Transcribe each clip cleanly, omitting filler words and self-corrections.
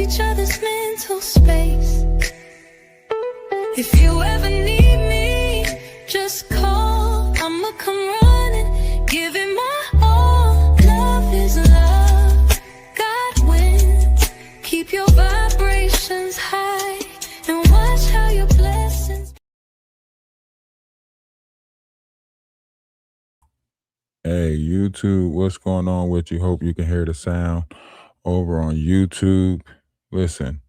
each other's mental space. If you ever need me, just call. I'ma come running, give it my all. Love is love, God wins. Keep your vibrations high and watch how your blessings. Hey, YouTube, what's going on with you? Hope you can hear the sound over on YouTube. Listen,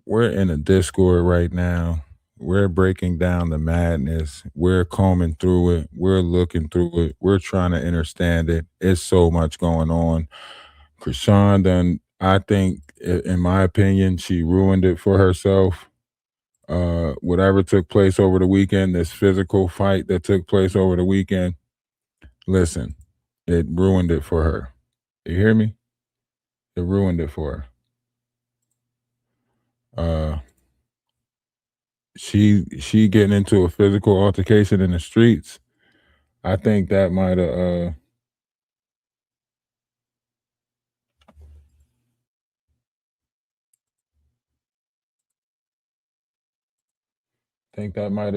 we're in a Discord right now. We're breaking down the madness. We're combing through it. We're looking through it. We're trying to understand it. It's so much going on. Chrisean done, I think, in my opinion, she ruined it for herself. Whatever took place over the weekend, this physical fight that took place over the weekend, listen, it ruined it for her. You hear me? It ruined it for her. She getting into a physical altercation in the streets. I think that might have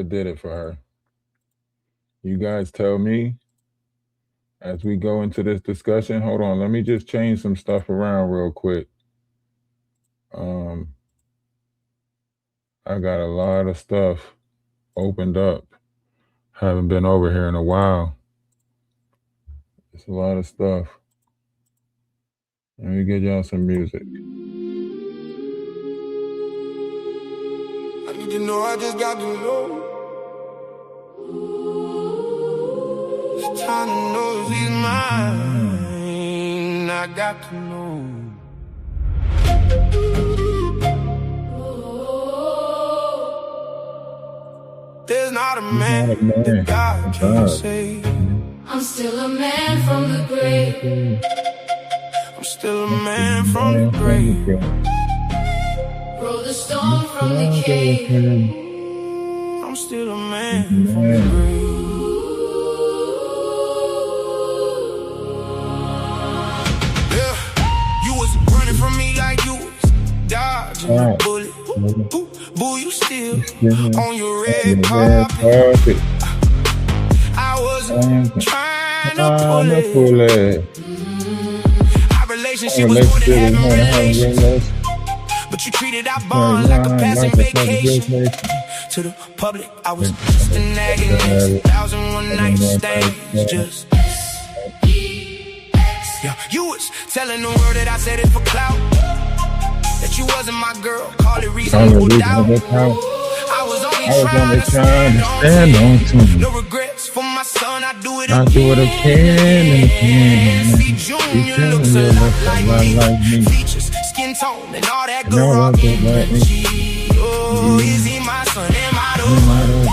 did it for her. You guys tell me as we go into this discussion. Hold on, let me just change some stuff around real quick. I got a lot of stuff opened up. Haven't been over here in a while. It's a lot of stuff. Let me get y'all some music. I need to know, I just got to know. It's time to know if he's mine. I got to know. There's not a man that God can save. I'm still a man from the grave. I'm still a man from the grave. Roll the stone from the cave. I'm still a man from the grave. Yeah, you was running from me like you was dodging a bullet. Boo, you still on your red carpet. I wasn't trying to pull it. Our relationship was more than having relations, but you treated our bond like a passing vacation. To the public, I was just a nagging 1,001 night stands. Just yeah, you was telling the world that I said it for clout. That you wasn't my girl, call it reasonable doubt. I was only trying to stand on two. No regrets for my son, I do it again. See, Junior looks a lot like me. Features, skin tone, and all that good rockin' energy. Oh, is he my son? Am I the one?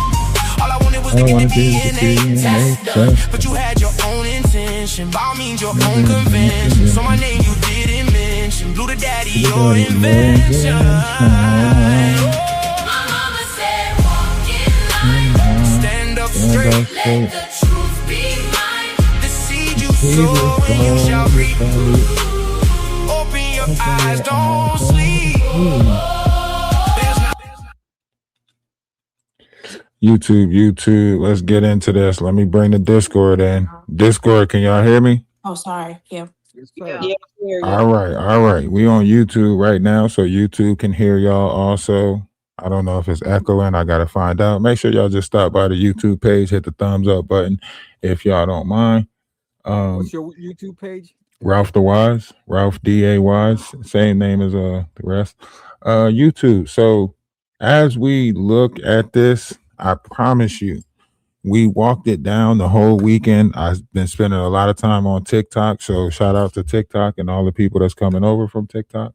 All I wanted was to get the DNA test, but you had your own intention. By means your own convention. So my name you didn't mention. Blew the daddy your invention. My mama said walk in line. Stand up straight, Let the truth be mine. the seed you sow and you shall reap. Open your eyes, don't sleep. YouTube, let's get into this. Let me bring the Discord in. Discord, can y'all hear me? Oh, sorry. Yeah. All right. We on YouTube right now, so YouTube can hear y'all also. I don't know if it's echoing. I got to find out. Make sure y'all just stop by the YouTube page, hit the thumbs up button if y'all don't mind. What's your YouTube page? Ralph the Wise, Ralph D.A. Wise, same name as the rest. YouTube. So as we look at this, I promise you, we walked it down the whole weekend. I've been spending a lot of time on TikTok, so shout out to TikTok and all the people that's coming over from TikTok,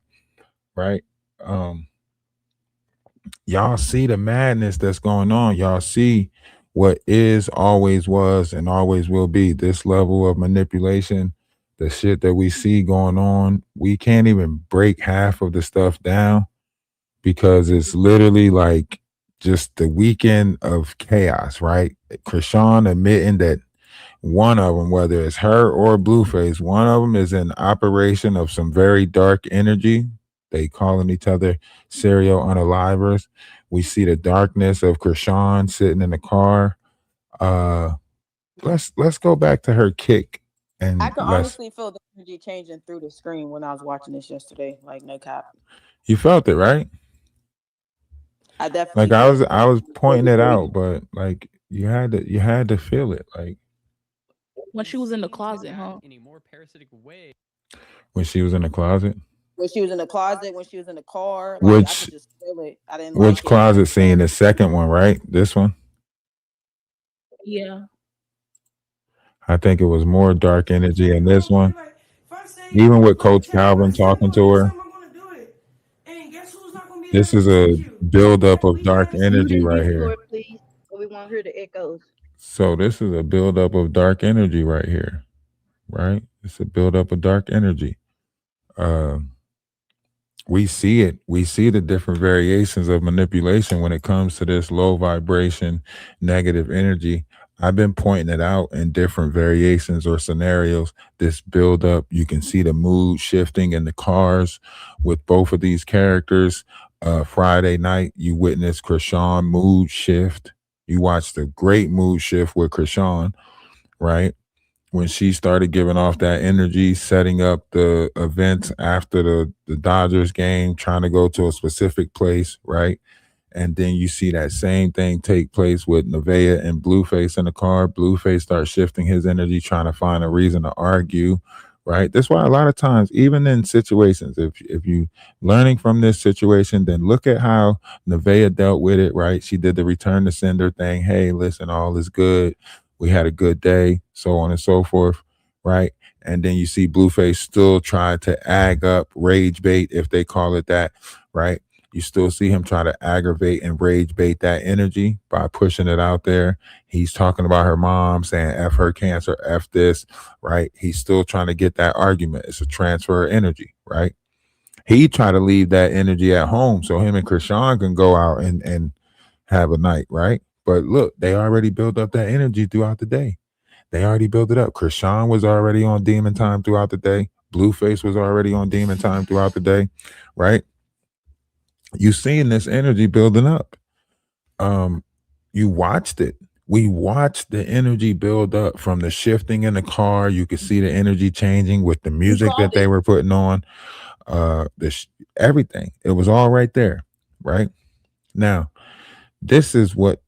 right? Y'all see the madness that's going on. Y'all see what is, always was, and always will be. This level of manipulation, the shit that we see going on, we can't even break half of the stuff down because it's literally like just the weekend of chaos, right? Chrisean admitting that one of them, whether it's her or BlueFace, one of them is an operation of some very dark energy, They calling each other serial unalivers. We see the darkness of Chrisean sitting in the car. Uh, let's go back to her kick I and could honestly feel the energy changing through the screen when I was watching this yesterday. Like no cap, you felt it, right? I Like definitely I felt was it. I was pointing it out, but like you had to feel it, like when she was in the closet, huh? In a more parasitic way. when she was in the closet. When she was in the closet, when she was in the car, like I Which could just feel it. I didn't which like it. closet scene? The second one, right? This one. Yeah. I think it was more dark energy in this one. Even with Coach Calvin talking to her, this is a buildup of dark energy right here. Please. We want to hear the echoes. So this is a buildup of dark energy right here, right? It's a buildup of dark energy. We see it. We see the different variations of manipulation when it comes to this low vibration, negative energy. I've been pointing it out in different variations or scenarios. This buildup, you can see the mood shifting in the cars with both of these characters. Friday night, you witnessed Chrisean mood shift. You watched a great mood shift with Chrisean, right? When she started giving off that energy, setting up the events after the Dodgers game, trying to go to a specific place, right? And then you see that same thing take place with Nevaeh and BlueFace in the car. BlueFace starts shifting his energy, trying to find a reason to argue, right? That's why a lot of times, even in situations, if you learning from this situation, then look at how Nevaeh dealt with it, right? She did the return to sender thing. Hey, listen, all is good. We had a good day, so on and so forth, right? And then you see BlueFace still trying to ag up, rage bait, if they call it that, right? You still see him try to aggravate and rage bait that energy by pushing it out there. He's talking about her mom, saying F her cancer, F this, right? He's still trying to get that argument. It's a transfer of energy, right? He tried to leave that energy at home so him and Chrisean can go out and have a night, right? But look, they already built up that energy throughout the day. They already built it up. Chrisean was already on demon time throughout the day. BlueFace was already on demon time throughout the day, right? You seeing this energy building up. You watched it. We watched the energy build up from the shifting in the car. You could see the energy changing with the music that they were putting on. Everything. It was all right there, right? Now, this is what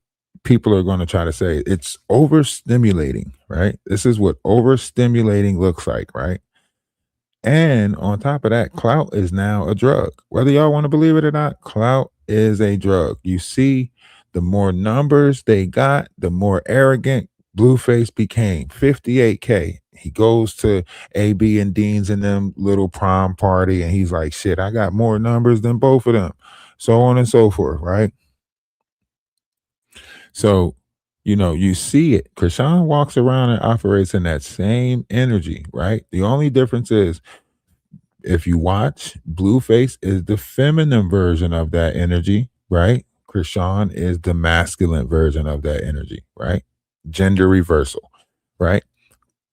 people are going to try to say. It's overstimulating, right? This is what overstimulating looks like, right? And on top of that, clout is now a drug. Whether y'all want to believe it or not, clout is a drug. You see, the more numbers they got, the more arrogant BlueFace became. 58K. He goes to AB and Dean's in them little prom party, and he's like, shit, I got more numbers than both of them. So on and so forth, right? So, you see it. Chrisean walks around and operates in that same energy, right? The only difference is, if you watch, BlueFace is the feminine version of that energy, right? Chrisean is the masculine version of that energy, right? Gender reversal, right?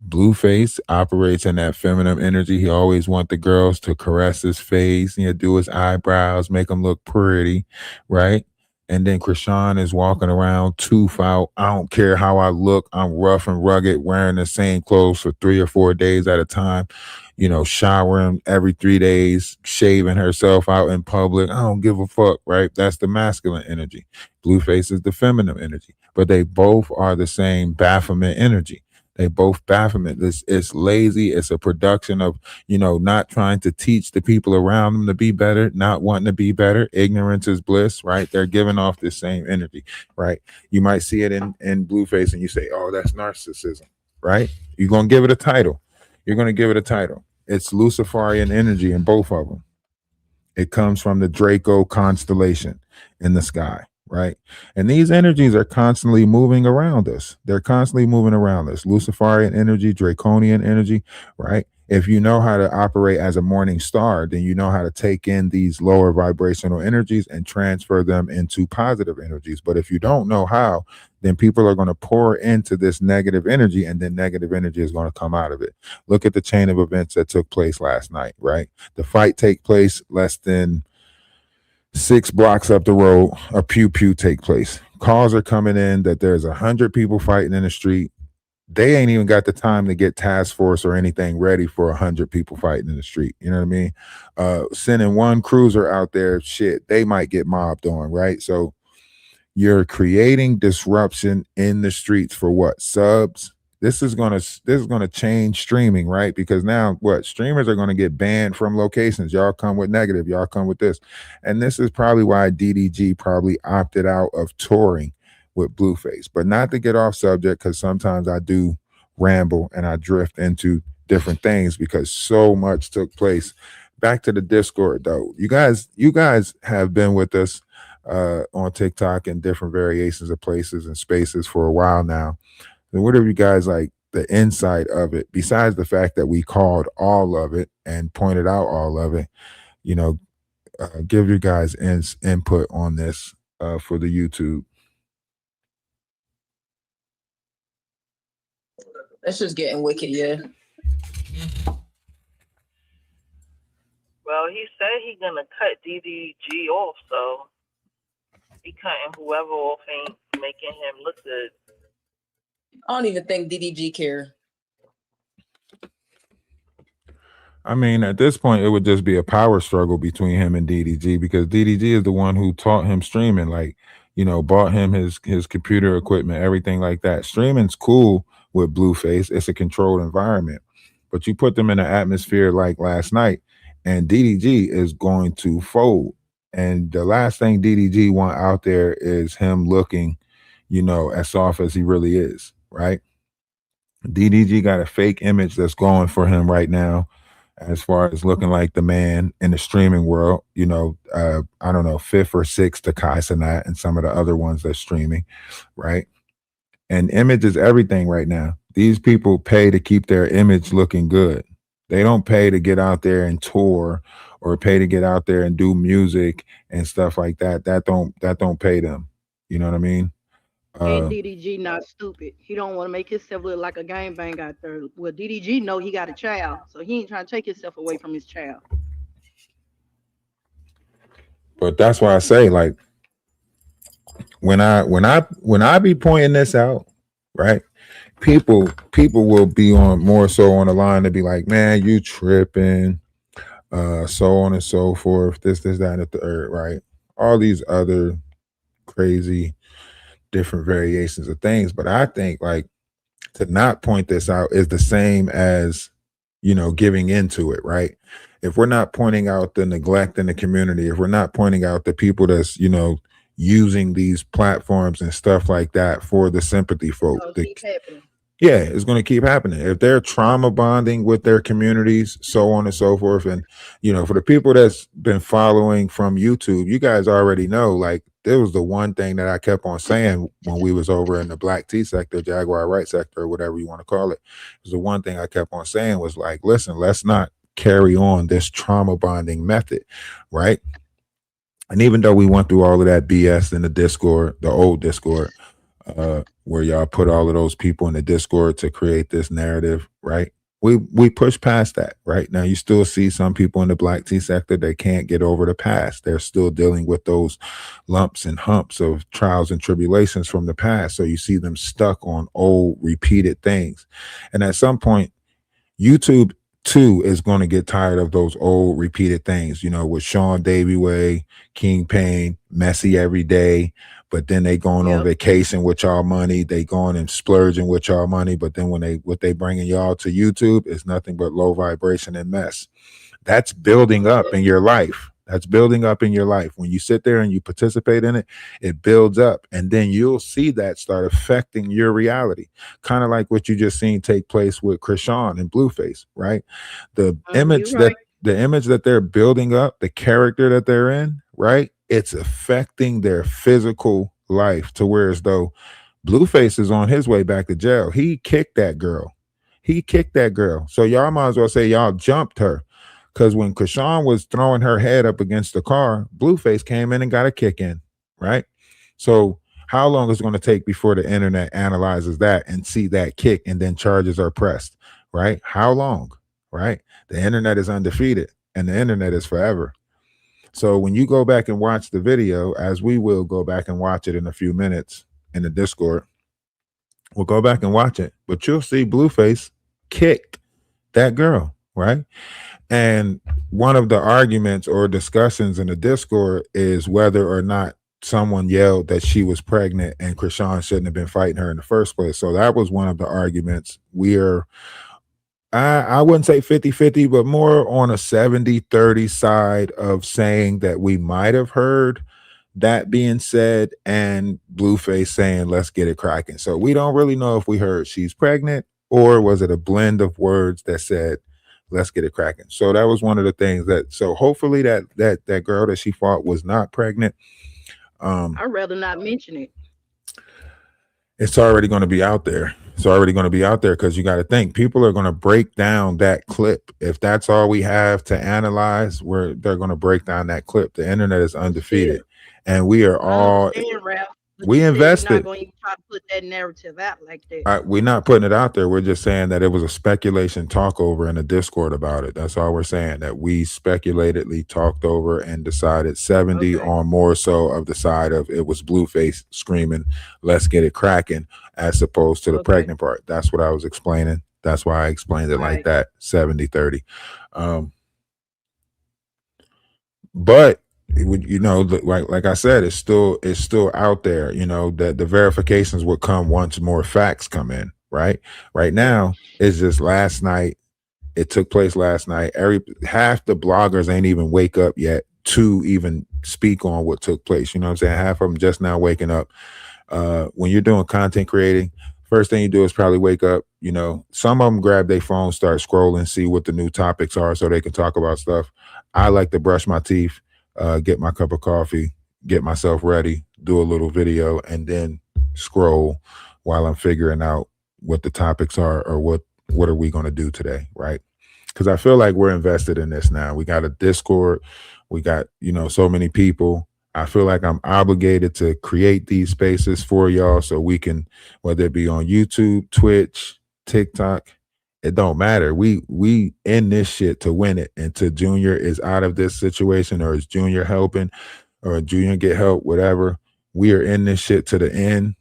BlueFace operates in that feminine energy. He always wants the girls to caress his face, do his eyebrows, make him look pretty, right? And then Chrisean is walking around tooth out. I don't care how I look. I'm rough and rugged, wearing the same clothes for 3 or 4 days at a time, showering every 3 days, shaving herself out in public. I don't give a fuck, right? That's the masculine energy. BlueFace is the feminine energy, but they both are the same Baphomet energy. They both Baphomet. It's lazy. It's a production of, not trying to teach the people around them to be better, not wanting to be better. Ignorance is bliss, right? They're giving off the same energy, right? You might see it in BlueFace and you say, oh, that's narcissism, right? You're going to give it a title. It's Luciferian energy in both of them. It comes from the Draco constellation in the sky, right? And these energies are constantly moving around us. They're constantly moving around us. Luciferian energy, Draconian energy, right? If you know how to operate as a morning star, then you know how to take in these lower vibrational energies and transfer them into positive energies. But if you don't know how, then people are going to pour into this negative energy, and then negative energy is going to come out of it. Look at the chain of events that took place last night, right? The fight take place less than 6 blocks up the road. A pew pew take place. Calls are coming in that there's 100 people fighting in the street. They ain't even got the time to get task force or anything ready for 100 people fighting in the street. You know what I mean? Sending one cruiser out there, shit, they might get mobbed on, right? So you're creating disruption in the streets for what? Subs. This is gonna change streaming, right? Because now what, streamers are gonna get banned from locations. Y'all come with negative, y'all come with this. And this is probably why DDG probably opted out of touring with Blueface. But not to get off subject, because sometimes I do ramble and I drift into different things because so much took place. Back to the Discord though. You guys have been with us on TikTok and different variations of places and spaces for a while now. And what are you guys like the inside of it, besides the fact that we called all of it and pointed out all of it? You know, give you guys input on this for the YouTube. That's just getting wicked, yeah. Well, he said he's gonna cut DDG off, so he cutting whoever off ain't making him look good. I don't even think DDG care. I mean, at this point, it would just be a power struggle between him and DDG, because DDG is the one who taught him streaming, like, you know, bought him his computer equipment, everything like that. Streaming's cool with Blueface. It's a controlled environment. But you put them in an atmosphere like last night, and DDG is going to fold. And the last thing DDG want out there is him looking, you know, as soft as he really is, right? DDG got a fake image that's going for him right now, as far as looking like the man in the streaming world. You know, I don't know, fifth or sixth to Kai Cenat and some of the other ones that's streaming, right? And image is everything right now. These people pay to keep their image looking good. They don't pay to get out there and tour or pay to get out there and do music and stuff like that. That don't pay them. You know what I mean? And DDG not stupid. He don't want to make himself look like a gang bang out there. Well, DDG know he got a child, so he ain't trying to take himself away from his child. But that's why I say, like, when I be pointing this out, right? People will be on more so on the line to be like, man, you tripping, so on and so forth, this, that, and the third, right? All these other crazy different variations of things. But I think, like, to not point this out is the same as, you know, giving into it, right? If we're not pointing out the neglect in the community, if we're not pointing out the people that's, you know, using these platforms and stuff like that for the sympathy folk, yeah, it's going to keep happening. If they're trauma bonding with their communities, so on and so forth. And, you know, for the people that's been following from YouTube, you guys already know, like, there was the one thing that I kept on saying when we was over in the Black Tea sector, Jaguar Right sector, or whatever you want to call it. It was the one thing I kept on saying was like, listen, let's not carry on this trauma bonding method, right? And even though we went through all of that BS in the Discord, the old Discord, where y'all put all of those people in the Discord to create this narrative, right? We push past that. Right now, you still see some people in the Black Tea sector, they can't get over the past. They're still dealing with those lumps and humps of trials and tribulations from the past. So you see them stuck on old repeated things. And at some point, YouTube too is going to get tired of those old repeated things, you know, with Sean Davey, King Payne, messy every day. But then they going on vacation with y'all money. They going and splurging with y'all money. But then what they bringing y'all to YouTube is nothing but low vibration and mess. That's building up in your life. That's building up in your life. When you sit there and you participate in it, it builds up. And then you'll see that start affecting your reality. Kind of like what you just seen take place with Chrisean and BlueFace, right? The image that they're building up, the character that they're in, right? It's affecting their physical life to where as though Blueface is on his way back to jail. He kicked that girl. He kicked that girl. So y'all might as well say y'all jumped her. Because when Chrisean was throwing her head up against the car, BlueFace came in and got a kick in, right? So how long is it going to take before the internet analyzes that and see that kick and then charges are pressed, right? How long, right? The internet is undefeated and the internet is forever. So when you go back and watch the video, as we will go back and watch it in a few minutes in the Discord, we'll go back and watch it, but you'll see BlueFace kicked that girl, right? And one of the arguments or discussions in the Discord is whether or not someone yelled that she was pregnant and Chrisean shouldn't have been fighting her in the first place. So that was one of the arguments. I wouldn't say 50-50, but more on a 70-30 side of saying that we might have heard that being said and BlueFace saying, let's get it cracking. So we don't really know if we heard she's pregnant or was it a blend of words that said, let's get it cracking. So that was one of the things so hopefully that girl that she fought was not pregnant. I'd rather not mention it. It's already going to be out there. It's already going to be out there because you got to think people are going to break down that clip. If that's all we have to analyze, they're going to break down that clip. The internet is undefeated, and we are all we invested. You're not going to even try to put that narrative out like that. We're not putting it out there. We're just saying that it was a speculation talk over in a Discord about it. That's all we're saying, that we speculatedly talked over and decided 70 on more so of the side of it was BlueFace screaming, let's get it cracking, as opposed to the pregnant part. That's what I was explaining. That's why I explained it like that, 70-30. But you know, like I said, it's still out there. You know, that the verifications would come once more facts come in. Right now, it's just last night. It took place last night. Half the bloggers ain't even wake up yet to even speak on what took place. You know what I'm saying? Half of them just now waking up. When you're doing content creating, first thing you do is probably wake up. You know, some of them grab their phone, start scrolling, see what the new topics are so they can talk about stuff. I like to brush my teeth, get my cup of coffee, get myself ready, do a little video, and then scroll while I'm figuring out what the topics are or what are we going to do today, right? Because I feel like we're invested in this now. We got a Discord. We got, you know, so many people. I feel like I'm obligated to create these spaces for y'all so we can, whether it be on YouTube, Twitch, TikTok, it don't matter. We in this shit to win it. Until Junior is out of this situation, or is Junior helping, or Junior get help, whatever. We are in this shit to the end.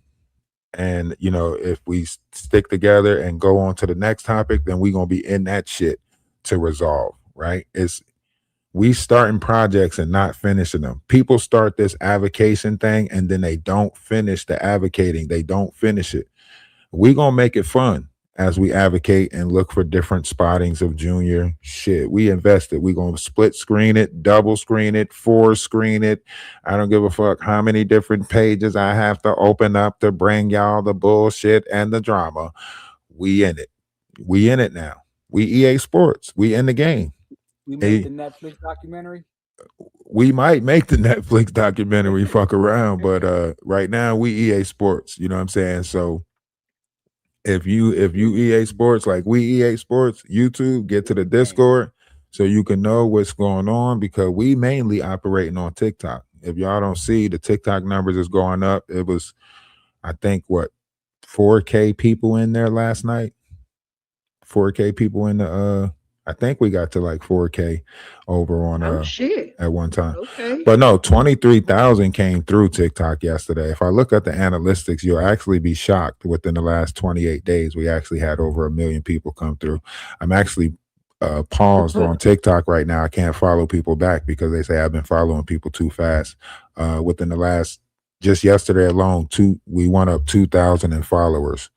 And, you know, if we stick together and go on to the next topic, then we're going to be in that shit to resolve, right? We starting projects and not finishing them. People start this avocation thing and then they don't finish the advocating. They don't finish it. We're going to make it fun as we advocate and look for different spottings of Junior. Shit, we invested. We're going to split screen it, double screen it, 4 screen it. I don't give a fuck how many different pages I have to open up to bring y'all the bullshit and the drama. We in it. We in it now. We EA Sports. We in the game. We made the Netflix documentary. We might make the Netflix documentary, fuck around, but right now we EA Sports. You know what I'm saying? So if you EA Sports like we EA Sports, YouTube, get to the Discord so you can know what's going on, because we mainly operating on TikTok. If y'all don't see, the TikTok numbers is going up. It was, I think, 4K people in there last night. 4K people in the I think we got to like 4K over on at one time. Okay. But no, 23,000 came through TikTok yesterday. If I look at the analytics, you'll actually be shocked. Within the last 28 days, we actually had over 1 million people come through. I'm actually paused on TikTok right now. I can't follow people back because they say I've been following people too fast. Within the last, just yesterday alone, we went up 2,000 in followers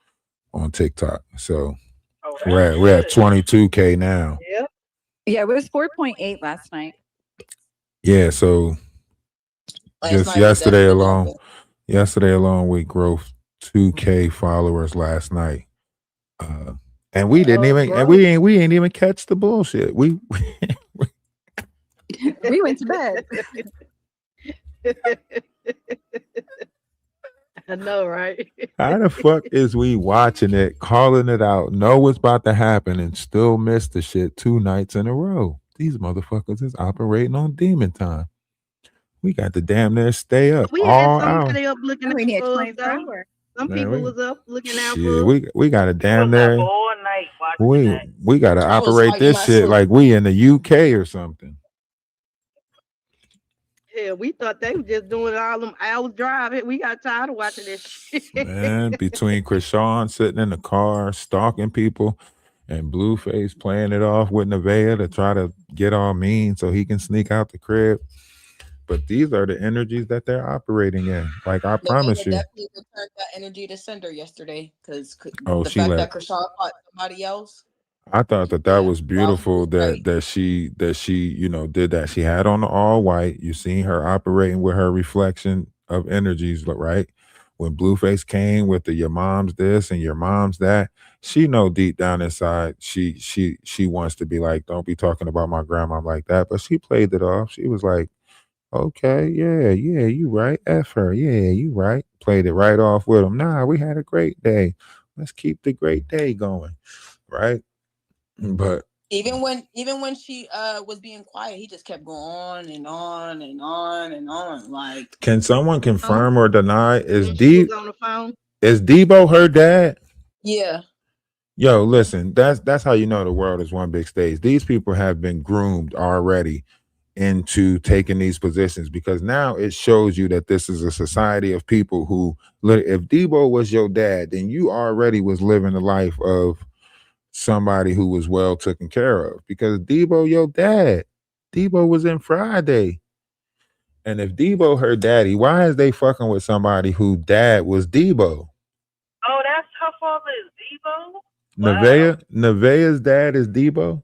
on TikTok. So we're at 22K now. Yep. Yeah, it was 4.8 last night. Yeah, so just yesterday alone, we growth 2K followers last night. And we didn't even, and we ain't even catch the bullshit. We We went to bed. I know, right? How the fuck is we watching it, calling it out, know what's about to happen, and still miss the shit 2 nights in a row? These motherfuckers is operating on demon time. We got to damn near stay up We had all hour. somebody up looking We out need for us 24 though. hours. Some Man, people was up looking out shit, for us. we got to I damn was up near all night watching that. we got to I was operate fighting this shit myself. like we in the UK or something. Yeah, we thought they were just doing all them hours driving. We got tired of watching this shit. Man, between Chrisean sitting in the car stalking people and BlueFace playing it off with Nevaeh to try to get all mean so he can sneak out the crib. But these are the energies that they're operating in. Like I promise you. Definitely returned that energy to sender yesterday because Oh, the she fact let. that Krishan fought somebody else. I thought that Yeah, was beautiful right. that she did that. She had on the all white. You seen her operating with her reflection of energies, right? When Blueface came with the your mom's this and your mom's that, she know deep down inside she wants to be like, don't be talking about my grandma like that. But she played it off. She was like, okay, yeah, you right. F her. Yeah, you right. Played it right off with him. Nah, we had a great day. Let's keep the great day going. Right. But Even when she was being quiet, he just kept going on and on and on and on. Like, can someone confirm or deny When she was on the phone. Is Debo her dad? yeah, Yo, listen, that's how you know the world is one big stage. These people have been groomed already into taking these positions because now it shows you that this is a society of people who, if Debo was your dad, then you already was living the life of somebody who was well taken care of because Debo your dad. Debo was in Friday. And if Debo her daddy, why is they fucking with somebody who dad was Debo? Oh, that's her father is Debo? Nevaeh's dad is Debo?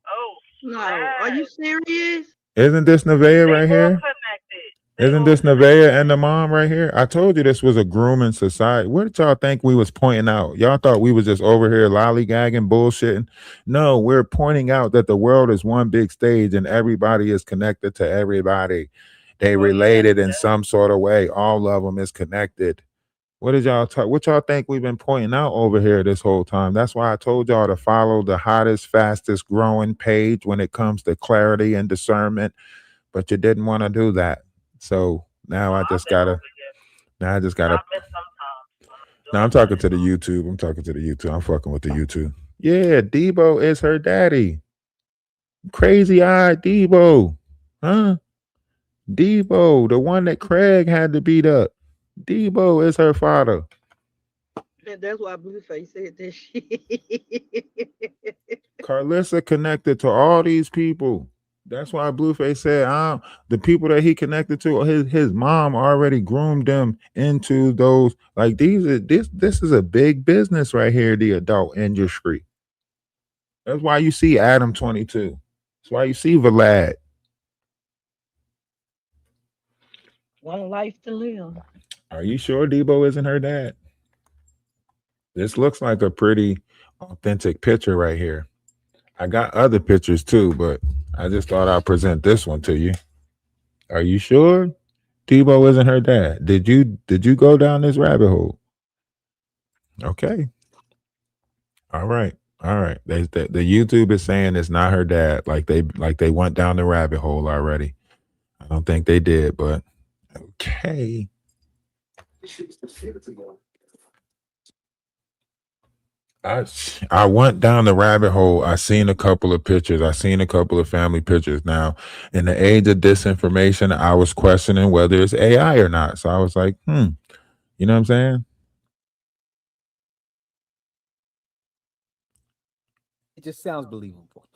Oh, no. Are you serious? Isn't this Nevaeh right here? Isn't this Nevaeh and the mom right here? I told you this was a grooming society. What did y'all think we was pointing out? Y'all thought we was just over here lollygagging, bullshitting? No, we're pointing out that the world is one big stage and everybody is connected to everybody. They related in some sort of way. All of them is connected. What did y'all talk? What y'all think we've been pointing out over here this whole time? That's why I told y'all to follow the hottest, fastest growing page when it comes to clarity and discernment, but you didn't want to do that. So now I just gotta. Now I just gotta. Now I'm talking to the YouTube. I'm fucking with the YouTube. Yeah, Debo is her daddy. Crazy eyed Debo, huh? Debo, the one that Craig had to beat up. Debo is her father. And that's why Blueface said that shit. Carlissa connected to all these people. That's why Blueface said, the people that he connected to, his mom already groomed them into those. Like this is a big business right here, the adult industry. That's why you see Adam 22. That's why you see Vlad. One life to live. Are you sure Debo isn't her dad? This looks like a pretty authentic picture right here. I got other pictures too, but I just thought I'd present this one to you. Are you sure Debo isn't her dad? Did you go down this rabbit hole? Okay. All right. The YouTube is saying it's not her dad. Like they went down the rabbit hole already. I don't think they did, but okay. I went down the rabbit hole. I seen a couple of pictures. I seen a couple of family pictures. Now, in the age of disinformation, I was questioning whether it's AI or not. So I was like, you know what I'm saying? It just sounds believable.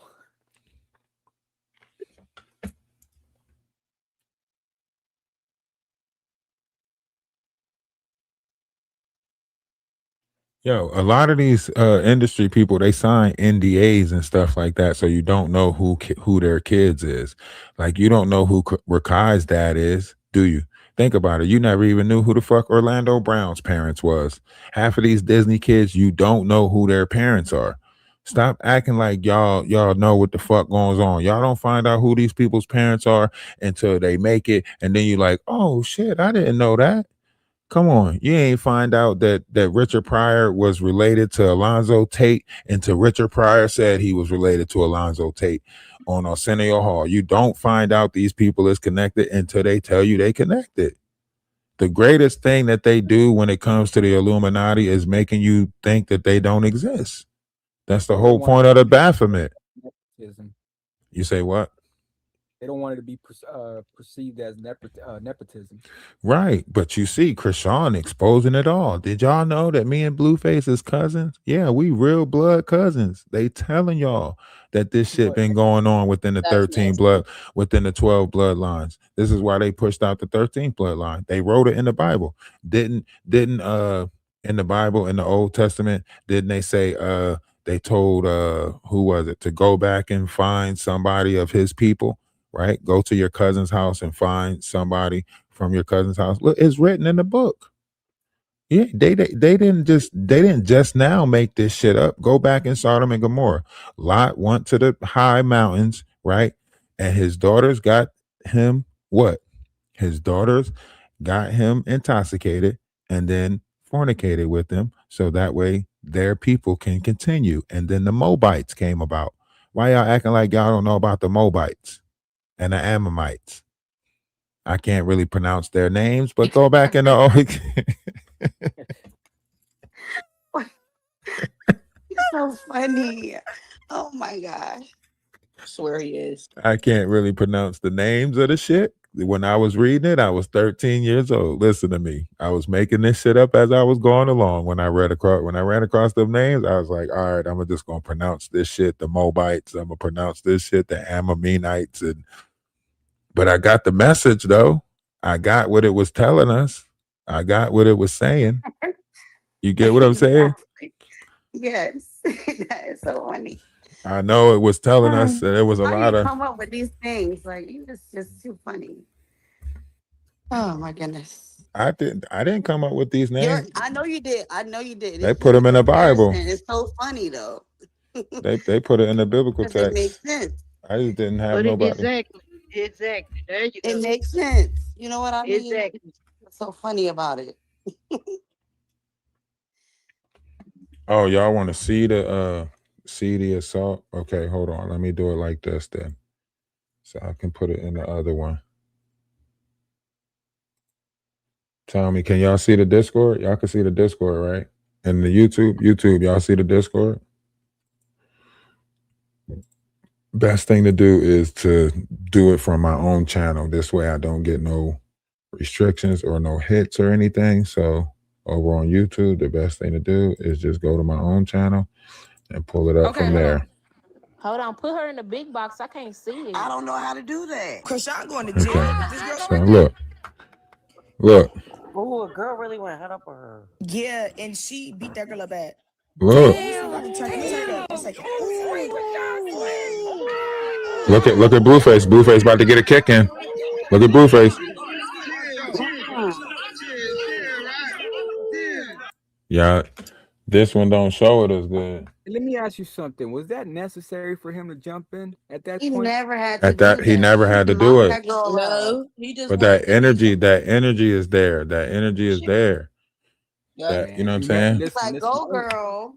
Yo, a lot of these industry people, they sign NDAs and stuff like that, so you don't know who their kids is. Like you don't know who Rakai's dad is, do you? Think about it. You never even knew who the fuck Orlando Brown's parents was. Half of these Disney kids, you don't know who their parents are. Stop acting like y'all know what the fuck goes on. Y'all don't find out who these people's parents are until they make it, and then you're like, oh shit, I didn't know that. Come on, you ain't find out that Richard Pryor was related to Alonzo Tate, and to Richard Pryor said he was related to Alonzo Tate on Arsenio Hall. You don't find out these people is connected until they tell you they connected. The greatest thing that they do when it comes to the Illuminati is making you think that they don't exist. That's the whole point of the Baphomet. Nepotism. You say what? They don't want it to be perceived as nepotism. Right, but you see Chrisean exposing it all. Did y'all know that me and Blueface is cousins? Yeah, we real blood cousins. They telling y'all that this shit been going on within the 13 blood, within the 12 bloodlines. This is why they pushed out the 13th bloodline. They wrote it in the Bible. Didn't in the Bible, in the Old Testament, didn't they say they told who was it to go back and find somebody of his people? Right, go to your cousin's house and find somebody from your cousin's house. Look, it's written in the book. Yeah, they didn't just now make this shit up. Go back in Sodom and Gomorrah. Lot went to the high mountains, right, and his daughters got him what? His daughters got him intoxicated and then fornicated with him, so that way their people can continue. And then the Moabites came about. Why y'all acting like y'all don't know about the Moabites and the Ammonites? I can't really pronounce their names, but go back in the You're so funny. Oh my gosh. I swear he is. I can't really pronounce the names of the shit. When I was reading it, I was 13 years old. Listen to me. I was making this shit up as I was going along. When I ran across them names, I was like, all right, I'm just gonna pronounce this shit, the Moabites. I'm gonna pronounce this shit, the Ammonites. But I got the message though. I got what it was telling us. I got what it was saying. You get what I'm saying? Yes. That is so funny. I know it was telling us that there was a lot of. Come up with these things like you just too funny. Oh my goodness. I didn't come up with these names. I know you did. They put them in the Bible. It's so funny though. they put it in the biblical text. It makes sense. I just didn't have nobody. Exactly. There you go. It makes sense. You know what I mean? Exactly. What's so funny about it? Oh, y'all want to see the assault? Okay, hold on. Let me do it like this then, so I can put it in the other one. Tell me, can y'all see the Discord? Y'all can see the Discord, right? And the YouTube, y'all see the Discord? Best thing to do is to do it from my own channel. This way I don't get no restrictions or no hits or anything. So over on YouTube, the best thing to do is just go to my own channel and pull it up from there. Hold on, put her in the big box. I can't see it. I don't know how to do that. Chrisean going to jail. Okay. So look. Oh, a girl really went head up on her. Yeah, and she beat that girl up bad. Look. Look at Blueface. Blueface about to get a kick in. Look at Blueface. Yeah, this one don't show it as good. Let me ask you something. Was that necessary for him to jump in at that point? He never had to do it. No, he just. But that energy is there. That energy is there. That, you know what I'm saying? Listen, like, go girl.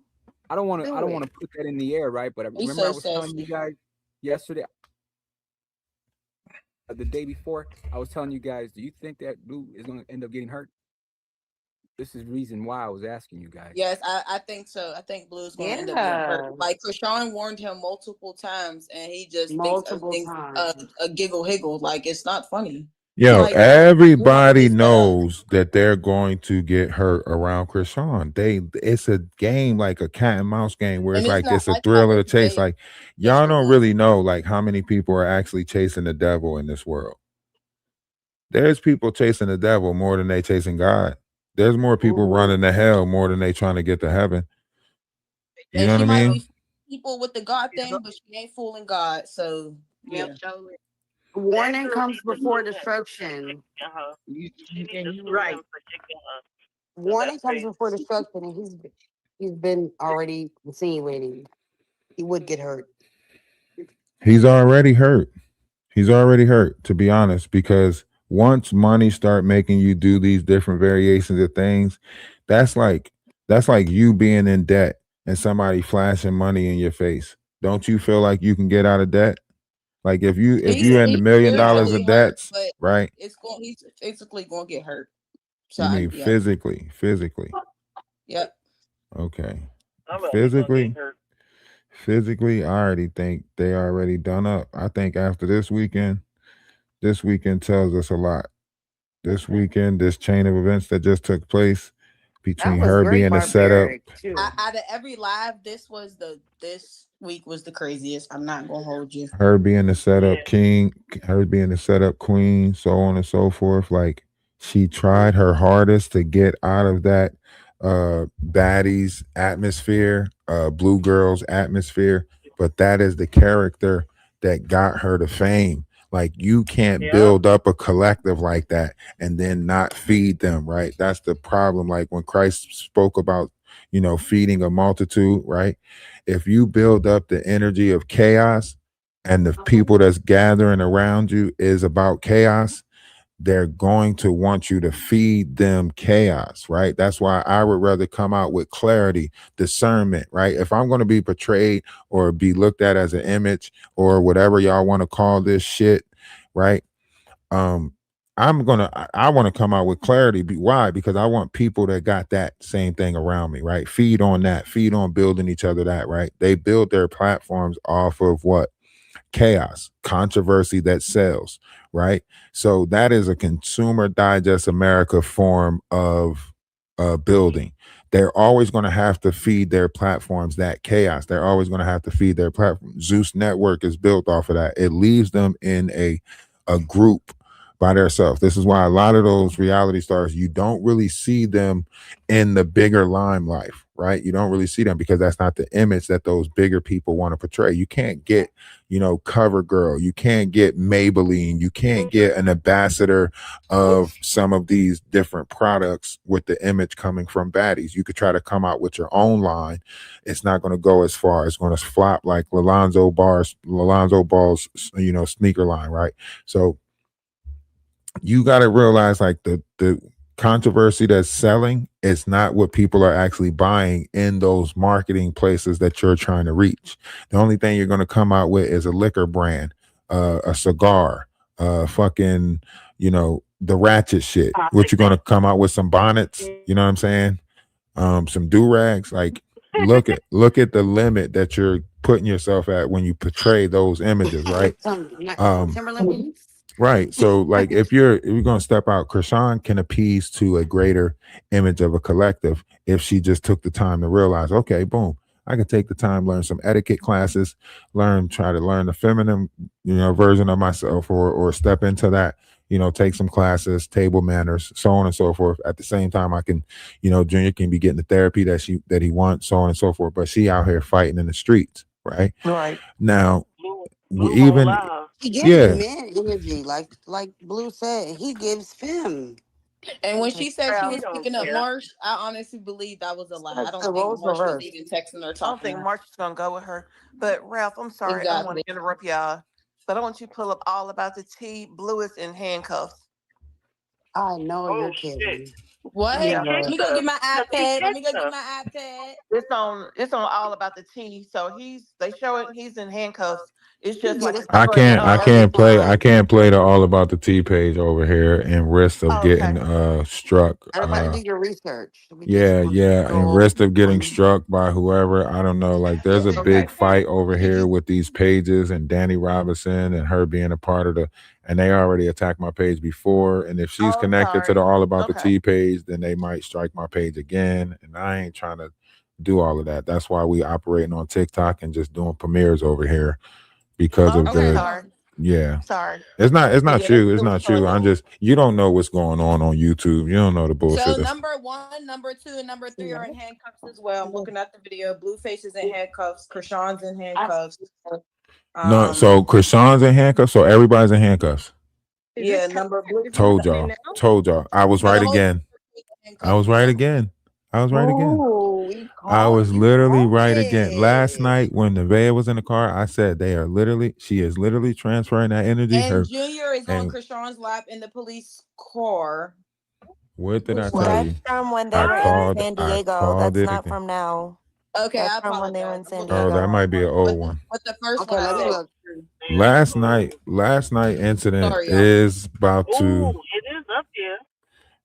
I don't want to put that in the air, right? But I remember I was telling you guys yesterday, the day before, I was telling you guys, do you think that Blue is going to end up getting hurt? This is the reason why I was asking you guys. Yes, I think so. I think Blue's going to end up getting hurt. Like, Chrisean warned him multiple times, and he just thinks a giggle higgle. Like, it's not funny. Yo, like, everybody knows that they're going to get hurt around Chrisean. It's a game, like a cat and mouse game, where it's like it's a thrill of the chase. Like, y'all don't really know like how many people are actually chasing the devil in this world. There's people chasing the devil more than they chasing God. There's more people running to hell more than they trying to get to heaven. You know what I mean? People with the God thing, but she ain't fooling God. So yeah. Warning comes before destruction. You're right. Warning comes before destruction, and he's been already insinuating he would get hurt. He's already hurt. He's already hurt, to be honest, because once money start making you do these different variations of things, that's like you being in debt and somebody flashing money in your face. Don't you feel like you can get out of debt? Like if you in the $1 million of debts, but right? he's physically going to get hurt. So You mean physically? Yep. Okay. I'm gonna get hurt. Physically, I already think they already done up. I think after this weekend tells us a lot. This weekend, this chain of events that just took place between her being a setup. Out of every live, this week was the craziest. I'm not gonna hold you. Her being the setup king, her being the setup queen, so on and so forth. Like she tried her hardest to get out of that baddies atmosphere, blue girls atmosphere, but that is the character that got her to fame. Like you can't build up a collective like that and then not feed them, right? That's the problem. Like when Christ spoke about, feeding a multitude, right? If you build up the energy of chaos and the people that's gathering around you is about chaos, they're going to want you to feed them chaos, right? That's why I would rather come out with clarity, discernment, right? If I'm going to be portrayed or be looked at as an image or whatever y'all want to call this shit, right? I want to come out with clarity. Why? Because I want people that got that same thing around me, right? Feed on that, feed on building each other that, right? They build their platforms off of what? Chaos, controversy that sells, right? So that is a Consumer Digest America form of building. They're always going to have to feed their platforms that chaos. They're always going to have to feed their platform. Zeus Network is built off of that. It leaves them in a group by themselves. This is why a lot of those reality stars, you don't really see them in the bigger limelight, right? You don't really see them because that's not the image that those bigger people want to portray. You can't get, CoverGirl. You can't get Maybelline. You can't get an ambassador of some of these different products with the image coming from baddies. You could try to come out with your own line. It's not going to go as far. It's going to flop like Alonzo Ball's, sneaker line, right? So you got to realize like the controversy that's selling is not what people are actually buying in those marketing places that you're trying to reach. The only thing you're going to come out with is a liquor brand, a cigar, fucking, the ratchet shit. What you're going to come out with some bonnets, you know what I'm saying? Some do-rags. Like look at the limit that you're putting yourself at when you portray those images, right? Right. So like if we're going to step out, Chrisean can appease to a greater image of a collective if she just took the time to realize, okay, boom, I can take the time, learn some etiquette classes, try to learn the feminine, version of myself or step into that, take some classes, table manners, so on and so forth. At the same time, I can, Junior can be getting the therapy that he wants, so on and so forth. But she out here fighting in the streets, right? Right. Now, Even he gives men energy, like Blue said. He gives femme. And when she said she was we don't picking up care. Marsh, I honestly believe that was a lie. I don't The think roles Marsh was reversed. even texting her I don't talking. think March is gonna go with her. But Ralph, I'm sorry, I don't want to interrupt y'all. But I want you to pull up all about the tea. Blue is in handcuffs. I know you're kidding. What? Yeah. Let me go get my iPad. It's on all about the tea. So they show it. He's in handcuffs. It's just like I can't play the all about the T page over here and risk of getting struck. Everybody do your research. And risk of getting struck by whoever. I don't know. Like there's a big fight over here with these pages and Danny Robinson and her being a part of and they already attacked my page before. And if she's connected to the all about the T page, then they might strike my page again. And I ain't trying to do all of that. That's why we operating on TikTok and just doing premieres over here. Because of sorry. Sorry. It's not you. It's not you. I'm just, you don't know what's going on YouTube. You don't know the bullshit. So number 1, number 2, and number 3 are in handcuffs as well. I'm looking at the video. BlueFace is in handcuffs. Chrisean's in handcuffs. No, so Chrisean's in handcuffs. So everybody's in handcuffs. Yeah, number blue. Told y'all. I was right again. I was right again. I was literally right again. Last night when Nevaeh was in the car, I said she is literally transferring that energy. And Junior is on Chrisean's lap in the police car. What did I tell you? That's from when they were in San Diego. That's not again. from now. Okay, That's I from when they were in apologize. San Diego. Oh, that might be an old one. What the first Okay, one let me said. look. Last night incident Sorry, y'all. is about Ooh, to. it is up here.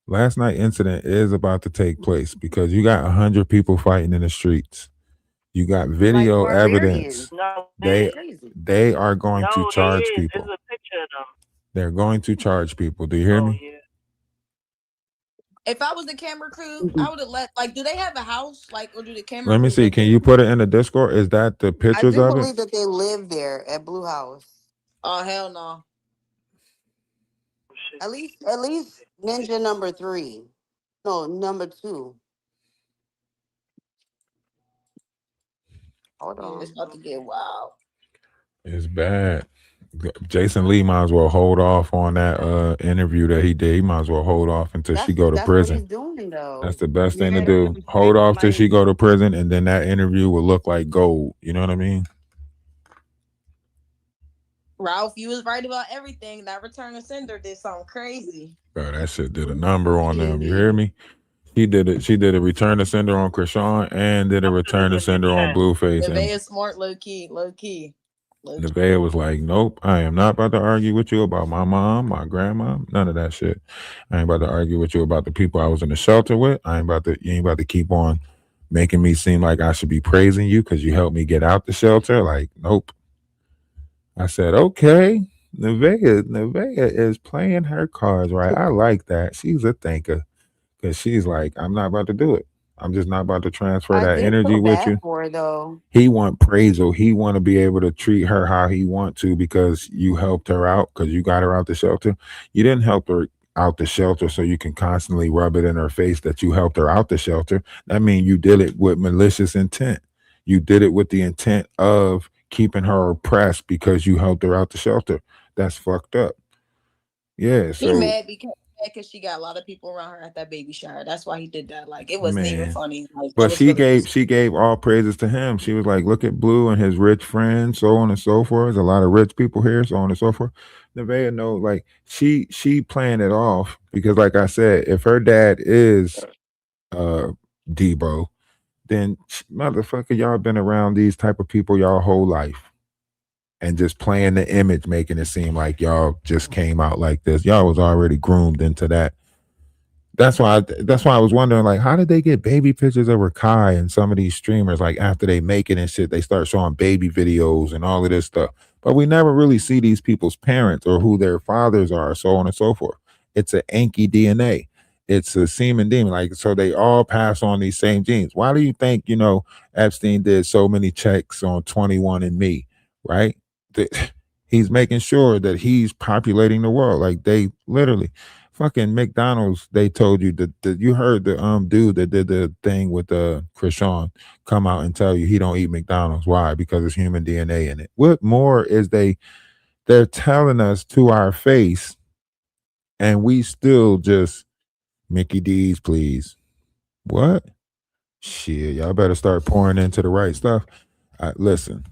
Last night incident is about to take place because you got 100 people fighting in the streets. You got video evidence. No, They are going to charge people. There's a picture of them. They're going to charge people. Do you hear me? Yeah. If I was the camera crew, I would have let. Like, do they have a house? Like, or do the camera? Let me see. Can you put it in the Discord? Is that the I pictures do of believe it? that they live there at Blue House. Oh hell no! At least Ninja number 3. No, number 2. Hold on. It's about to get wild. It's bad. Jason Lee might as well hold off on that interview that he did. He might as well hold off until she go to prison. That's what he's doing, though. That's the best thing to do. Hold off till she go to prison, and then that interview will look like gold. You know what I mean? Ralph, you was right about everything. That return to sender did something crazy. Bro, that shit did a number on them. You hear me? She did a return to sender on Chrisean and did a return to sender on BlueFace. Nevaeh is smart, low key. Nevaeh was like, nope, I am not about to argue with you about my mom, my grandma, none of that shit. I ain't about to argue with you about the people I was in the shelter with. You ain't about to keep on making me seem like I should be praising you because you helped me get out the shelter. Like, nope. I said, okay, Nevaeh is playing her cards right. I like that. She's a thinker because she's like, I'm not about to do it. I'm just not about to transfer that energy with you. For her, though. He want praisal. He want to be able to treat her how he want to because you helped her out because you got her out the shelter. You didn't help her out the shelter so you can constantly rub it in her face that you helped her out the shelter. That means you did it with malicious intent. You did it with the intent of keeping her oppressed because you helped her out the shelter. That's fucked up. Yeah. So He mad because she got a lot of people around her at that baby shower. That's why he did that. Like, it wasn't even funny. Like, but she gave all praises to him. She was like, look at Blue and his rich friends, so on and so forth. There's a lot of rich people here, so on and so forth. Nevaeh know, like, she playing it off because, like I said, if her dad is Debo, then motherfucker, y'all been around these type of people y'all whole life. And just playing the image, making it seem like y'all just came out like this. Y'all was already groomed into that. That's why I was wondering, like, how did they get baby pictures of Rakai and some of these streamers? Like, after they make it and shit, they start showing baby videos and all of this stuff. But we never really see these people's parents or who their fathers are, so on and so forth. It's an Anki DNA. It's a semen demon. Like, so they all pass on these same genes. Why do you think, Epstein did so many checks on 21andMe, right? He's making sure that he's populating the world. Like, they literally fucking McDonald's, they told you that you heard the dude that did the thing with Chrisean come out and tell you he don't eat McDonald's. Why? Because it's human DNA in it. What more is they're telling us to our face, and we still just Mickey D's, please. What? Shit, y'all better start pouring into the right stuff. Listen.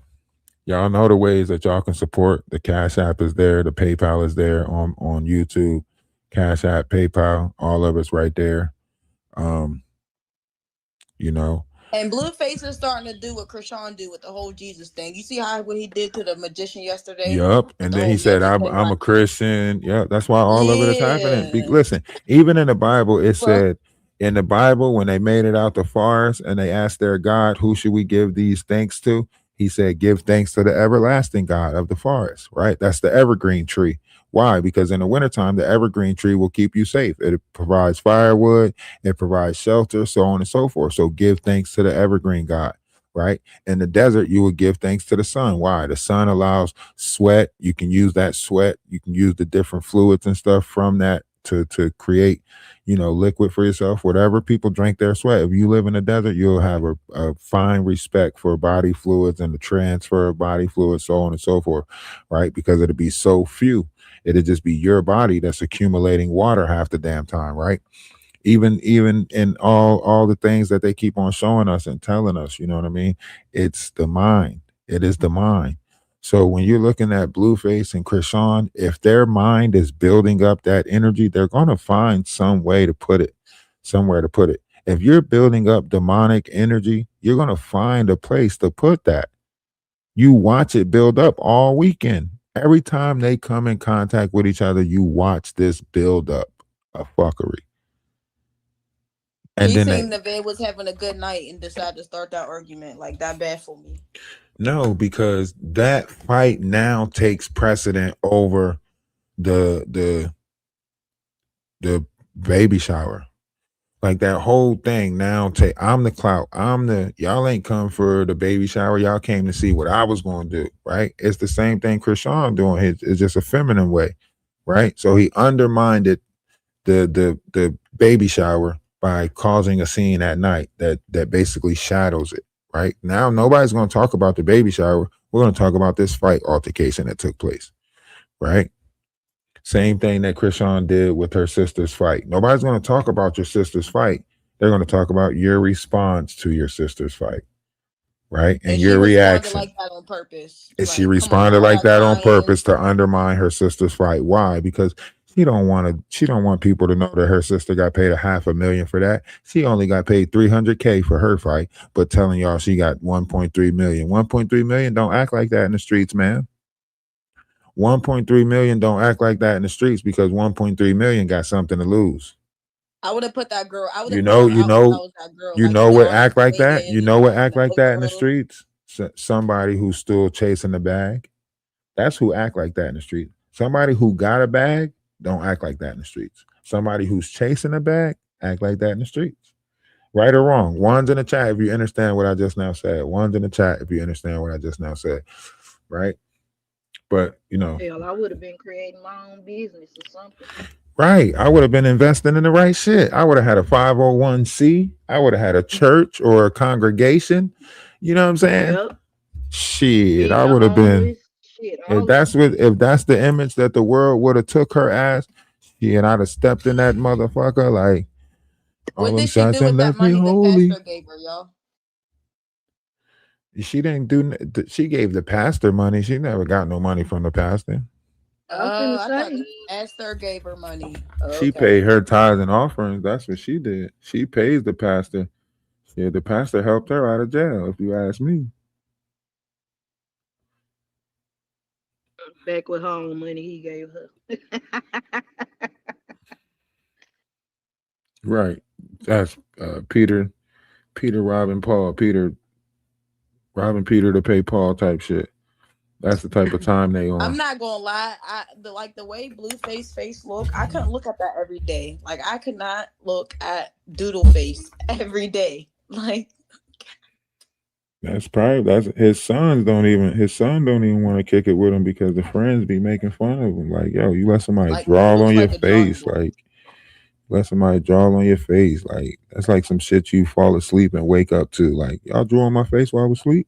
Y'all know the ways that y'all can support. The Cash App is there. The PayPal is there on YouTube. Cash App, PayPal, all of it's right there. And BlueFace is starting to do what Chrisean do with the whole Jesus thing. You see what he did to the magician yesterday? Yup. And then he said, I'm a Christian. Yeah, that's why all of it is happening. Listen, even in the Bible, it said, in the Bible, when they made it out the forest and they asked their God, who should we give these thanks to? He said, give thanks to the everlasting God of the forest, right? That's the evergreen tree. Why? Because in the wintertime, the evergreen tree will keep you safe. It provides firewood, it provides shelter, so on and so forth. So give thanks to the evergreen God, right? In the desert, you would give thanks to the sun. Why? The sun allows sweat. You can use that sweat. You can use the different fluids and stuff from that to create, liquid for yourself. Whatever people drink their sweat. If you live in a desert, you'll have a fine respect for body fluids and the transfer of body fluids, so on and so forth, right? Because it'll be so few. It'll just be your body that's accumulating water half the damn time, right? Even in all the things that they keep on showing us and telling us, you know what I mean? It's the mind. It is the mind. So when you're looking at Blueface and Chrisean, if their mind is building up that energy, they're going to find some way to put it, somewhere to put it. If you're building up demonic energy, you're going to find a place to put that. You watch it build up all weekend. Every time they come in contact with each other, you watch this build up of fuckery. And He then seemed Nevaeh was having a good night and decided to start that argument. Like, that bad for me. no, because that fight now takes precedent over the baby shower. Like that whole thing now I'm the clout. Y'all ain't come for the baby shower. Y'all came to see what I was going to do, right? It's the same thing Chrisean doing. It's just a feminine way, right? So he undermined the baby shower by causing a scene at night that basically shadows it, right? Now nobody's going to talk about the baby shower. We're going to talk about this fight altercation that took place, right? Same thing that Chrisean did with her sister's fight. Nobody's going to talk about your sister's fight. They're going to talk about your response to your sister's fight, right? And your reaction. Like that on purpose. And she responded like that on purpose to undermine her sister's fight. Why? Because she don't want people to know that her sister got paid $500,000 for that. She only got paid $300K for her fight, but telling y'all she got 1.3 million. 1.3 million don't act like that in the streets, man. 1.3 million don't act like that in the streets because 1.3 million got something to lose. I would have put that girl. I would You know what act like that? You know what act like that in the streets? Somebody who's still chasing the bag. That's who act like that in the street. Somebody who got a bag don't act like that in the streets. Somebody who's chasing a bag act like that in the streets. Right or wrong? One's in the chat if you understand what I just now said. One's in the chat if you understand what I just now said. Right? But, hell, I would have been creating my own business or something. Right. I would have been investing in the right shit. I would have had a 501c. I would have had a church or a congregation. You know what I'm saying? Yep. Shit, I would have been. If that's the image that the world would have took her as, and I'd have stepped in that motherfucker like. What did she do with that money the pastor gave her, y'all? She didn't do. She gave the pastor money. She never got no money from the pastor. I thought the pastor gave her money. She paid her tithes and offerings. That's what she did. She pays the pastor. Yeah, the pastor helped her out of jail, if you ask me. Back with her own money he gave her. Right. That's Peter robbing Paul. Peter robbing Peter to pay Paul type shit. That's the type of time they on. I'm not gonna lie. The way Blueface face look, I couldn't look at that every day. Like, I could not look at Doodle face every day. Like, that's his son don't even want to kick it with him because the friends be making fun of him. Like, yo, you let somebody draw on your face, like let somebody draw on your face. Like, that's like some shit you fall asleep and wake up to. Like, y'all drew on my face while I was asleep.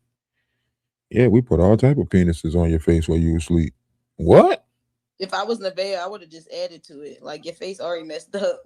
Yeah, we put all type of penises on your face while you were asleep. What? If I was Nevaeh, I would have just added to it. Like, your face already messed up.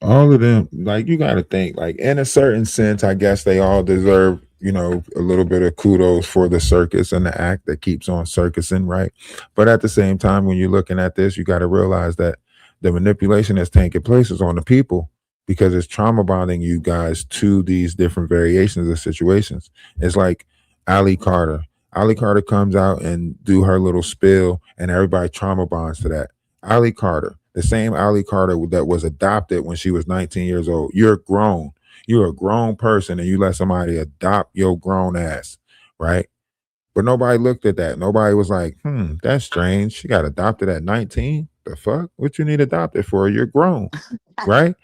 All of them, like, you got to think, like, in a certain sense, I guess they all deserve, a little bit of kudos for the circus and the act that keeps on circusing, right? But at the same time, when you're looking at this, you got to realize that the manipulation that's taking place is on the people because it's trauma bonding you guys to these different variations of situations. It's like Ali Carter. Ali Carter comes out and do her little spill and everybody trauma bonds to that. Ali Carter, the same Ali Carter that was adopted when she was 19 years old. You're grown. You're a grown person and you let somebody adopt your grown ass, right? But nobody looked at that. Nobody was like, that's strange. She got adopted at 19. The fuck? What you need adopted for? You're grown, right?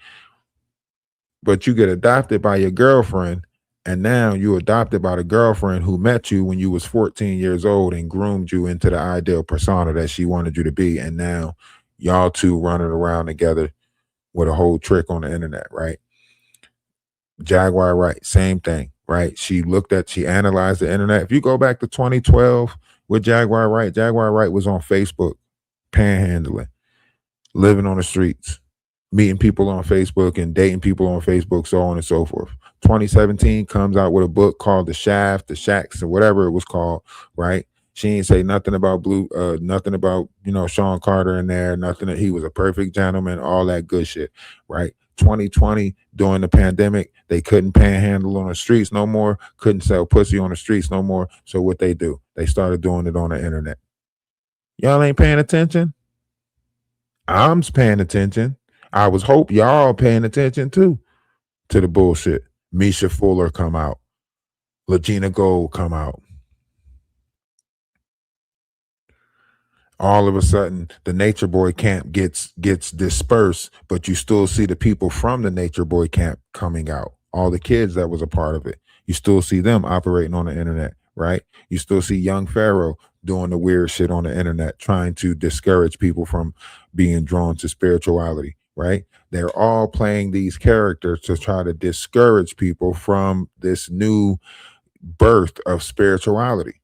But you get adopted by your girlfriend. And now you adopted by the girlfriend who met you when you was 14 years old and groomed you into the ideal persona that she wanted you to be. And now y'all two running around together with a whole trick on the internet, right? Jaguar Wright, same thing, right? She analyzed the internet. If you go back to 2012 with Jaguar Wright was on Facebook panhandling, living on the streets, meeting people on Facebook and dating people on Facebook, so on and so forth. 2017 comes out with a book called The Shaft, The Shacks, or whatever it was called, right? She ain't say nothing about nothing about, Sean Carter in there, nothing that he was a perfect gentleman, all that good shit, right? 2020, during the pandemic, they couldn't panhandle on the streets no more, couldn't sell pussy on the streets no more. So what they do? They started doing it on the internet. Y'all ain't paying attention? I'm paying attention. I was hope y'all paying attention too to the bullshit. Misha Fuller come out. Legina Gold come out. All of a sudden, the Nature Boy camp gets dispersed, but you still see the people from the Nature Boy camp coming out. All the kids that was a part of it. You still see them operating on the internet, right? You still see young Pharaoh doing the weird shit on the internet, trying to discourage people from being drawn to spirituality, right? They're all playing these characters to try to discourage people from this new birth of spirituality.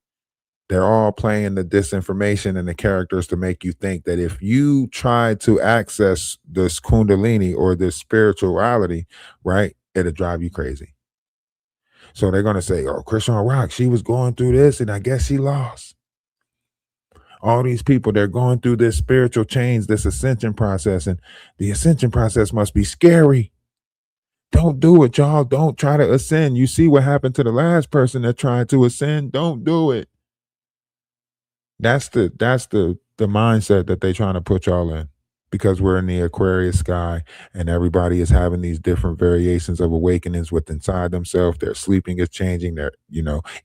They're all playing the disinformation and the characters to make you think that if you try to access this kundalini or this spirituality, right, it'll drive you crazy. So they're going to say, oh, Chrisean Rock, she was going through this and I guess she lost. All these people, they're going through this spiritual change, this ascension process, and the ascension process must be scary. Don't do it, y'all. Don't try to ascend. You see what happened to the last person that tried to ascend. Don't do it. That's the mindset that they're trying to put y'all in, because we're in the Aquarius sky and everybody is having these different variations of awakenings within inside themselves. Their sleeping is changing. Their,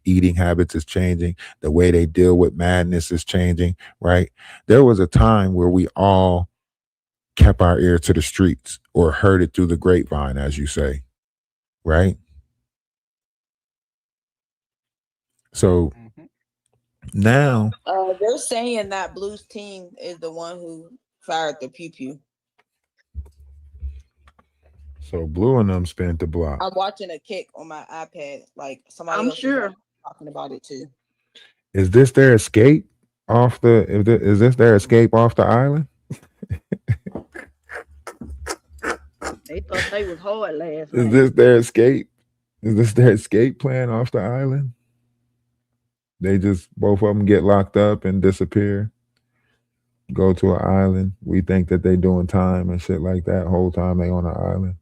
eating habits is changing. The way they deal with madness is changing, right? There was a time where we all kept our ear to the streets or heard it through the grapevine, as you say, right? So now they're saying that Blue's team is the one who fired the pew pew. So Blue and them spent the block. I'm watching a kick on my iPad. Like somebody I'm else sure is talking about it too. Is this their escape off the? Is this their escape off the island? they thought they was hard last Is night. this their escape? Is this their escape plan off the island? They just, both of them get locked up and disappear, go to an island. We think that they doing time and shit like that. Whole time they on an island.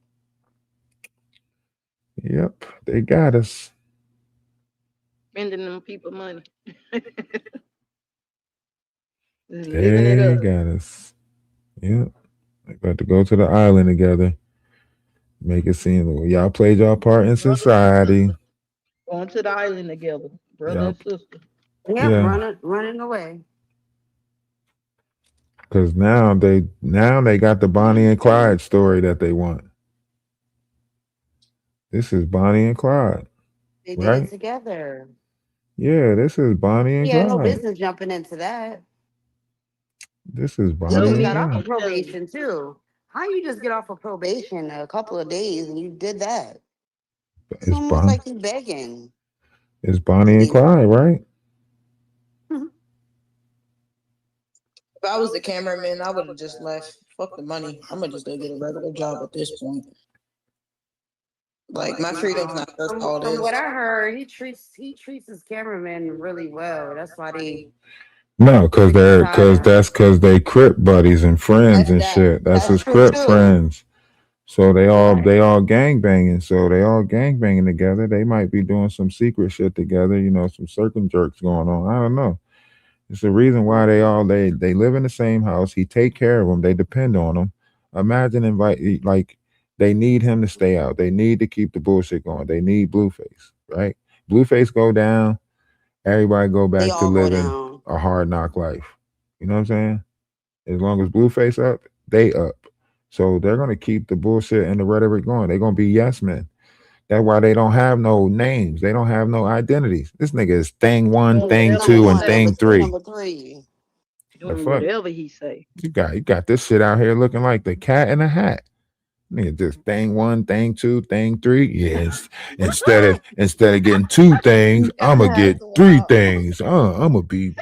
Yep, they got us. Spending them people money. They got us. Yep. They about to go to the island together. Make it seem y'all played y'all part in society. Going to the island together, brother and sister. Yep, Yeah. running away. Because now they got the Bonnie and Clyde story that they want. This is Bonnie and Clyde. They did right? it together. Yeah, this is Bonnie and Yeah, Clyde. no business jumping into that. This is Bonnie You just and got off Clyde. of probation too. How you just get off of probation a couple of days and you did that? It's It's almost Bonnie. like you begging. It's Bonnie and Clyde, right? If I was the cameraman, I would have just left. Fuck the money. I'm gonna just go get a regular job at this point. Like my freedom's not worth all From this. what I heard, he treats his cameramen really well. That's why they No, because they Crip buddies and friends and shit. That's his Crip friends. So they all gang banging. So they all gang banging together. They might be doing some secret shit together. Some circum jerks going on. I don't know. It's the reason why they live in the same house. He take care of them. They depend on him. Imagine they need him to stay out. They need to keep the bullshit going. They need BlueFace, right? BlueFace go down. Everybody go back to living a hard knock life. You know what I'm saying? As long as BlueFace up, they up. So they're gonna keep the bullshit and the rhetoric going. They're gonna be yes men. That's why they don't have no names. They don't have no identities. This nigga is thing 1, thing 2, and thing 3. Number 3. Doing whatever he say. You got this shit out here looking like the cat in a hat. Nigga, just thing 1, thing 2, thing 3. Yes. Instead of getting 2 things, I'ma get 3 things. I'ma be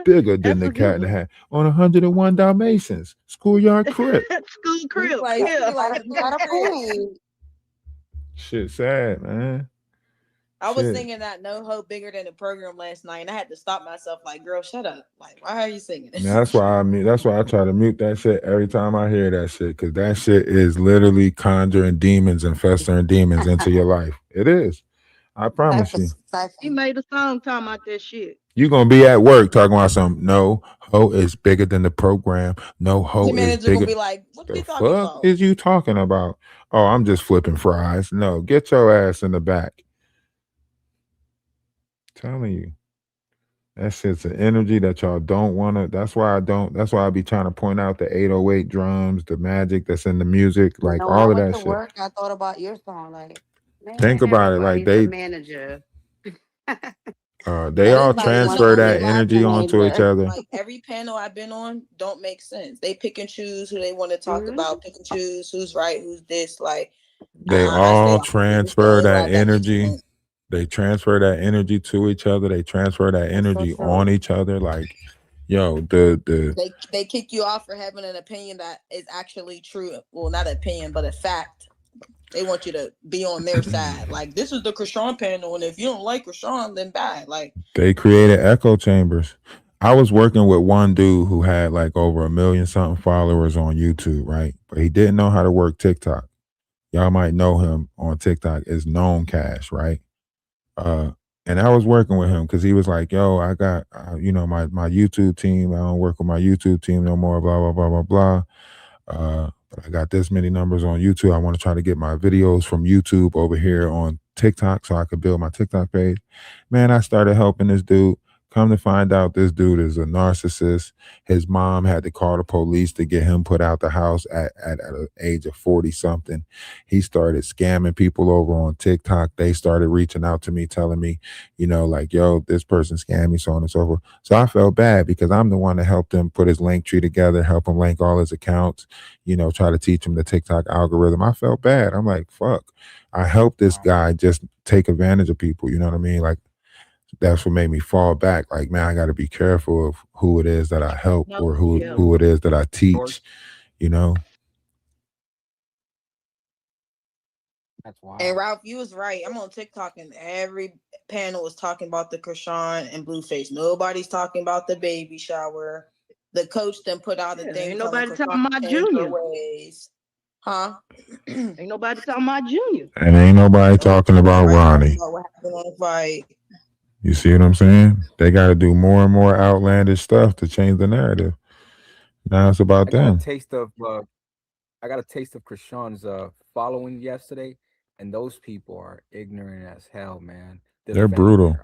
bigger than the cat in the hat on 101 Dalmatians. Schoolyard Crip. School crib. Like, Yeah. Got a point. Shit sad, man. I was Shit. singing that No Hope Bigger Than the Program last night, and I had to stop myself. Like, girl, shut up. Like, why are you singing this? Now, that's why I try to mute that shit every time I hear that shit, because that shit is literally conjuring demons and festering demons into your life. It is. I promise you. He made a song talking about that shit. You gonna be at work talking about some no hoe is bigger than the program. No hoe Your is manager bigger. gonna be like, what are you The talking fuck about? is you talking about? Oh, I'm just flipping fries. No, get your ass in the back. Telling you. That shit's an energy that y'all don't want to. That's why I be trying to point out the 808 drums, the magic that's in the music, like No, all I of went that to shit. work. I thought about your song. Like, man, Think about it, like everybody's a manager. they all Everybody transfer wants to that be my energy onto each manager. other. Like every panel I've been on don't make sense. They pick and choose who they want to talk Mhm. about, pick and choose who's right, who's this. Like They I stay all off of it. It's the transfer only that one that makes energy. sense. They transfer that energy to each other. They transfer that That's so energy true. on each other. Like, yo, the They kick you off for having an opinion that is actually true. Well, not an opinion, but a fact. They want you to be on their side. Like this is the Chrisean panel, and if you don't like Chrisean, then bad. Like they created echo chambers. I was working with one dude who had like over 1 million something followers on YouTube, right? But he didn't know how to work TikTok. Y'all might know him on TikTok as Known Cash, right? And I was working with him because he was like, "Yo, I got my YouTube team. I don't work with my YouTube team no more. Blah blah blah blah blah. But I got this many numbers on YouTube. I want to try to get my videos from YouTube over here on TikTok so I could build my TikTok page." Man, I started helping this dude. Come to find out, this dude is a narcissist. His mom had to call the police to get him put out the house at an age of 40 something. He started scamming people over on TikTok. They started reaching out to me, telling me, like, yo, this person scammed me, so on and so forth. So I felt bad because I'm the one that helped him put his link tree together, help him link all his accounts, try to teach him the TikTok algorithm. I felt bad. I'm like, fuck. I helped this guy just take advantage of people. You know what I mean? Like, that's what made me fall back. Like, man, I got to be careful of who it is that I help or who it is that I teach, That's wild. and Ralph, you was right. I'm on TikTok, and every panel was talking about the Chrisean and BlueFace. Nobody's talking about the baby shower. The coach then put out a thing. Ain't nobody telling talking about Chrisean to change her Junior. ways. Huh? Ain't nobody talking about Junior. And ain't nobody talking about Ronnie. About what happened on the fight. You see what I'm saying? They got to do more and more outlandish stuff to change the narrative. Now it's about I got them. a taste of Chrisean's following yesterday, and those people are ignorant as hell, man. They're brutal.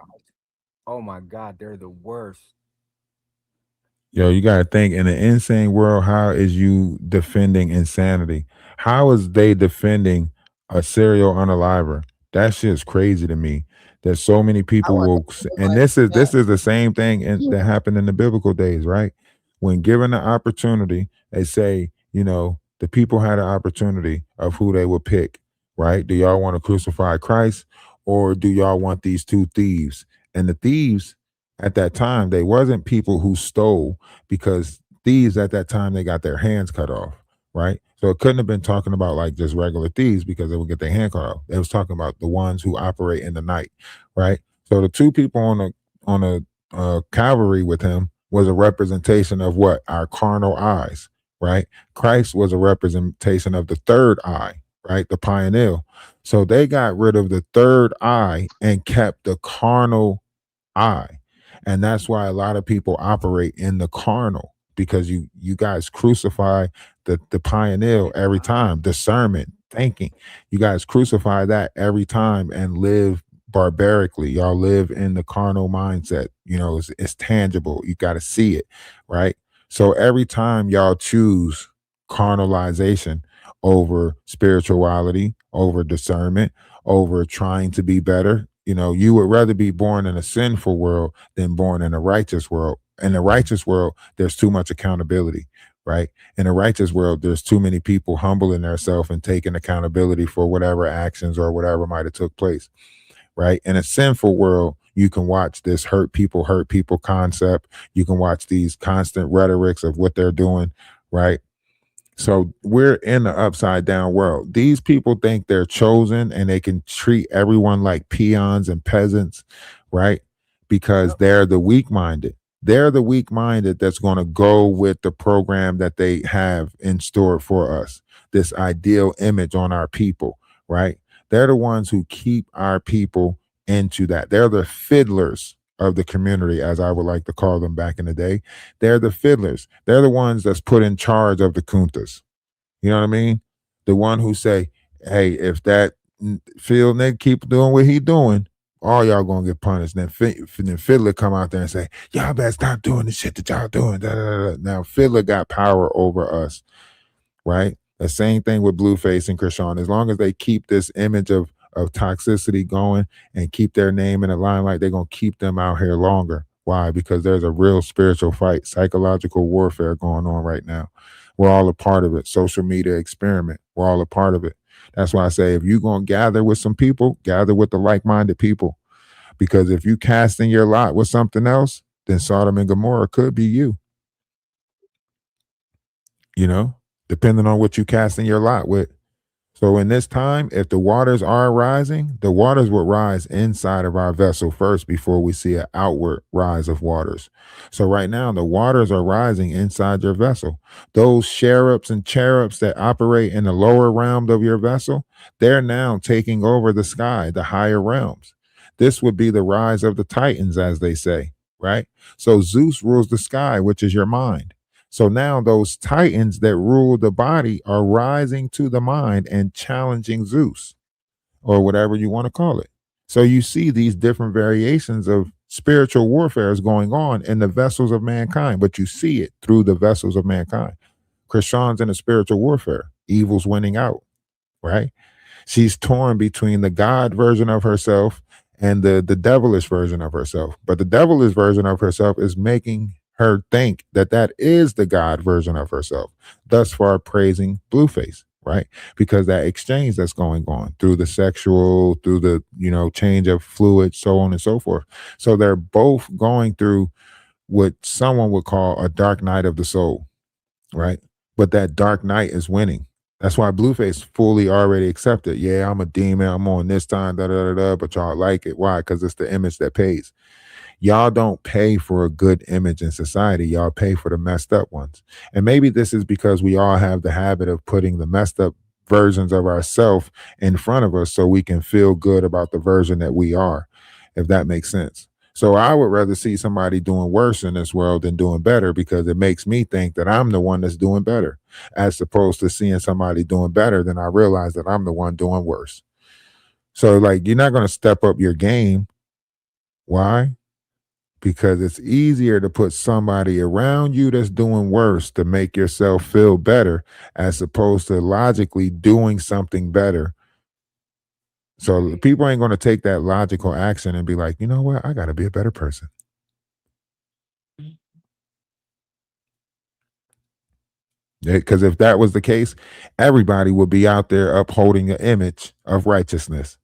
Oh my God, they're the worst. Yo, you got to think, in an insane world, how is you defending insanity? How is they defending a serial unaliver? That shit's crazy to me. That so many people will, and this is the same thing that happened in the biblical days, right? When given the opportunity, they say, the people had an opportunity of who they would pick, right? Do y'all want to crucify Christ, or do y'all want these two thieves? And the thieves at that time, they wasn't people who stole, because thieves at that time, they got their hands cut off, right? So it couldn't have been talking about like just regular thieves, because they would get their hand cut off. They was talking about the ones who operate in the night, right? So the two people on a cavalry with him was a representation of what? Our carnal eyes, right? Christ was a representation of the third eye, right? The pineal. So they got rid of the third eye and kept the carnal eye. And that's why a lot of people operate in the carnal, because you guys crucify the pineal every time. Discernment, thinking. You guys crucify that every time and live barbarically. Y'all live in the carnal mindset. It's tangible. You got to see it, right? So every time y'all choose carnalization over spirituality, over discernment, over trying to be better, you would rather be born in a sinful world than born in a righteous world. In a righteous world, there's too much accountability, right? In a righteous world, there's too many people humbling themselves and taking accountability for whatever actions or whatever might have took place, right? In a sinful world, You can watch this hurt people concept. You can watch these constant rhetorics of what they're doing, right? So we're in the upside down world. These people think they're chosen and they can treat everyone like peons and peasants, right? Because they're the weak minded. They're the weak minded that's going to go with the program that they have in store for us, this ideal image on our people, right? They're the ones who keep our people into that. They're the fiddlers of the community, as I would like to call them back in the day. They're the fiddlers. They're the ones that's put in charge of the kuntas. You know what I mean? The one who say, hey, if that field nigga keep doing what he doing, all y'all gonna get punished. Then Fiddler come out there and say, y'all better stop doing the shit that y'all doing. Da, da, da. Now Fiddler got power over us, right? The same thing with Blueface and Chrisean. As long as they keep this image of toxicity going and keep their name in the limelight, they're gonna keep them out here longer. Why? Because there's a real spiritual fight, psychological warfare going on right now. We're all a part of it. Social media experiment. We're all a part of it. That's why I say if you're gonna gather with some people, gather with the like-minded people. Because if you casting your lot with something else, then Sodom and Gomorrah could be you. You know, depending on what you casting your lot with. So in this time, if the waters are rising, the waters will rise inside of our vessel first before we see an outward rise of waters. So right now, the waters are rising inside your vessel. Those cherubs and cherubs that operate in the lower realm of your vessel, they're now taking over the sky, the higher realms. This would be the rise of the Titans, as they say, right? So Zeus rules the sky, which is your mind. So now those titans that rule the body are rising to the mind and challenging Zeus or whatever you want to call it. So you see these different variations of spiritual warfare is going on in the vessels of mankind, but you see it through the vessels of mankind. Chrisean's in a spiritual warfare. Evil's winning out, right? She's torn between the God version of herself and the devilish version of herself. But the devilish version of herself is making her think that that is the God version of herself, thus far praising Blueface, right? Because that exchange that's going on through the sexual, through the, change of fluid, so on and so forth. So they're both going through what someone would call a dark night of the soul, right? But that dark night is winning. That's why Blueface fully already accepted. Yeah, I'm a demon. I'm on this time, but y'all like it. Why? Because it's the image that pays. Y'all don't pay for a good image in society. Y'all pay for the messed up ones. And maybe this is because we all have the habit of putting the messed up versions of ourselves in front of us so we can feel good about the version that we are, if that makes sense. So I would rather see somebody doing worse in this world than doing better because it makes me think that I'm the one that's doing better, as opposed to seeing somebody doing better, then I realize that I'm the one doing worse. So like, you're not going to step up your game. Why? Because it's easier to put somebody around you that's doing worse to make yourself feel better as opposed to logically doing something better. So people ain't going to take that logical action and be like, you know what? I got to be a better person. Because if that was the case, everybody would be out there upholding the image of righteousness.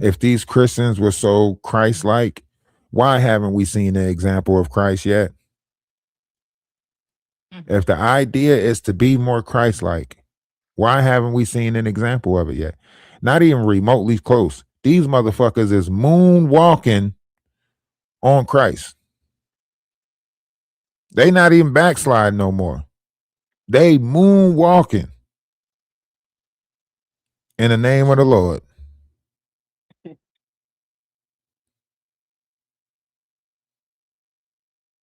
If these Christians were so Christ-like, why haven't we seen an example of Christ yet? If the idea is to be more Christ-like, why haven't we seen an example of it yet? Not even remotely close. These motherfuckers is moonwalking on Christ. They not even backsliding no more. They moonwalking in the name of the Lord.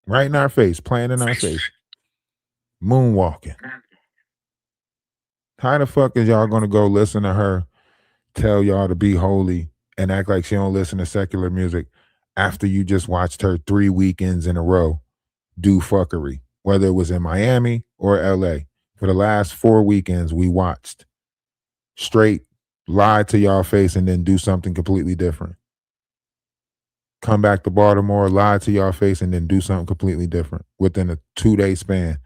Right in our face, playing in our face. Moonwalking. How the fuck is y'all gonna go listen to her tell y'all to be holy and act like she don't listen to secular music after you just watched her 3 weekends in a row do fuckery, whether it was in Miami or LA? For the last 4 weekends, we watched straight lie to y'all face and then do something completely different. Come back to Baltimore, lie to y'all face, and then do something completely different within a 2-day span.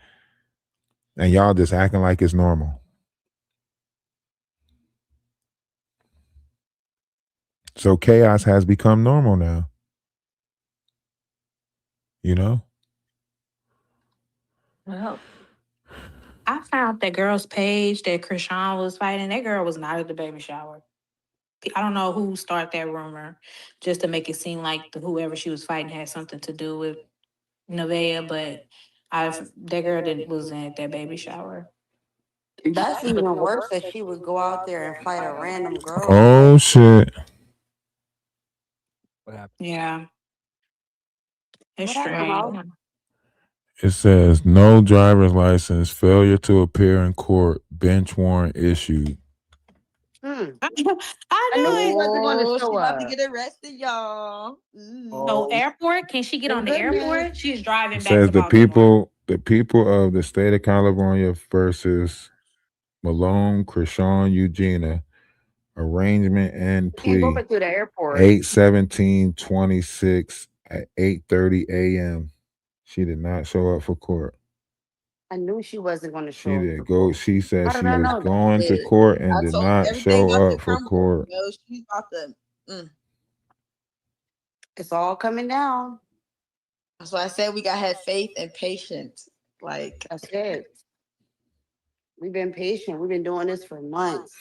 And y'all just acting like it's normal. So chaos has become normal now. You know? Well, I found that girl's page that Chrisean was fighting. That girl was not at the baby shower. I don't know who started that rumor just to make it seem like whoever she was fighting had something to do with Nevaeh, but that girl didn't wasn't at that baby shower. That's even worse that she would go out there and fight a random girl. Oh shit. What happened? Yeah. It's What happened, strange. It says no driver's license, failure to appear in court, bench warrant issued. I I knew knew he it. wasn't going to Oh, show she about to up. get arrested, y'all. So airport, can she get Oh, on the goodness. airport? She's driving It back says to the Baltimore. people of the state of California versus Malone, Chrisean, Eugenia, arrangement and You can't go plea. back to the airport. 8/17/26 at 8:30 a.m. She did not show up for court. I knew she wasn't going to She show up. did go. She said How she did I was know that? going to court and I did told not everything show about up to for come. court. Yo, she's about to. It's all coming down. That's why I said we gotta have faith and patience. Like That's it. We've been patient. We've been doing this for months.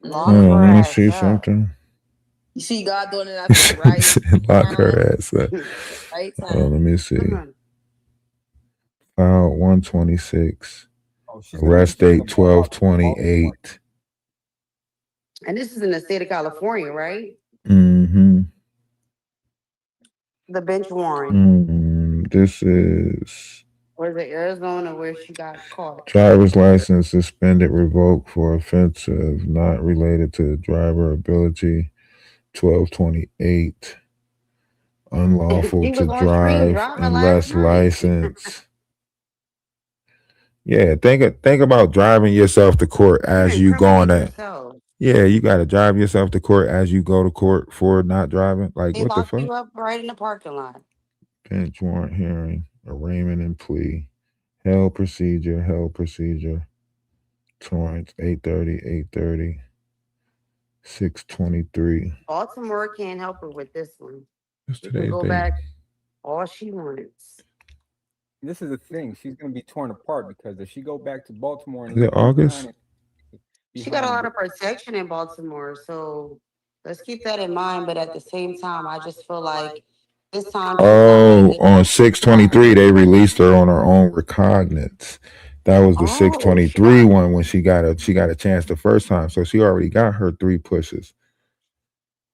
Hold on, let me see something. You see God doing it at the right Lock her time, ass up. right Hold on, time. let me see. File 126. Arrest date 12/28. And this is in the state of California, right? Mm-hmm. The bench warrant. This is Or is it Arizona where she got caught? driver's license suspended, revoked for offensive not related to driver ability. 12/28. Unlawful He was to on screen drive driving unless last night. licensed. Yeah, think about driving yourself to court as you going at. yourself. Yeah, you got to drive yourself to court as you go to court for not driving. Like They what the lock fuck? you up right in the parking lot. Bench warrant hearing, arraignment and plea, held procedure. Torrance 8:30, 6:23. Baltimore can't help her with this one. What's She can today's go date? back all she wants. This is the thing. She's gonna be torn apart because if she go back to Baltimore and Is it August? She got a lot of protection in Baltimore, so let's keep that in mind. But at the same time, I just feel like this time she's not Oh, making on 6/23 they released her on her own recognizance. That was the 6/23 one when she got a chance the first time. So she already got her 3 pushes.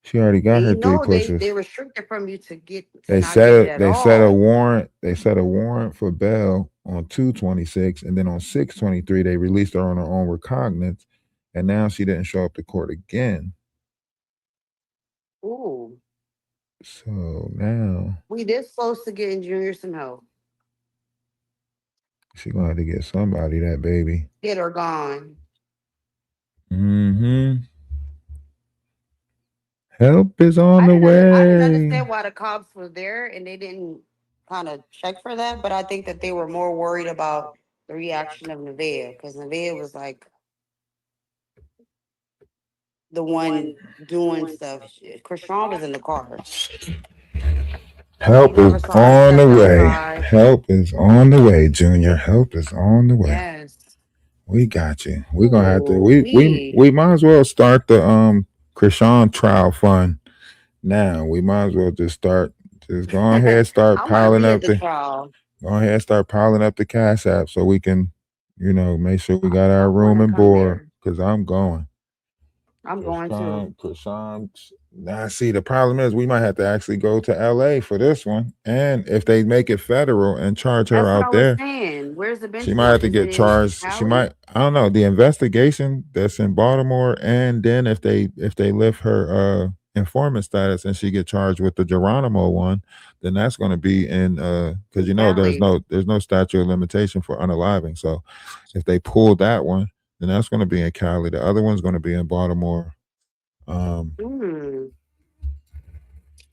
She already got her 3 pushes. they restricted from you to get They not get it set at they all. set a warrant. They set a warrant for bail on 2/26, and then on 6/23 they released her on her own recognizance, and now she didn't show up to court again. Ooh, So now we this close to getting Junior some help. she gonna have to get somebody that baby. Get her gone. Mm-hmm. Help is on the I way. didn't understand why the cops were there and they didn't kind of check for that, but I think that they were more worried about the reaction of Nevaeh because Nevaeh was like the one doing stuff. Chrisean was in the car. Help is on the way. Help is on the way, Junior. Help is on the way. Yes. We got you. We're gonna have to we might as well start the Chrisean trial fund now. We might as well just go ahead start piling up the cash app so we can, make sure we got our room and board. Cause I'm going. I'm going to. Chrisean. Now, see, the problem is we might have to actually go to LA for this one. And if they make it federal and charge her out there, where's the bench? she might have to get charged. She might, I don't know, the investigation that's in Baltimore, and then if they lift her informant status and she get charged with the Geronimo one, then that's going to be in because there's no statute of limitation for unaliving. So if they pull that one, then that's going to be in Cali. The other one's going to be in Baltimore.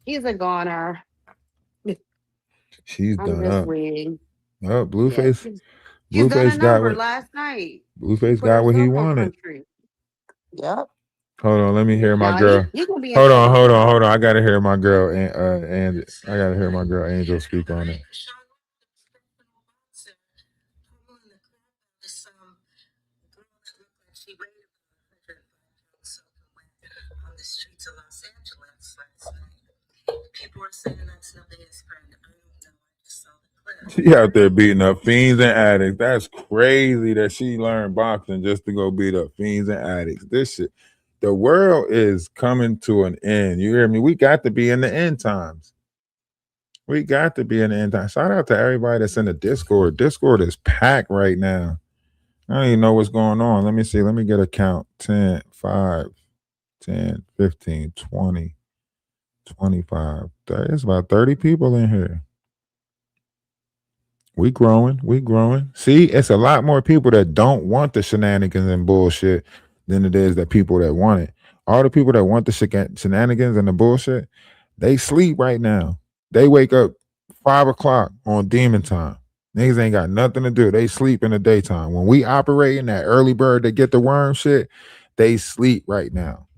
He's a goner. She's I'm done just up. waiting. Oh, Blueface. He's done a Blueface got number what last night. Blueface got what he wanted. Yep. Hold on, let me hear my Nah, girl. he gonna be in Hold on. trouble. I gotta hear my girl and I gotta hear my girl Angel speak on it. On the streets of Los Angeles last night. People were saying that's Nevaeh's friend. I don't know. I just saw the clip. She out there beating up fiends and addicts. That's crazy that she learned boxing just to go beat up fiends and addicts. This shit, the world is coming to an end. You hear me? We got to be in the end times. We got to be in the end times. Shout out to everybody that's in the Discord. Discord is packed right now. I don't even know what's going on. Let me see. Let me get a count. 10, 5, 10, 15, 20, 25. There's about 30 people in here. We growing. See, it's a lot more people that don't want the shenanigans and bullshit than it is that people that want it. All the people that want the shenanigans and the bullshit, they sleep right now. They wake up 5 o'clock on demon time. Niggas ain't got nothing to do. They sleep in the daytime. When we operate in that early bird that get the worm shit, they sleep right now.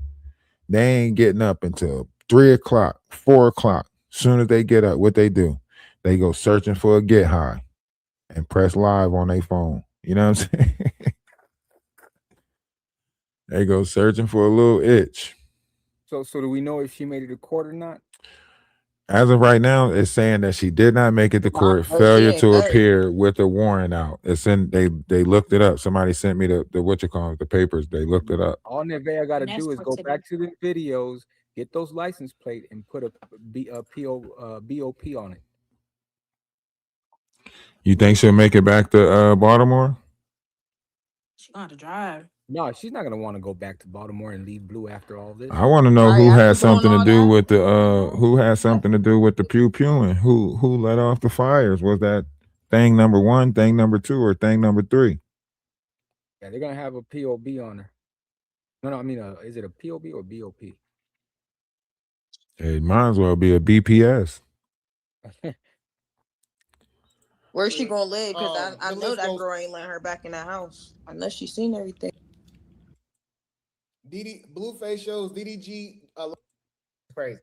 They ain't getting up until 3 o'clock, 4 o'clock. Soon as they get up, what they do? They go searching for a get high and press live on their phone. You know what I'm saying? They go searching for a little itch. So do we know if she made it to court or not? As of right now, it's saying that she did not make it to court. Failure to appear with a warrant out. It's in. They looked it up. Somebody sent me the the papers. They looked it up. All Nevaeh got to do is go back to the videos, get those license plate, and put a BOP on it. You think she'll make it back to Baltimore? She gonna have to drive. No, she's not gonna want to go back to Baltimore and leave Blue after all this. I want to know who had something to do with the pew pewing. Who let off the fires? Was that thing number 1, thing number 2, or thing number 3? Yeah, they're gonna have a POB on her. No, I mean, is it a POB or BOP? It might as well be a BPS. Where's she gonna live? Because I know that girl ain't letting her back in that house. I know she's seen everything. BlueFace shows DDG crazy.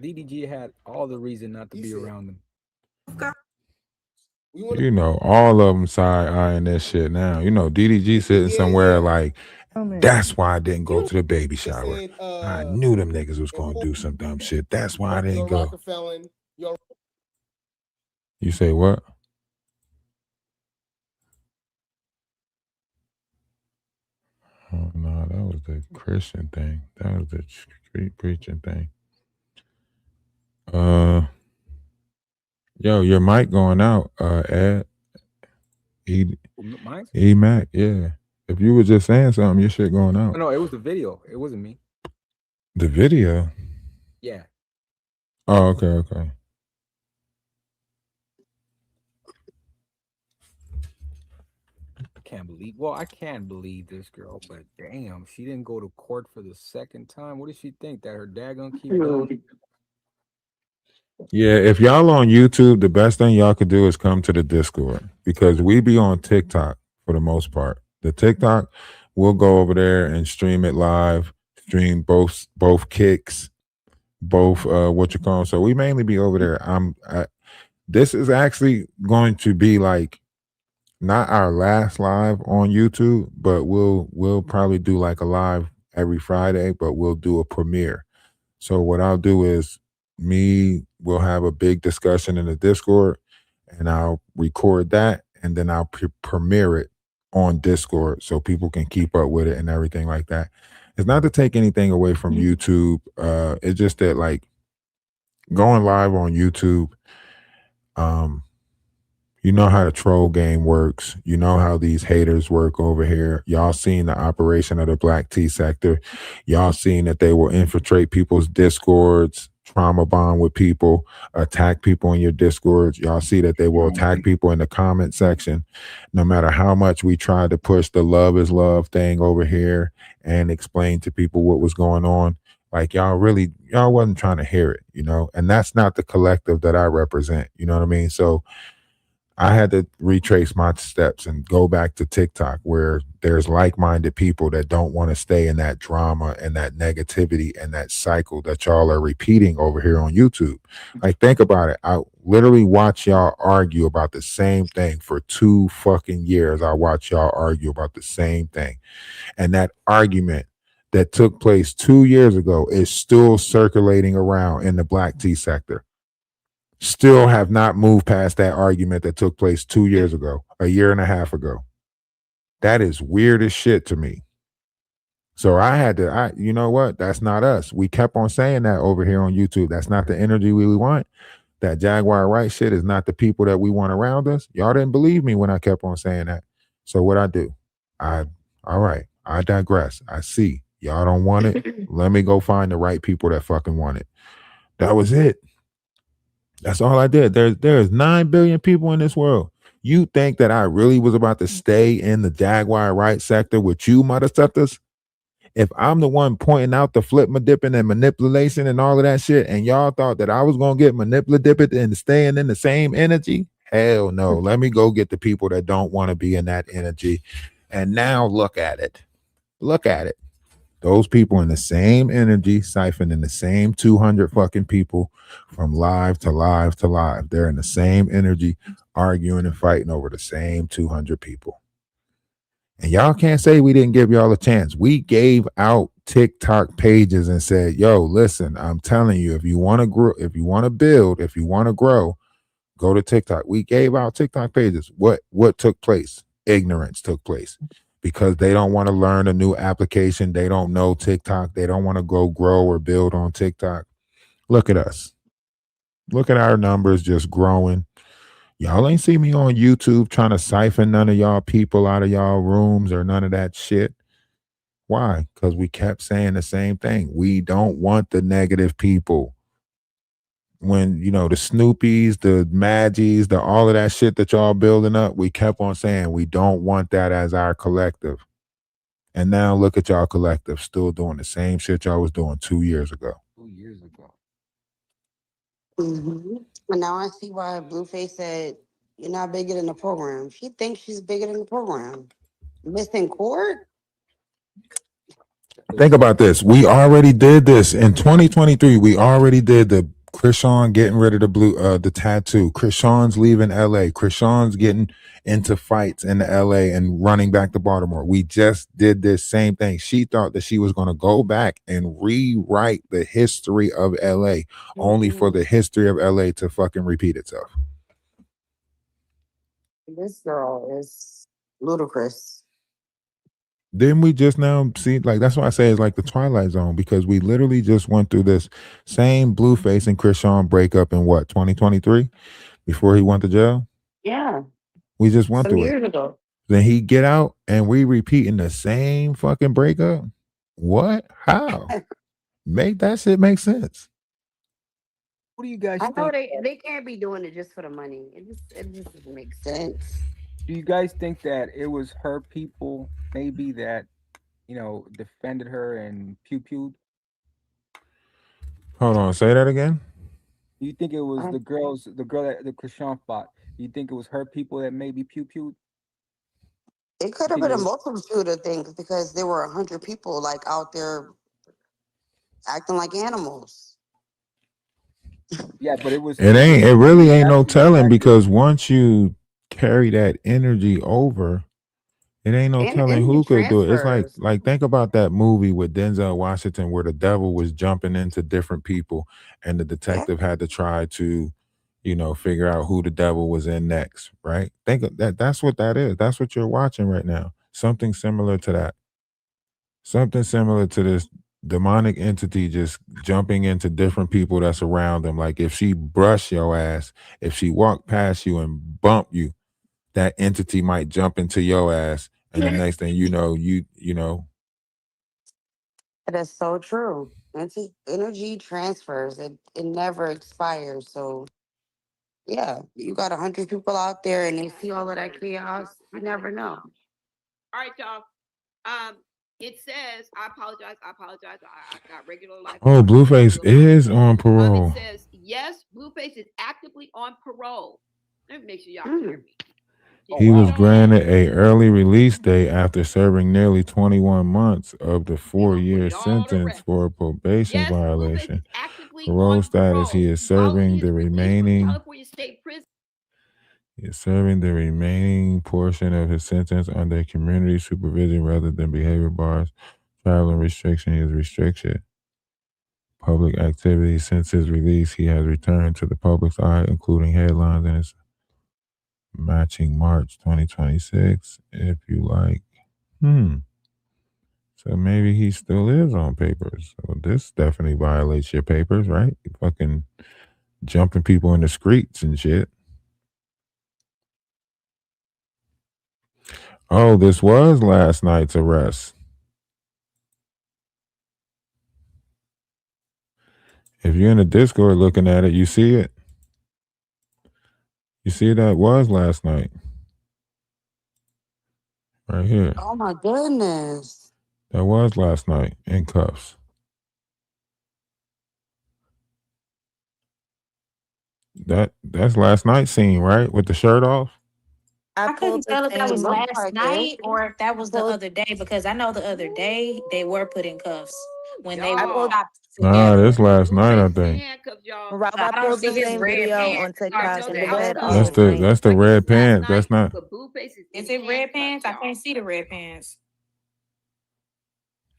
DDG had all the reason not to be around them. You know, all of them side eyeing that shit now. You know, DDG sitting somewhere like, that's why I didn't go to the baby shower. I knew them niggas was gonna do some dumb shit. That's why I didn't go. You say what? Oh no, that was the Christian thing. That was the street preaching thing. Yo, your mic going out, Ed. Mac, yeah. If you were just saying something, your shit going out. No, it was the video. It wasn't me. The video? Yeah. Oh, okay. I can't believe this girl, but damn, she didn't go to court for the second time. What does she think, that her dad gonna keep going? Yeah, if y'all on YouTube, the best thing y'all could do is come to the Discord, because we be on TikTok for the most part. The TikTok, we'll go over there and stream it live, stream both kicks, both so we mainly be over there. This is actually going to be like not our last live on YouTube, but we'll probably do like a live every Friday, but we'll do a premiere. So what I'll do is we'll have a big discussion in the Discord, and I'll record that, and then I'll premiere it on Discord so people can keep up with it and everything like that. It's not to take anything away from YouTube. It's just that, like, going live on YouTube, you know how the troll game works. You know how these haters work over here. Y'all seen the operation of the Black Tea sector. Y'all seen that they will infiltrate people's Discords, trauma bond with people, attack people in your Discords. Y'all see that they will attack people in the comment section. No matter how much we tried to push the love is love thing over here and explain to people what was going on, like, y'all wasn't trying to hear it, you know? And that's not the collective that I represent, you know what I mean? So I had to retrace my steps and go back to TikTok where there's like-minded people that don't want to stay in that drama and that negativity and that cycle that y'all are repeating over here on YouTube. Like, think about it. I literally watch y'all argue about the same thing for 2 fucking years. I watch y'all argue about the same thing. And that argument that took place 2 years ago is still circulating around in the black tea sector. Still have not moved past that argument that took place 2 years ago, a year and a half ago. That is weird as shit to me. So I had to, you know what? That's not us. We kept on saying that over here on YouTube. That's not the energy we want. That Jaguar Right shit is not the people that we want around us. Y'all didn't believe me when I kept on saying that. So what I do? All right, I digress. I see. Y'all don't want it. Let me go find the right people that fucking want it. That was it. That's all I did. There's 9 billion people in this world. You think that I really was about to stay in the Jaguar Right sector with you motherfuckers? If I'm the one pointing out the flip dipping and manipulation and all of that shit, and y'all thought that I was gonna get manipulative and staying in the same energy, hell no. Let me go get the people that don't want to be in that energy. And now look at it. Look at it. Those people in the same energy, siphoning the same 200 fucking people from live to live to live. They're in the same energy, arguing and fighting over the same 200 people. And y'all can't say we didn't give y'all a chance. We gave out TikTok pages and said, yo, listen, I'm telling you, if you want to grow, if you want to build, if you want to grow, go to TikTok. We gave out TikTok pages. What took place? Ignorance took place. Because they don't want to learn a new application. They don't know TikTok. They don't want to go grow or build on TikTok. Look at us. Look at our numbers just growing. Y'all ain't see me on YouTube trying to siphon none of y'all people out of y'all rooms or none of that shit. Why? Because we kept saying the same thing. We don't want the negative people. When, you know, the Snoopies, the Maggies, the all of that shit that y'all building up, we kept on saying we don't want that as our collective. And now look at y'all collective still doing the same shit y'all was doing 2 years ago. 2 years ago. And now I see why Blueface said, you're not bigger than the program. She thinks she's bigger than the program. Missing court? Think about this. We already did this in 2023. We already did the Chrisean getting rid of the tattoo. Chrisean's leaving LA. Chrisean's getting into fights in the LA and running back to Baltimore. We just did this same thing. She thought that she was going to go back and rewrite the history of LA, only for the history of LA to fucking repeat itself. This girl is ludicrous. Didn't we just now see, like, that's why I say it's like the Twilight Zone, because we literally just went through this same Blueface and Chrisean breakup in what, 2023, before he went to jail? Yeah. We just went Some through years it. ago. Then he get out and we repeating the same fucking breakup? What? How? Make that shit make sense. What do you guys I think? know they can't be doing it just for the money. It just doesn't make sense. Do you guys think that it was her people maybe that, you know, defended her and pew-pewed? Hold on, say that again. Do you think it was the girl that the Chrisean fought? Do you think it was her people that maybe pew-pewed? It could have been a multitude of things because there were 100 people like out there acting like animals. Yeah, but it was. It really ain't no telling, because once you carry that energy over, it ain't no telling who could do it. It's like think about that movie with Denzel Washington where the devil was jumping into different people and the detective had to try to, you know, figure out who the devil was in next, right? Think of that. That's what that is. That's what you're watching right now. Something similar to that. Something similar to this demonic entity just jumping into different people that's around them. Like if she brush your ass, if she walked past you and bump you, that entity might jump into your ass, and the next thing you know, you know. That is so true. Energy transfers. It never expires. So yeah, you got 100 people out there and they see all of that chaos. You never know. All right, y'all. It says, I apologize. I got regular life. Oh, Blueface is on parole. It says, yes, Blueface is actively on parole. Let me make sure y'all hear me. He was granted a early release date after serving nearly 21 months of the 4-year sentence for a probation violation. Parole status, he is serving the remaining portion of his sentence under community supervision rather than behavior bars. Traveling restriction is restricted. Public activities since his release, he has returned to the public's eye, including headlines in his matching March 2026. If you like. So maybe he still is on papers. So this definitely violates your papers, right? You fucking jumping people in the streets and shit. Oh, this was last night's arrest. If you're in the Discord looking at it, you see it. You see that was last night. Right here. Oh my goodness. That was last night in cuffs. That's last night's scene, right? With the shirt off. I couldn't tell if that was looks last like night it. or if that was the other day, because I know the other day they were put in cuffs when they Y'all. were stopped Nah, together. this last night, I think. Handcuffs, y'all. Rob, I I don't pulled see the his same red video pants. on TikTok and it said That's August the 9th. that's the red pants. That's not. But Blueface Is it red pants? I can't see the red pants.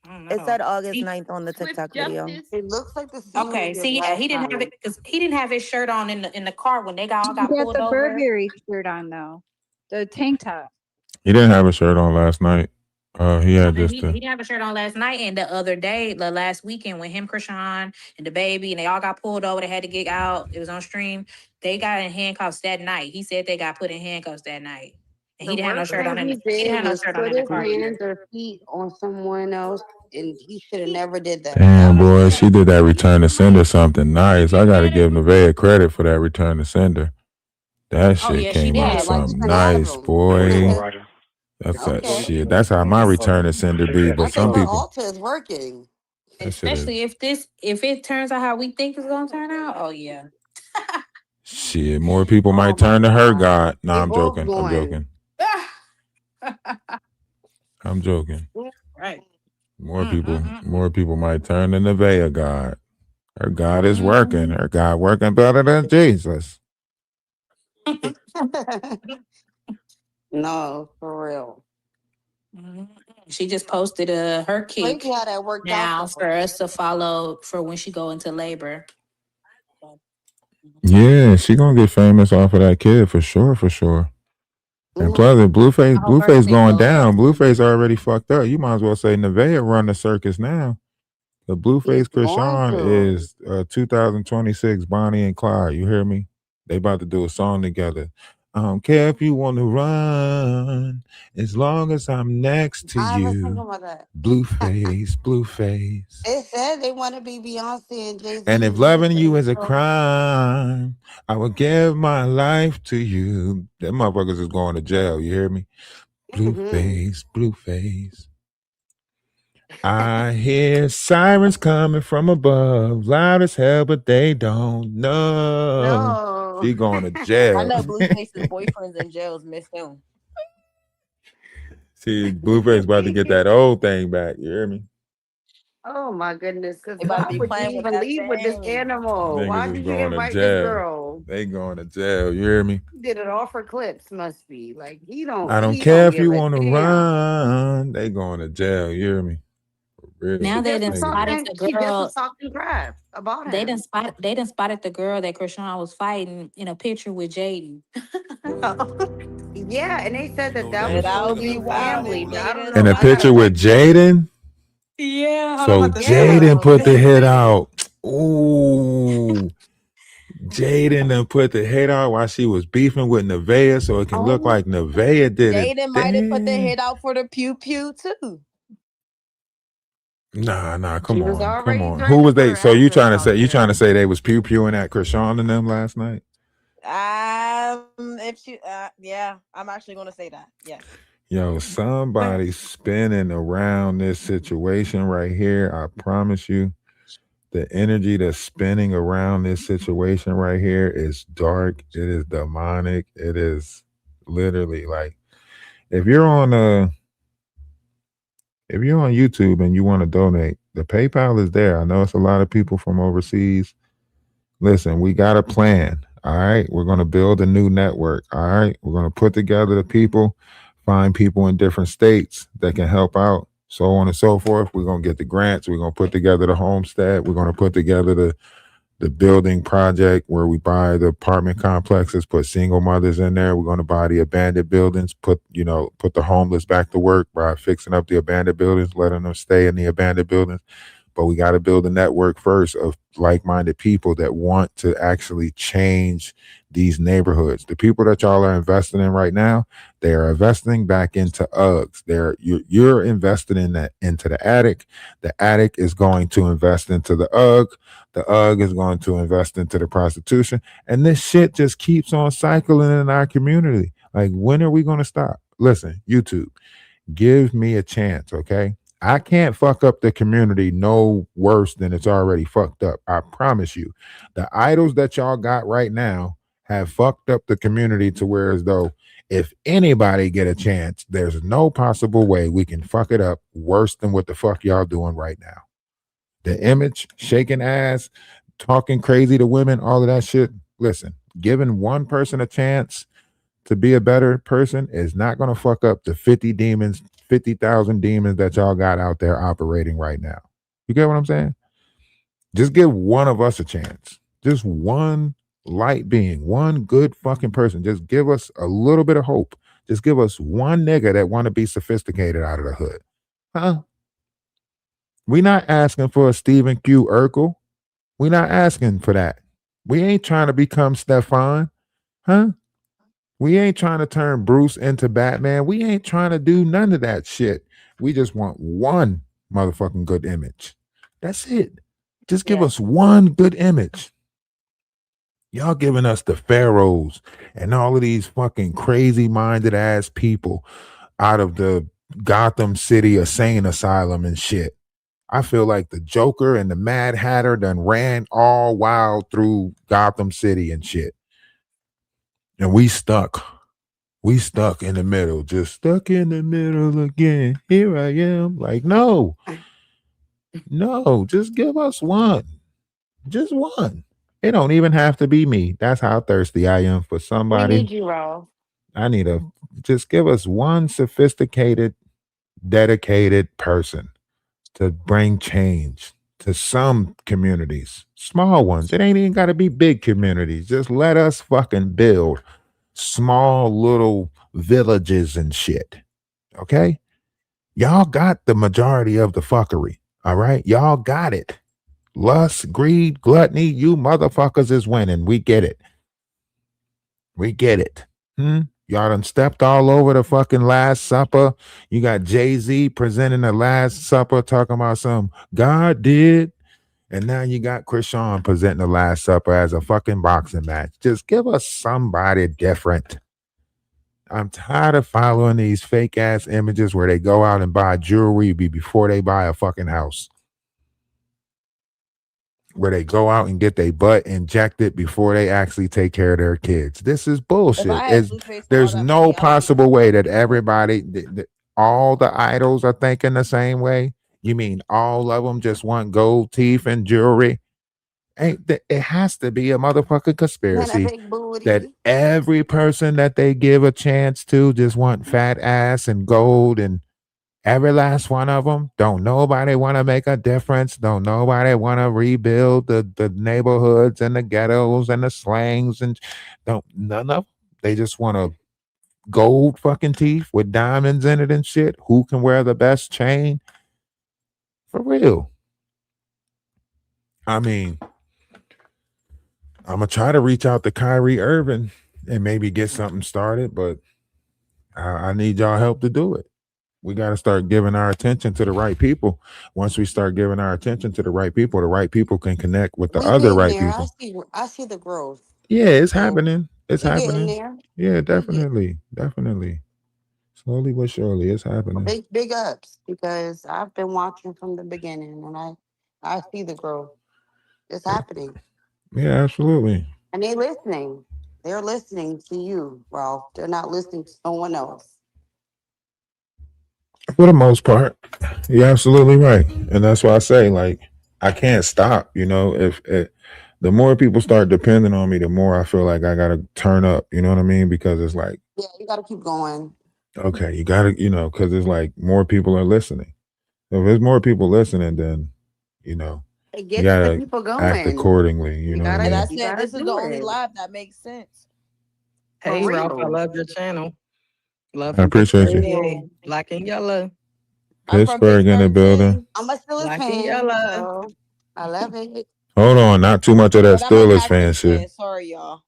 I don't It know. said August See- 9th on the TikTok video. It looks like the scene Okay, we did see, yeah, last he didn't have night. it because he didn't have his shirt on in the car when they all got He had pulled the over. Burberry shirt on though, the tank top. He didn't have a shirt on last night. He had Okay, just he the. didn't have a shirt on last night, and the other day, the last weekend, when him, Chrisean, and the baby, and they all got pulled over, they had to get out. It was on stream. They got in handcuffs that night. He said they got put in handcuffs that night, and The he didn't have no worst shirt on. thing he He didn't did have no was shirt on put in the his car hands either. or feet on someone else, and he should have never did that. Damn, boy, she did that return to sender something nice. I got to give Nevaeh credit for that return to sender. That Oh shit yeah, she came out did. like something even out of nice, him. boy. That's that Okay. shit. That's how my return to sender be. But I some think her people, altar is working. that shit is Especially if it turns out how we think it's gonna turn out. Oh yeah. shit. More people Oh might my turn to her God. God. No, They I'm both joking. I'm going. joking. I'm joking. Right. More people might turn to Nevaeh God. Her God is working. Her God working better than Jesus. No, for real. She just posted her kick Crazy how that worked now out. for us to follow for when she go into labor. Yeah, she gonna get famous off of that kid for sure, for sure. And plus, if Blueface going down, Blueface already fucked up. You might as well say Nevaeh run the circus now. The Blueface Chrisean is 2026 Bonnie and Clyde. You hear me? They about to do a song together. I don't care if you want to run, as long as I'm next to I was thinking you. about that. Blueface, Blueface. They said they want to be Beyonce and Jay-Z. And if loving you is a crime, I would give my life to you. Them motherfuckers is going to jail. You hear me? Blueface, Blueface. I hear sirens coming from above, loud as hell, but they don't know. No. She going to I jail. know Blueface's boyfriends in jails miss him. See, Blueface about to get that old thing back. You hear me? Oh my goodness! Because They about to why be would playing you with even that leave with this thing. animal? Why Niggas did is you going to invite this jail. girl? They going to jail. You hear me? He did it all for clips. Must be like he don't. I don't he care don't if you give a want to damn. run. They going to jail. You hear me? Really? Now they done spotted the She just girl. was talking crap about him. They done spotted the girl that Chrisean was fighting in a picture with Jaden. Yeah, and they said that was That'll supposed to be be wild. family. But I don't know And a why picture with Jaden. Yeah. So Jaden put the hit out. Ooh. Jaden done put the hit out while she was beefing with Nevaeh, so it can look like Nevaeh did it. Jaden might have put the hit out for the pew pew too. Nah, She come was on. already Who was they? threatening So her you address trying to out say they was pewing at Chrisean and them last night? If she, yeah, I'm actually gonna say that. Yes. Yo, somebody spinning around this situation right here. I promise you, The energy that's spinning around this situation right here is dark. It is demonic. It is literally like if you're on YouTube and you want to donate, the PayPal is there. I know it's a lot of people from overseas. Listen, we got a plan. All right. We're going to build a new network. All right. We're going to put together the people, find people in different states that can help out, so on and so forth. We're going to get the grants. We're going to put together the homestead. We're going to put together the building project where we buy the apartment complexes, put single mothers in there. We're going to buy the abandoned buildings, put the homeless back to work by fixing up the abandoned buildings, letting them stay in the abandoned buildings. But we got to build a network first of like-minded people that want to actually change these neighborhoods. The people that y'all are investing in right now, they are investing back into Uggs. You're investing in that into the attic. The attic is going to invest into the Ugg. The UGG is going to invest into the prostitution. And this shit just keeps on cycling in our community. Like, when are we going to stop? Listen, YouTube, give me a chance, okay? I can't fuck up the community no worse than it's already fucked up. I promise you. The idols that y'all got right now have fucked up the community to where as though if anybody get a chance, there's no possible way we can fuck it up worse than what the fuck y'all doing right now. The image, shaking ass, talking crazy to women, all of that shit. Listen, giving one person a chance to be a better person is not going to fuck up the 50,000 demons that y'all got out there operating right now. You get what I'm saying? Just give one of us a chance. Just one light being, one good fucking person. Just give us a little bit of hope. Just give us one nigga that want to be sophisticated out of the hood. Huh? We not asking for a Stephen Q. Urkel. We not asking for that. We ain't trying to become Stefan. Huh? We ain't trying to turn Bruce into Batman. We ain't trying to do none of that shit. We just want one motherfucking good image. That's it. Just give us one good image. Y'all giving us the pharaohs and all of these fucking crazy minded ass people out of the Gotham City insane asylum and shit. I feel like the Joker and the Mad Hatter done ran all wild through Gotham City and shit. And we stuck. We stuck in the middle. Just stuck in the middle again. Here I am. Like, no. No, just give us one. Just one. It don't even have to be me. That's how thirsty I am for We somebody. need you, Ro. I need just give us one sophisticated, dedicated person to bring change to some communities, small ones. It ain't even got to be big communities. Just let us fucking build small little villages and shit. Okay? Y'all got the majority of the fuckery. All right? Y'all got it. Lust, greed, gluttony, you motherfuckers is winning. We get it. We get it. Y'all done stepped all over the fucking Last Supper. You got Jay-Z presenting the Last Supper, talking about some God did. And now you got Chrisean presenting the Last Supper as a fucking boxing match. Just give us somebody different. I'm tired of following these fake ass images where they go out and buy jewelry before they buy a fucking house. Where they go out and get their butt injected before they actually take care of their kids. This is bullshit. There's no possible way that everybody, all the idols are thinking the same way. You mean all of them just want gold teeth and jewelry? It has to be a motherfucking conspiracy that every person that they give a chance to just want fat ass and gold, and every last one of them. Don't nobody want to make a difference. Don't nobody want to rebuild the neighborhoods and the ghettos and the slangs, and none of them. They just want a gold fucking teeth with diamonds in it and shit. Who can wear the best chain? For real. I mean, I'm gonna try to reach out to Kyrie Irving and maybe get something started, but I need y'all help to do it. We got to start giving our attention to the right people. Once we start giving our attention to the right people can connect with the other right people. I see the growth. Yeah, it's happening. It's We getting happening. there. Yeah, definitely. Definitely. Slowly but surely, it's happening. Big ups, because I've been watching from the beginning and I see the growth. It's happening. Yeah, absolutely. And they're listening. They're listening to you, Ralph. They're not listening to someone else. For the most part, you're absolutely right, and that's why I say like I can't stop. If the more people start depending on me, the more I feel like I gotta turn up. You know what I mean? Because it's like, Yeah, you got to keep going. okay, you gotta, because it's like more people are listening. If there's more people listening, then you know It you gets the gotta people act going. accordingly. You You know what I gotta, And I mean? you said gotta this is the do only it live that makes sense. for Hey, Ralph, I real. love your channel. Love I from appreciate Pittsburgh. you. Yay. Black and yellow. I'm from Pittsburgh in the Pittsburgh building. too, I'm a Steelers Black and fan, yellow. so I love it. Hold on, not too much of that but I'm a Steelers fan Packers shit. fan. Sorry, y'all.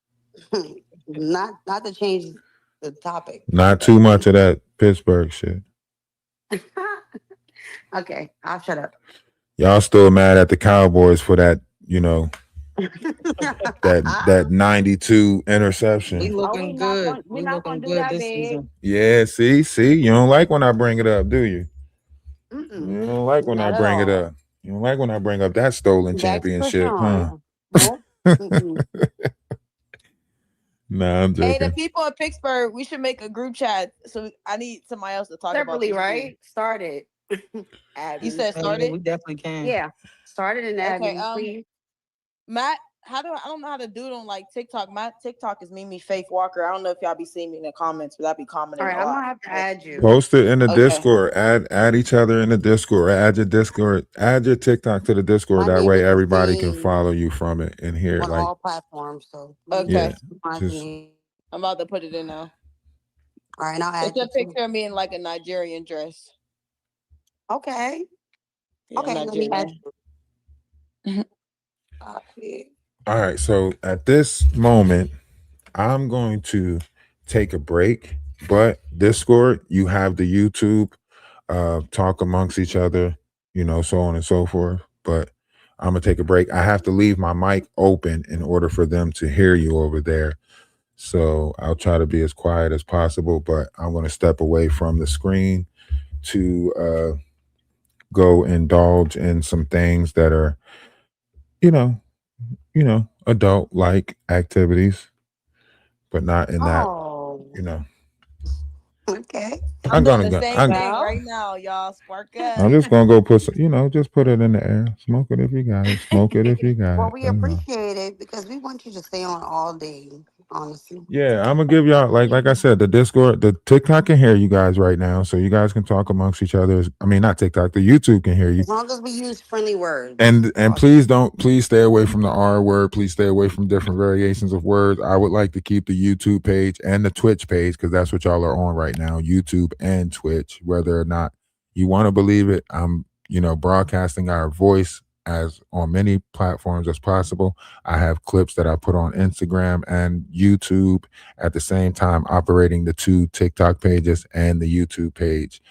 Not to change the topic. Not too much of that Pittsburgh shit. Okay, I'll shut up. Y'all still mad at the Cowboys for that, that 92 We interception. Oh, looking good. we're We not gonna looking do good that, this big. season. Yeah, see, you don't like when I bring it up, do you? Mm-mm, You don't like when I not at bring it all. up. You don't like when I bring up that stolen Back to championship, huh? Krishan. Nope. Mm-mm. Nah, I'm Hey, the joking. people in Pittsburgh, we should make a group chat. So I need somebody else to talk about Separately, this too. right? Started. You Add me. said Oh yeah, started? we definitely can. Yeah, started and add Okay. me, please. Matt, I don't know how to do it on like TikTok. My TikTok is Mimi Faith Walker. I don't know if y'all be seeing me in the comments, but I be All commenting right, a I'm lot. gonna have to add you. Post it in the Okay. Discord. Add each other in the Discord. Add your Discord. Add your TikTok to the Discord. My That name way is the everybody can same follow you from it and hear it. on Like, all platforms. So Okay. yeah, just I'm about to put it in now. all right, I'll add It's you a too. picture of me in like a Nigerian dress. Okay. Yeah, Okay, let me add you. all right. So at this moment, I'm going to take a break. But Discord, you have the YouTube, talk amongst each other, so on and so forth. But I'm gonna take a break. I have to leave my mic open in order for them to hear you over there. So I'll try to be as quiet as possible, but I'm gonna step away from the screen to go indulge in some things that are, you know, adult like activities, but not in that, Oh, you know. okay. I'm doing the same thing right now, y'all. Spark I'm up. just gonna go put some, just put it in the air. Smoke it if you got it. Smoke it if you got Well, it. we That's all. appreciate it because we want you to stay on all day, honestly. Yeah, I'm gonna give y'all like I said, the Discord, the TikTok can hear you guys right now, so you guys can talk amongst each other. I mean, not TikTok, the YouTube can hear you. As long as we use friendly words. And please stay away from the R word. Please stay away from different variations of words. I would like to keep the YouTube page and the Twitch page because that's what y'all are on right now, YouTube and Twitch. Whether or not you want to believe it, I'm broadcasting our voice as on many platforms as possible. I have clips that I put on Instagram and YouTube at the same time, operating the two TikTok pages and the YouTube page.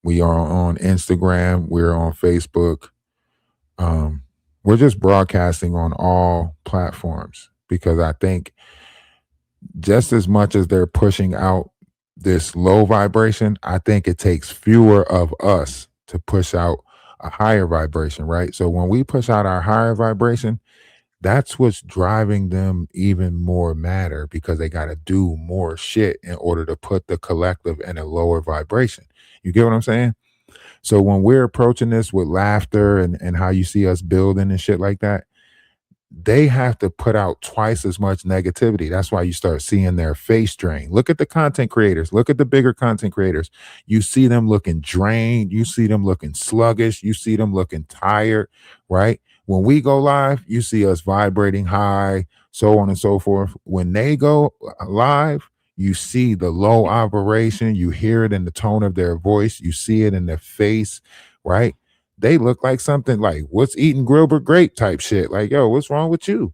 We are on Instagram. We're on Facebook. We're just broadcasting on all platforms because I think just as much as they're pushing out this low vibration, I think it takes fewer of us to push out a higher vibration, right? So when we push out our higher vibration, that's what's driving them even more matter because they got to do more shit in order to put the collective in a lower vibration. You get what I'm saying? So when we're approaching this with laughter and how you see us building and shit like that, they have to put out twice as much negativity. That's why you start seeing their face drain. Look at the content creators. Look at the bigger content creators. You see them looking drained. You see them looking sluggish. You see them looking tired, right? When we go live, you see us vibrating high, so on and so forth. When they go live, you see the low operation. You hear it in the tone of their voice. You see it in their face, right? They look like something like what's eating Gilbert Grape type shit. Like, yo, what's wrong with you?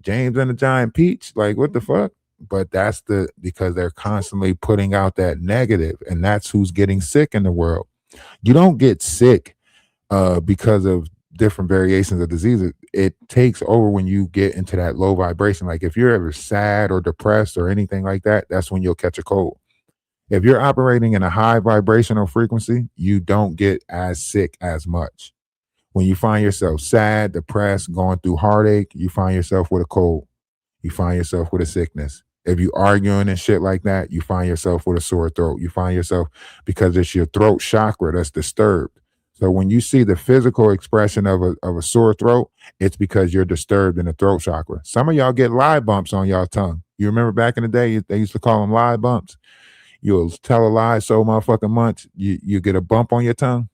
James and the Giant Peach? Like, what the fuck? But that's because they're constantly putting out that negative, and that's who's getting sick in the world. You don't get sick because of different variations of diseases. It takes over when you get into that low vibration. Like if you're ever sad or depressed or anything like that, that's when you'll catch a cold. If you're operating in a high vibrational frequency, you don't get as sick as much. When you find yourself sad, depressed, going through heartache, you find yourself with a cold. You find yourself with a sickness. If you arguing and shit like that, you find yourself with a sore throat. You find yourself because it's your throat chakra that's disturbed. So when you see the physical expression of a sore throat, it's because you're disturbed in the throat chakra. Some of y'all get lie bumps on y'all tongue. You remember back in the day, they used to call them lie bumps. You'll tell a lie so motherfucking much, you get a bump on your tongue.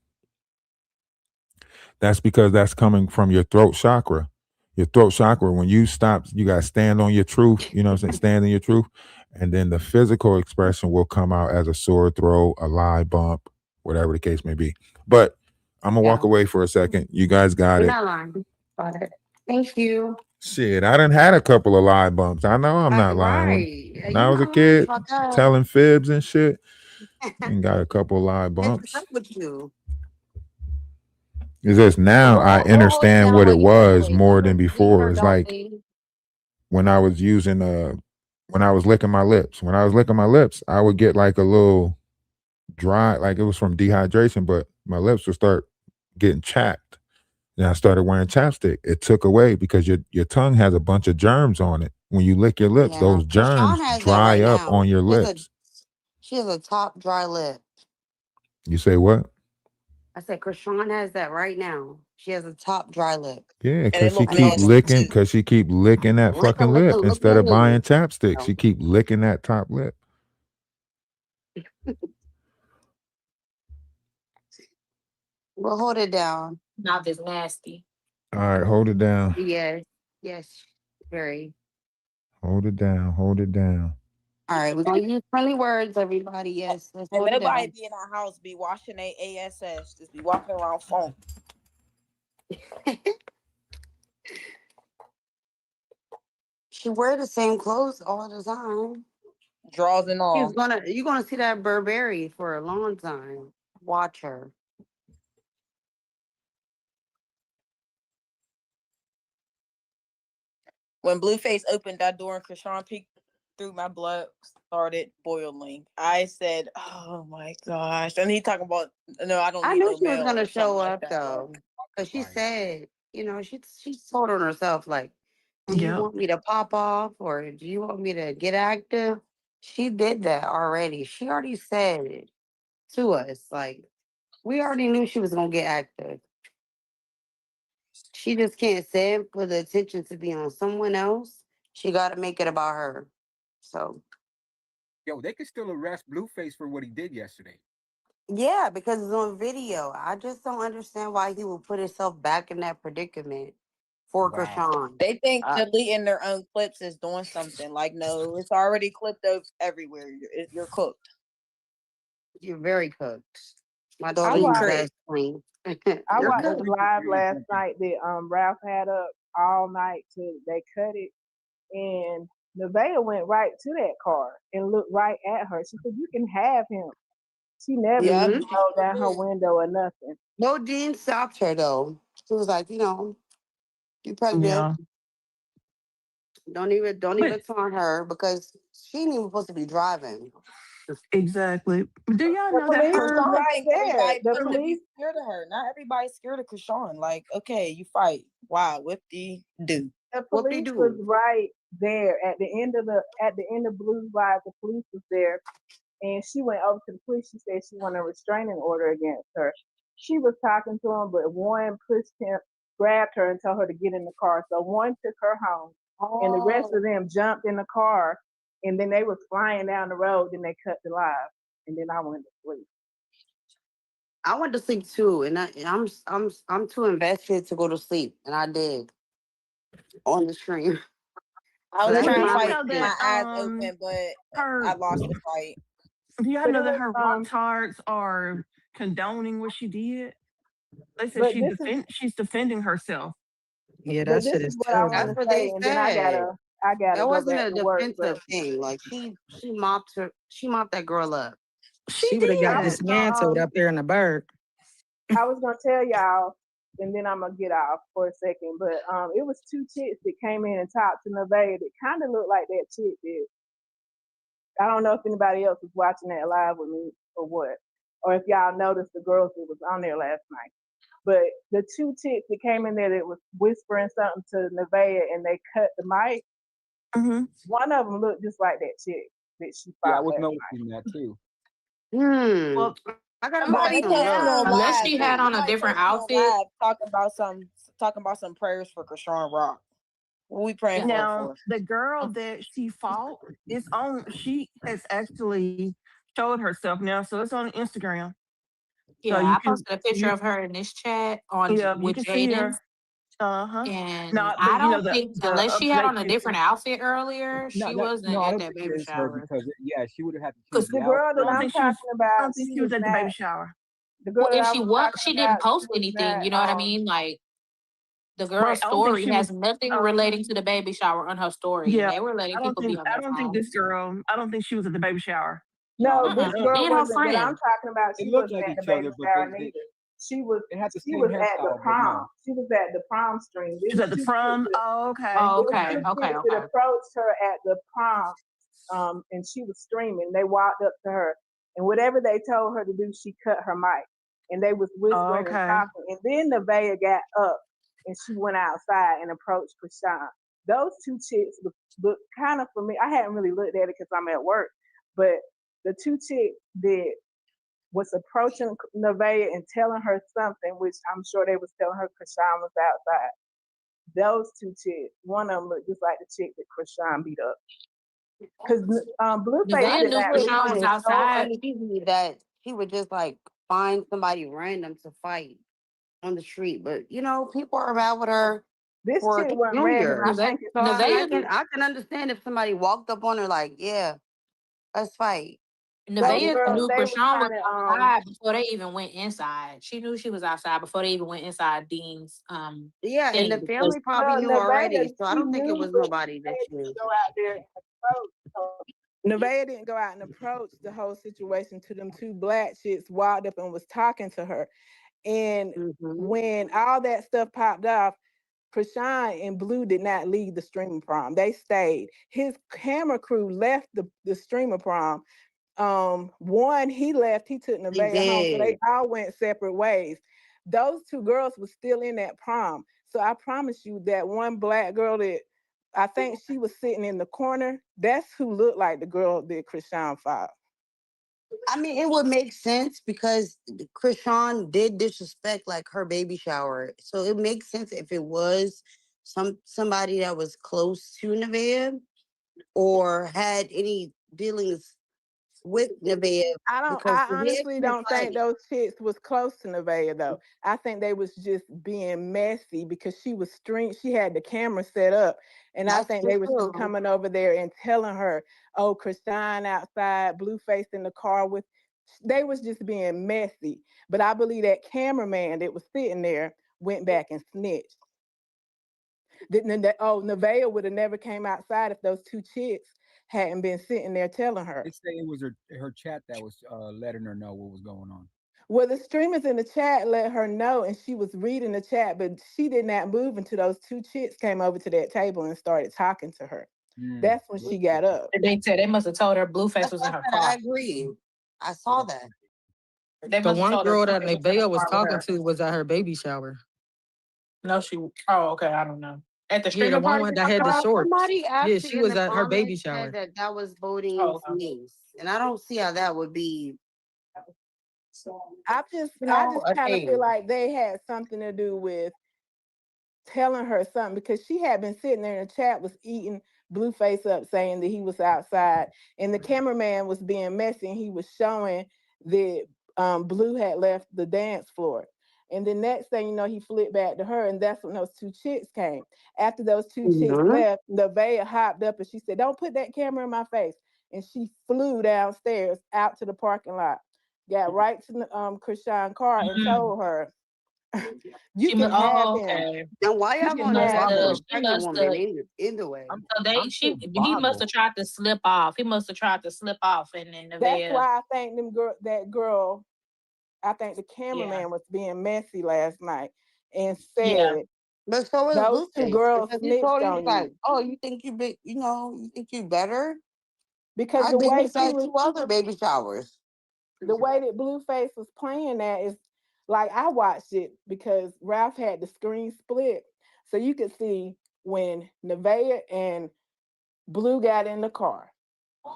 That's because that's coming from your throat chakra. Your throat chakra, when you stop, you got to stand on your truth, you know what I'm saying? Stand in your truth. And then the physical expression will come out as a sore throat, a lie bump, whatever the case may be. But I'm going to walk away for a second. You guys got You're it. not lying. Got it. Thank you. Shit, I done had a couple of lie bumps. I know I'm not lying. When I You're was a not lying. kid, Fuck up. telling fibs and shit, and got a couple of lie bumps. What's up with you? It's just now I We'll hold it understand down what while it you run was away. more Leave than before. her, It's like Dolly. when I was using when I was licking my lips. When I was licking my lips, I would get like a little dry, like it was from dehydration, but my lips would start getting chapped. And I started wearing chapstick. It took away because your tongue has a bunch of germs on it. When you lick your lips, Yeah. those Krishan germs has that dry right up now. on your lips. She has a top dry lip. You say what? I said Krishan has that right now. She has a top dry lip. Yeah, And it because she look keep nasty licking, too. because she keep licking that Lick a fucking lick a lip look instead of buying loo. chapstick. She keep licking that top lip. We'll hold it down. Mouth is nasty. All right, hold it down. Yes. Yes. Very. Hold it down. Hold it down. All right, we're gonna use friendly words, everybody. Yes, let's And hold it nobody down. be in our house be washing their ass, just be walking around phone. She wear the same clothes all the time. Draws and all. You're gonna see that Burberry for a long time. Watch her. When Blueface opened that door and Krishan peeked through, my blood started boiling. I said, "Oh my gosh!" And he talking about, "No, I don't I need knew no she was mail gonna or something show like up that." though, because she said, she told on herself like, "Do you Yep. want me to pop off or do you want me to get active?" She did that already. She already said it to us. Like we already knew she was gonna get active. She just can't say it for the attention to be on someone else. She got to make it about her. So Yo, they could still arrest Blueface for what he did yesterday. yeah, because it's on video. I just don't understand why he would put himself back in that predicament for Krishan. They think deleting their own clips is doing something. Like, no, it's already clipped up everywhere. You're cooked. You're very cooked. My I daughter watched- uses that screen. I You're watched the cooked. live last night that Ralph had up all night till they cut it, and Nevaeh went right to that car and looked right at her. She said, "You can have him." She never Yep. even rolled down her window or nothing. No, Dean stopped her though. She was like, you pregnant. Yeah. Don't even taunt her because she ain't even supposed to be driving. Exactly. Do y'all The know that police her? was Krishan right think there. everybody The supposed to be police, scared of her. Not everybody's scared of Krishan. Like, okay, you fight. Wow, whip-de-do. the police was right there at the end of Blue Ride. The police was there, and she went over to the police. She said she wanted a restraining order against her. She was talking to him, but one pushed him, grabbed her, and told her to get in the car. So one took her home, and the rest of them jumped in the car, and then they was flying down the road. Then they cut the live, and then I went to sleep. I went to sleep too, and I'm too invested to go to sleep, and I did on the stream. I So was that's trying to y'all my fight know to keep my that eyes open, but I her lost the fight. do y'all But know it that was her Tards are condoning what she did? They said but this is she's defending herself. Yeah, but that this shit is is what I want That's to terrible. what say, they and then I said. gotta That go wasn't back a to work. But defensive thing. Like she mopped that girl up. She would have got I was dismantled gonna up there in the bird. I was gonna tell y'all, and then I'm gonna get off for a second. But it was two chicks that came in and talked to Nevaeh that kind of looked like that chick did. I don't know if anybody else was watching that live with me or what, or if y'all noticed the girls that was on there last night. But the two chicks that came in there that was whispering something to Nevaeh and they cut the mic, one of them looked just like that chick that she fought. Yeah, I was noticing that too. Well, I gotta Somebody look at posted them. on Unless live. she had on a Somebody different posted on outfit. live talking about some prayers for Krishan Rock. What we praying for her now for? the girl that she fought is on. She has actually showed herself now, so it's on Instagram. Yeah, So you I can posted a picture you of her in this chat on yeah you with can see Jaden. her. And Not I but you know don't think the unless she had update on a different picture. outfit earlier, No, she wasn't I at don't that think it baby is her shower. because she would have had to choose Because the The girl I that outfit. don't I'm think she was. talking I about, don't think she she was was at the not. baby shower. The well, girl that if I she was was, talking she didn't about, she post was anything. not. You know what I mean? Like the Right. girl's I don't think story she has was. nothing Uh, relating to the baby shower on her story, and yeah. they were letting people be on I their don't think this phones. girl. I don't think she was at the baby shower. No, No, this Uh-uh. girl And her wasn't that I'm friend. talking about. they She look wasn't like at the each baby other, but shower neither. She was they had the she same was at the hairstyle, but prom. no. She was at the prom stream. It She's was at the two chicks prom. that, Oh, okay. Oh, it was Okay. two okay. chicks that approached her at the prom, and she was streaming. They walked up to her, and whatever they told her to do, she cut her mic, and they was whispering and Okay. talking. And then Nevaeh got up, and she went outside and approached Krishan. Those two chicks look kind of for me. I hadn't really looked at it because I'm at work, but the two chicks that was approaching Nevaeh and telling her something, which I'm sure they was telling her Krishan was outside. Those two chicks, one of them looked just like the chick that Krishan beat up. Because Blueface I Nevaeh did knew just not would Krishan leave. find was it so outside. uneasy that he would just like find somebody random to fight on the street. But you know, people are mad with her This for chick wasn't random. junior. I Nevaeh, think it's So Nevaeh knew I can understand if somebody walked up on her like, yeah, let's fight. those Nevaeh girls. knew They was Krishan was trying to outside before they even went inside. She knew she was outside before they even went inside Dean's Yeah, and thing the because family probably Well, knew already. Nevada, So I she don't think it knew, was but nobody that Nevaeh she didn't knew. go out there and approach. Nevaeh didn't go out and approach the whole situation to them two black chicks walked up and was talking to her. And when all that stuff popped off, Krishan and Blue did not leave the streamer prom. They stayed. His camera crew left the streamer prom. One, he left, he took Nevaeh home, so they all went separate ways. Those two girls were still in that prom. So I promise you that one black girl that I think she was sitting in the corner, that's who looked like the girl that Krishan fought. I mean, it would make sense because Krishan did disrespect like her baby shower. So it makes sense if it was somebody that was close to Nevaeh or had any dealings with Nevaeh. Because I for him, honestly it's don't think like, those chicks was close to Nevaeh though. I think they was just being messy because she had the camera set up, and I that's think they was just true. coming over there and telling her, oh, Christine outside, Blueface in the car with. They was just being messy. But I believe that cameraman that was sitting there went back and snitched. Nevaeh would have never came outside if those two chicks hadn't been sitting there telling her. They say it was her chat that was letting her know what was going on. Well, the streamers in the chat let her know, and she was reading the chat, but she did not move until those two chicks came over to that table and started talking to her. That's when she got up. they said they must have told her Blueface was in her car. I agree. I saw that. They The must have one told her girl that Blueface was in her Nevaeh was car with talking her. to was at her baby shower. No, she. Oh, okay. I don't know. At the Yeah, the streamer party. one that had the shorts. Somebody Yeah, actually she in was the at her baby comments shower. said that that was Bodine's Oh, okay. niece, and I don't see how that would be. I just a kind of feel thing. like they had something to do with telling her something because she had been sitting there in the chat was eating Blueface up saying that he was outside, and the cameraman was being messy and he was showing that Blue had left the dance floor. And the next thing you know, he flipped back to her, and that's when those two chicks came. After those two chicks left, Nevaeh hopped up and she said, "Don't put that camera in my face." And she flew downstairs out to the parking lot, got right to the Krishan car and told her, "You can have him." okay. Then why You y'all can gonna have swap him. with a She pregnant must woman have. either way? So he must have tried to slip off. He must have tried to slip off, and then That's Nevaeh. why I think that girl. I think the cameraman was being messy last night and Yeah. said But so is those two Blueface girls because he told snitched him on like, you "Oh, you think you big? You know, you think you better?" because I've the been way she inside was, two other baby showers. the way that Blueface was playing that is Like I watched it because Ralph had the screen split, so you could see when Nevaeh and Blue got in the car.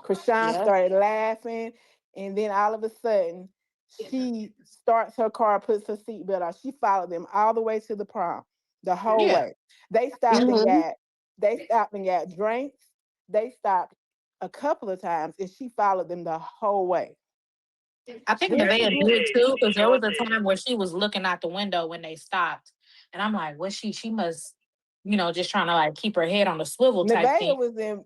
Chrisean Yep. started laughing, and then all of a sudden, she starts her car, puts her seatbelt on. She followed them all the way to the prom, the whole Yeah. way. They stopped and Mm-hmm. got drinks. They stopped a couple of times, and she followed them the whole way. I think Then she Nevaeh went. did too, She because there sure was a did. time where she was looking out the window when they stopped. And I'm like, what she must, just trying to like keep her head on the swivel type thing.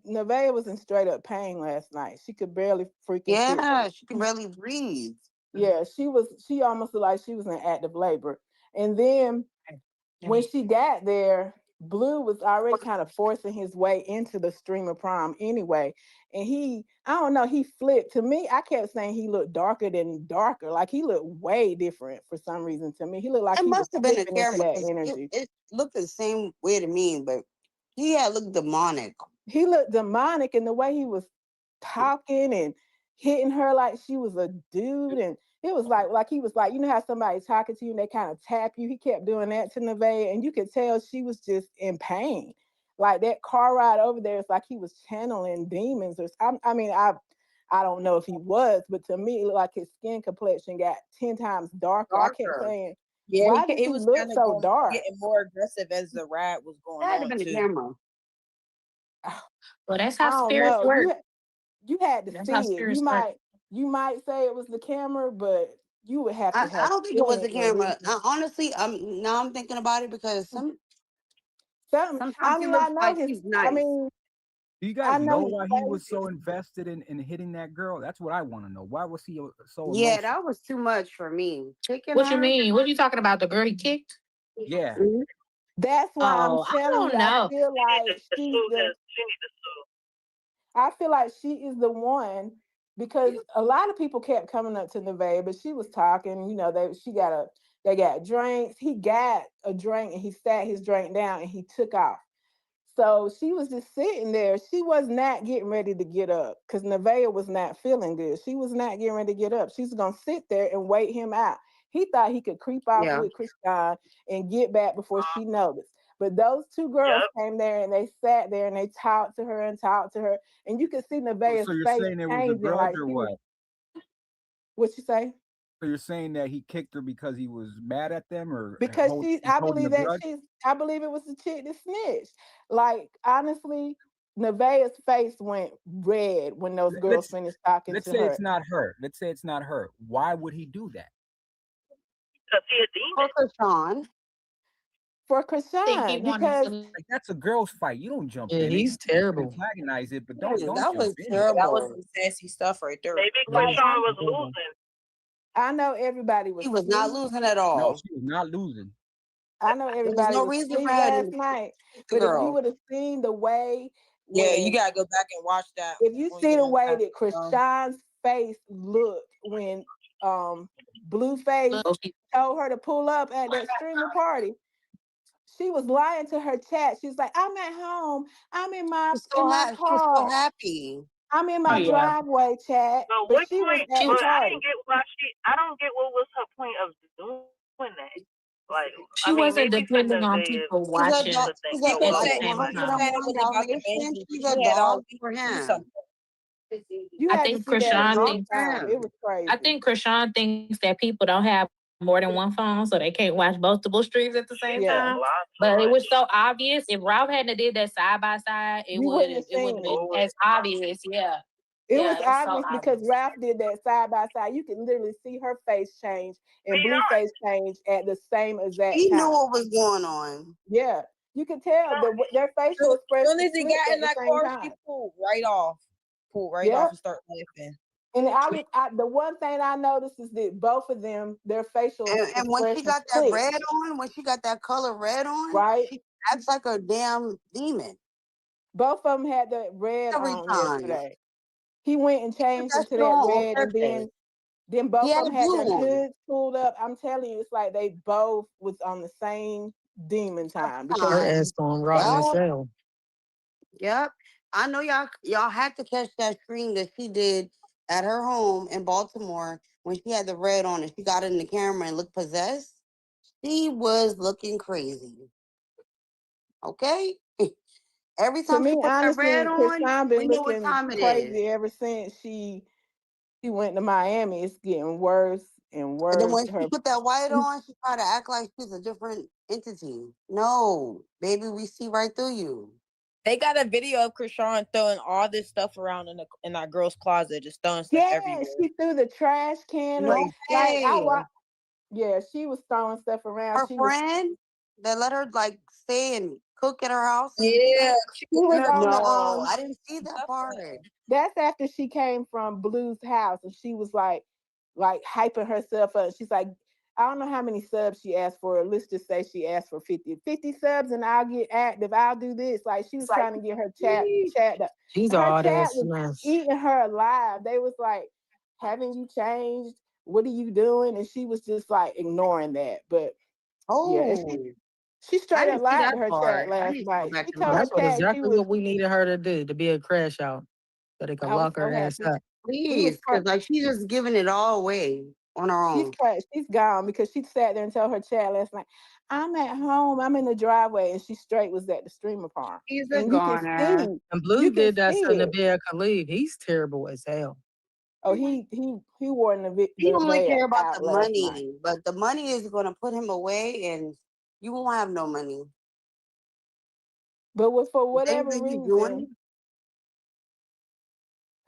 Nevaeh was in straight up pain last night. She could barely freaking sit. Yeah, she can barely breathe. Yeah, she almost looked like she was in active labor. And then when she got there, Blue was already kind of forcing his way into the streamer prom anyway. And I don't know, he flipped. To me, I kept saying he looked darker than darker. Like he looked way different for some reason to me. He looked like It he was must have been a slipping into camera that because energy. it looked the same way to me, but he had looked demonic. He looked demonic in the way he was talking and hitting her like she was a dude. And it was like he was like, you know how somebody talking to you and they kind of tap you. He kept doing that to Nevaeh, and you could tell she was just in pain. Like that car ride over there, it's like he was channeling demons. I don't know if he was, but to me, it looked like his skin complexion got 10 times darker. I kept Darker. saying, Yeah, why does it he was look kind of so dark? getting more aggressive as the ride was going That had to on been the too. camera. Well, that's I how don't spirits know. work. You had to That's how see it. spirits work. You might say it was the camera, but you would have to I have don't think it seen was it the and camera. reason. Honestly, now I'm thinking about it because sometimes he I looks know like his. he's I nice. mean, Do you I guys know know his why he was face. so invested in hitting that girl? That's what I want to know. Why was he so Yeah, emotional? that was too much for me. Kicking What you her. mean? What are you talking about? The girl he kicked? Yeah. Mhm. That's why I'm Oh, I telling you. don't know. She need to sue him. She need to sue. I feel like she is the one because a lot of people kept coming up to Nevaeh, but she was talking. You know, they got drinks. He got a drink and he sat his drink down and he took off. So she was just sitting there. She was not getting ready to get up because Nevaeh was not feeling good. She was not getting ready to get up. She was gonna sit there and wait him out. He thought he could creep off Yeah. with Chrisean and get back before she noticed. But those two girls Yep. came there and they sat there and they talked to her and talked to her. And you could see Nevaeh's So you're face saying it was a changing. grudge Like or she was, what? what you say? So you're saying that he kicked her because he was mad at them or Because he's holding a grudge? I believe it was the chick that snitched. Like honestly, Nevaeh's face went red when those girls Let's finished talking let's to say her. it's not her. Let's say it's not her. Why would he do that? Because he a demon. Chrisean. For I think he Chrisean, wanted because to. Like that's a girl's fight. You don't jump Yeah, in it. he's You can terrible. antagonize it, but Yeah, don't that jump was in it. That was terrible. some sassy stuff right there. Maybe like Krishan was Terrible. losing. I know everybody was He was not asleep. losing at No, all. she was not losing. I know There was everybody no was reason for asleep her last to night. kick the But if you girl. would have seen the way Yeah, you when gotta go back and watch that if you when you see get the in way time. that Krishan's face looked when Blueface told her to pull up at that streamer party, she was lying to her chat. She was like, "I'm at home. I'm in my She was so car. happy. I'm in Oh my yeah. driveway, chat." But But what she was point? at She the was. But I party. didn't get why she. I don't get what was her point of doing that. Like, I She mean, wasn't maybe for depending on Nevaeh people She's a watching dog. to think She's a so. People at like the said same people time. 101 said it was about the Dalmatian. baby. She's a She had all dog week for to do him. something. You I had to think see that She's a in Krishan dog real thinks. for time. It him. was I crazy. think Krishan thinks that people don't have more than one phone, so they can't watch multiple streams at the She same Yeah. time. lied too But it much. was so obvious. If Ralph hadn't did that side by side, it You wouldn't would have it would have seen it. been Oh, as obvious. Yeah, It was yeah, it was so obvious because obvious. Ralph did that side by side. You can literally see her face change me and not. Blueface change at the same exact He knew time. what was going on. Yeah, you can tell their facial Soon soon expressions as he flipped got in at the that same car, she time. pulled right Yeah, off and started laughing. and the one thing I noticed is that both of them, their facial And when she expressions got that clicked. red on, when she got that color red on, Right, she acts like a damn demon both of them had the red every on time. yesterday. He went and He put changed that into shit that on red, and purpose. then He both had of a them had blue their on. hoods pulled up. I'm telling you, it's like they both was on the same demon time because Her Time. ass gonna rot in the Yep. cell. Yep. I know y'all had to catch that screen that she did at her home in Baltimore when she had the red on and she got in the camera and looked possessed, she was looking crazy. Okay? Every To time me, she put that red honestly, on, Krishan we been know what looking time it is. crazy ever since she went to Miami. It's getting worse and And then worse. when she put that white on, she tried to act like she's a different entity. No, baby, we see right through you. They got a video of Chrisean throwing all this stuff around in our girl's closet, just throwing stuff everywhere. She threw the trash can. No Like I way. watched. Yeah, she was throwing stuff around. Her friend that let her like stay and cook at her house. Yeah, she was on the No, I didn't see that part. That's after she came from Blue's house and she was like hyping herself up. She's like, I don't know how many subs she asked for. Let's just say she asked for 50 subs and I'll get active. I'll do this. Like she was trying to get her chat up. She's And her all that chat was mess. eating her alive. They was like, haven't you changed? What are you doing? And she was just like ignoring that. But yeah, she straight up lied to her chat last night. She told her That's what chat she exactly was. what we needed her to do, to be a crash out. So they could I was lock so her ass happy. up. Please, because like she's just giving it all away on her own. She's gone because she sat there and told her chat last night, I'm at home, I'm in the driveway, and she straight was at the streamer farm. She's a And you can goner. see, And Blue you can did that see so it. Nabil could leave. He's terrible as hell. Oh, he wore the He only veil care about out the last night. money, but the money is going to put him away, and you won't have no money. But for The things whatever that he's reason, doing.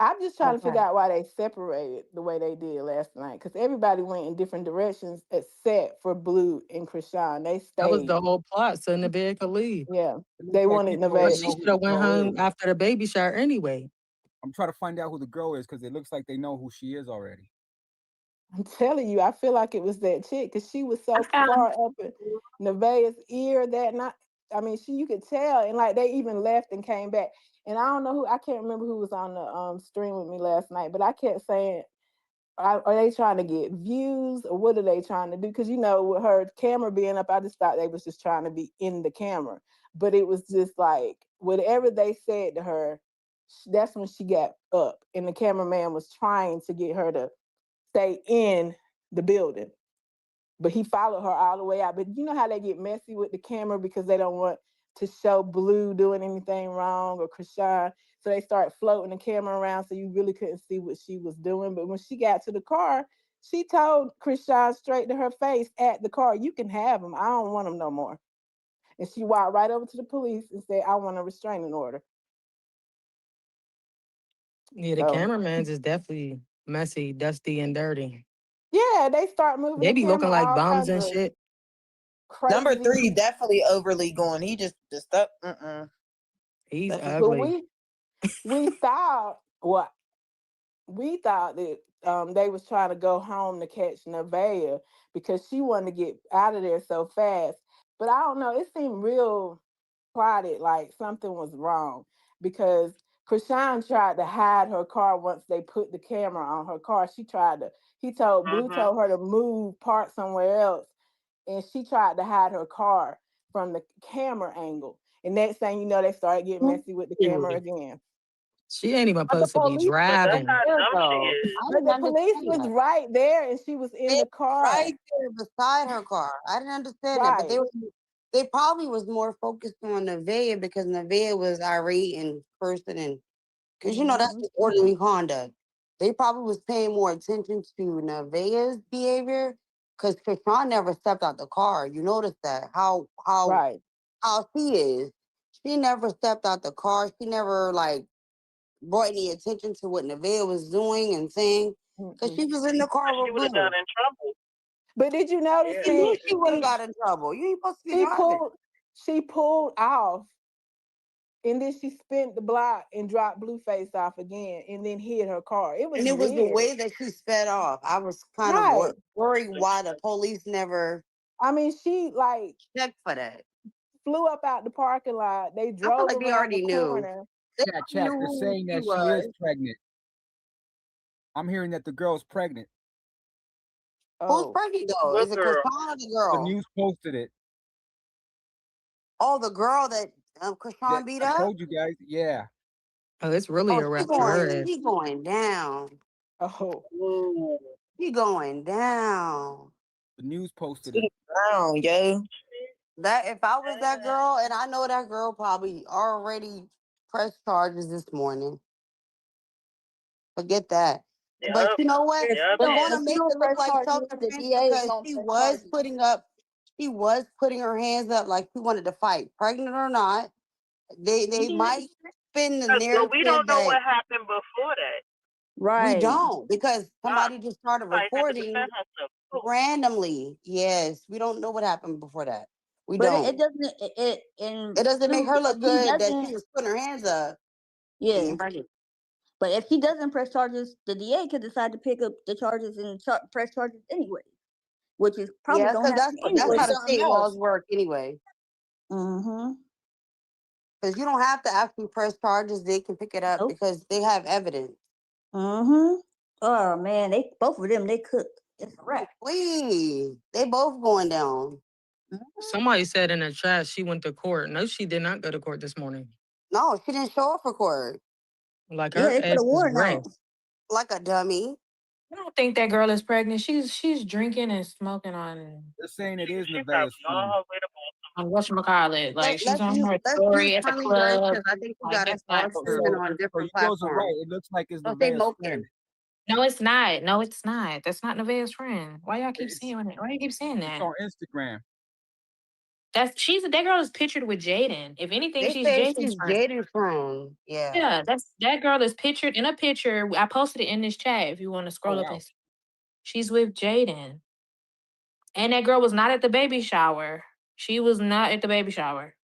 I'm just trying to Okay. figure out why they separated the way they did last night. Because everybody went in different directions except for Blue and Krishan. They stayed. That was the whole plot, so Nabil could leave. Yeah, they wanted But Nevaeh. she should have went home after the baby shower anyway. I'm trying to find out who the girl is because it looks like they know who she is already. I'm telling you, I feel like it was that chick because she was so far up in Nevaeh's ear that night. I mean, you could tell, and like they even left and came back. And I don't know who, I can't remember who was on the stream with me last night, but I kept saying, are they trying to get views or what are they trying to do? Because with her camera being up, I just thought they was just trying to be in the camera. But it was just like whatever they said to her, that's when she got up, and the cameraman was trying to get her to stay in the building. But he followed her all the way out. But you know how they get messy with the camera because they don't want to show Blue doing anything wrong or Krishan. So they start floating the camera around so you really couldn't see what she was doing. But when she got to the car, she told Krishan straight to her face at the car, you can have him. I don't want him no more. And she walked right over to the police and said, I want a restraining order. Yeah, the cameraman's is definitely messy, dusty, and dirty. Yeah, they start moving They the be looking camera like all bums kinds and of shit. crazy. Number 3 definitely overly going. He just up. He's Definitely. ugly. But we thought that they was trying to go home to catch Nevaeh because she wanted to get out of there so fast. But I don't know, it seemed real plotted, like something was wrong because Krishan tried to hide her car once they put the camera on her car. Blue told her to move, park somewhere else, and she tried to hide her car from the camera angle. And next thing you know, they started getting messy with the camera again. She ain't even But the supposed to be police driving. But the police was right there, and she was in the car. Right there beside her car. I didn't understand that, but they probably was more focused on Nevaeh because Nevaeh was irate in person, and because that's the orderly conduct. They probably was paying more attention to Nevaeh's behavior because Krishan never stepped out the car. You notice that how she is. She never stepped out the car. She never brought any attention to what Nevaeh was doing and saying because she was in the car with Blue. Got in trouble. But did you notice She knew she would have got in trouble. You ain't supposed to be driving. She pulled off, and then she spent the block and dropped BlueFace off again, and then hit her car. It was was the weird. way that she sped off. I was kind of worried why the police never. I mean, she checked for that. Flew up out the parking lot. They drove like they around already the knew. corner. Chat, they're saying that she is pregnant. I'm hearing that the girl's pregnant. Who's pregnant though? Is it Krishan or the girl? The news posted it. Oh, the girl that Krishan beat up? I told you guys, yeah. Oh, it's really a wrap for her. She's going down. Oh. She going down. The news posted it. Down, yo. That if I was that girl, and I know that girl probably already pressed charges this morning. Forget that. But you know what? Yep. They're Yep. gonna make it look like self-defense because she was putting her hands up like she wanted to fight, pregnant or not. They might spin the But we don't narrative know what that happened before that. we don't because somebody just started Somebody had to reporting defend herself. randomly. Yes, we don't know what happened before that. We But don't. it doesn't. It doesn't make her look if she good that she doesn't- was putting her hands up. Yeah. being pregnant. But if she doesn't press charges, the DA could decide to pick up the charges and press charges anyway, which is probably Yeah, gonna because happen that's anyway. how the state laws work anyway. Mm-hmm. Because you don't have to actually press charges; they can pick it up because they have evidence. Mm-hmm. Oh man, both of them they cook. It's a wrap. They both going down. Somebody said in the chat she went to court. No, she did not go to court this morning. No, she didn't show up for court. Like her they put ass a is warrant wrecked. out. Like a dummy. I don't think that girl is pregnant. She's drinking and smoking on. They're saying it is Nevaeh's friend. On whatchamacallit. Like she's on her let's story use at the Honey club. because I think we Like, gotta that's start not streaming cool. on different You guys are right. platforms. It looks like it's Don't say Nevaeh's friend. No, it's not. No, it's not. That's not Nevaeh's friend. Why y'all keep saying it? Why you keep saying It's that? on Instagram. That girl is pictured with Jaden. If anything, They she's say Jaden's she's friend. Jaden's friend. Yeah. Yeah, that girl is pictured in a picture. I posted it in this chat if you want to scroll up and see. She's with Jaden. And that girl was not at the baby shower. She was not at the baby shower.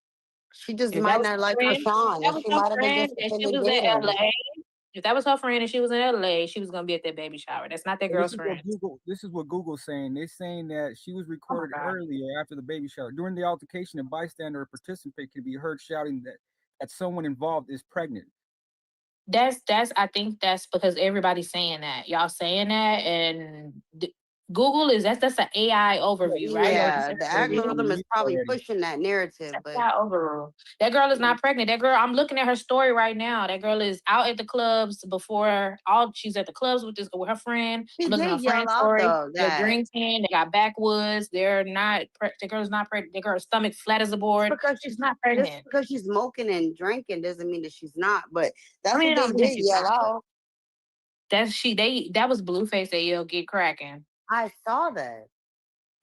She just If that might was not her like friend, Chrisean, that and was she her might have been friend, and she disrespecting was in Jaden. LA. If that was her friend and she was in LA, she was gonna be at that baby shower. That's not that Well, girl's friend. This is what Google's saying. They're saying that she was recorded earlier after the baby shower. During the altercation, a bystander or participant can be heard shouting that someone involved is pregnant. That's I think that's because everybody's saying that. Y'all saying that, and Google is that's an AI overview, right? Yeah, the algorithm is probably pushing that narrative, but Overrule. That girl is not pregnant. That girl, I'm looking at her story right now. That girl is out at the clubs she's at the clubs with her friend. She I'm looking at her did yell friend's out story. though They're that drinking. They got backwoods. They're not. The girl's not pregnant. The girl's stomach flat as a board. because She's not just pregnant. because she's smoking and drinking doesn't mean that she's not. But that's I mean, what they did yell out. That was BlueFace that yelled "Get cracking." I saw that.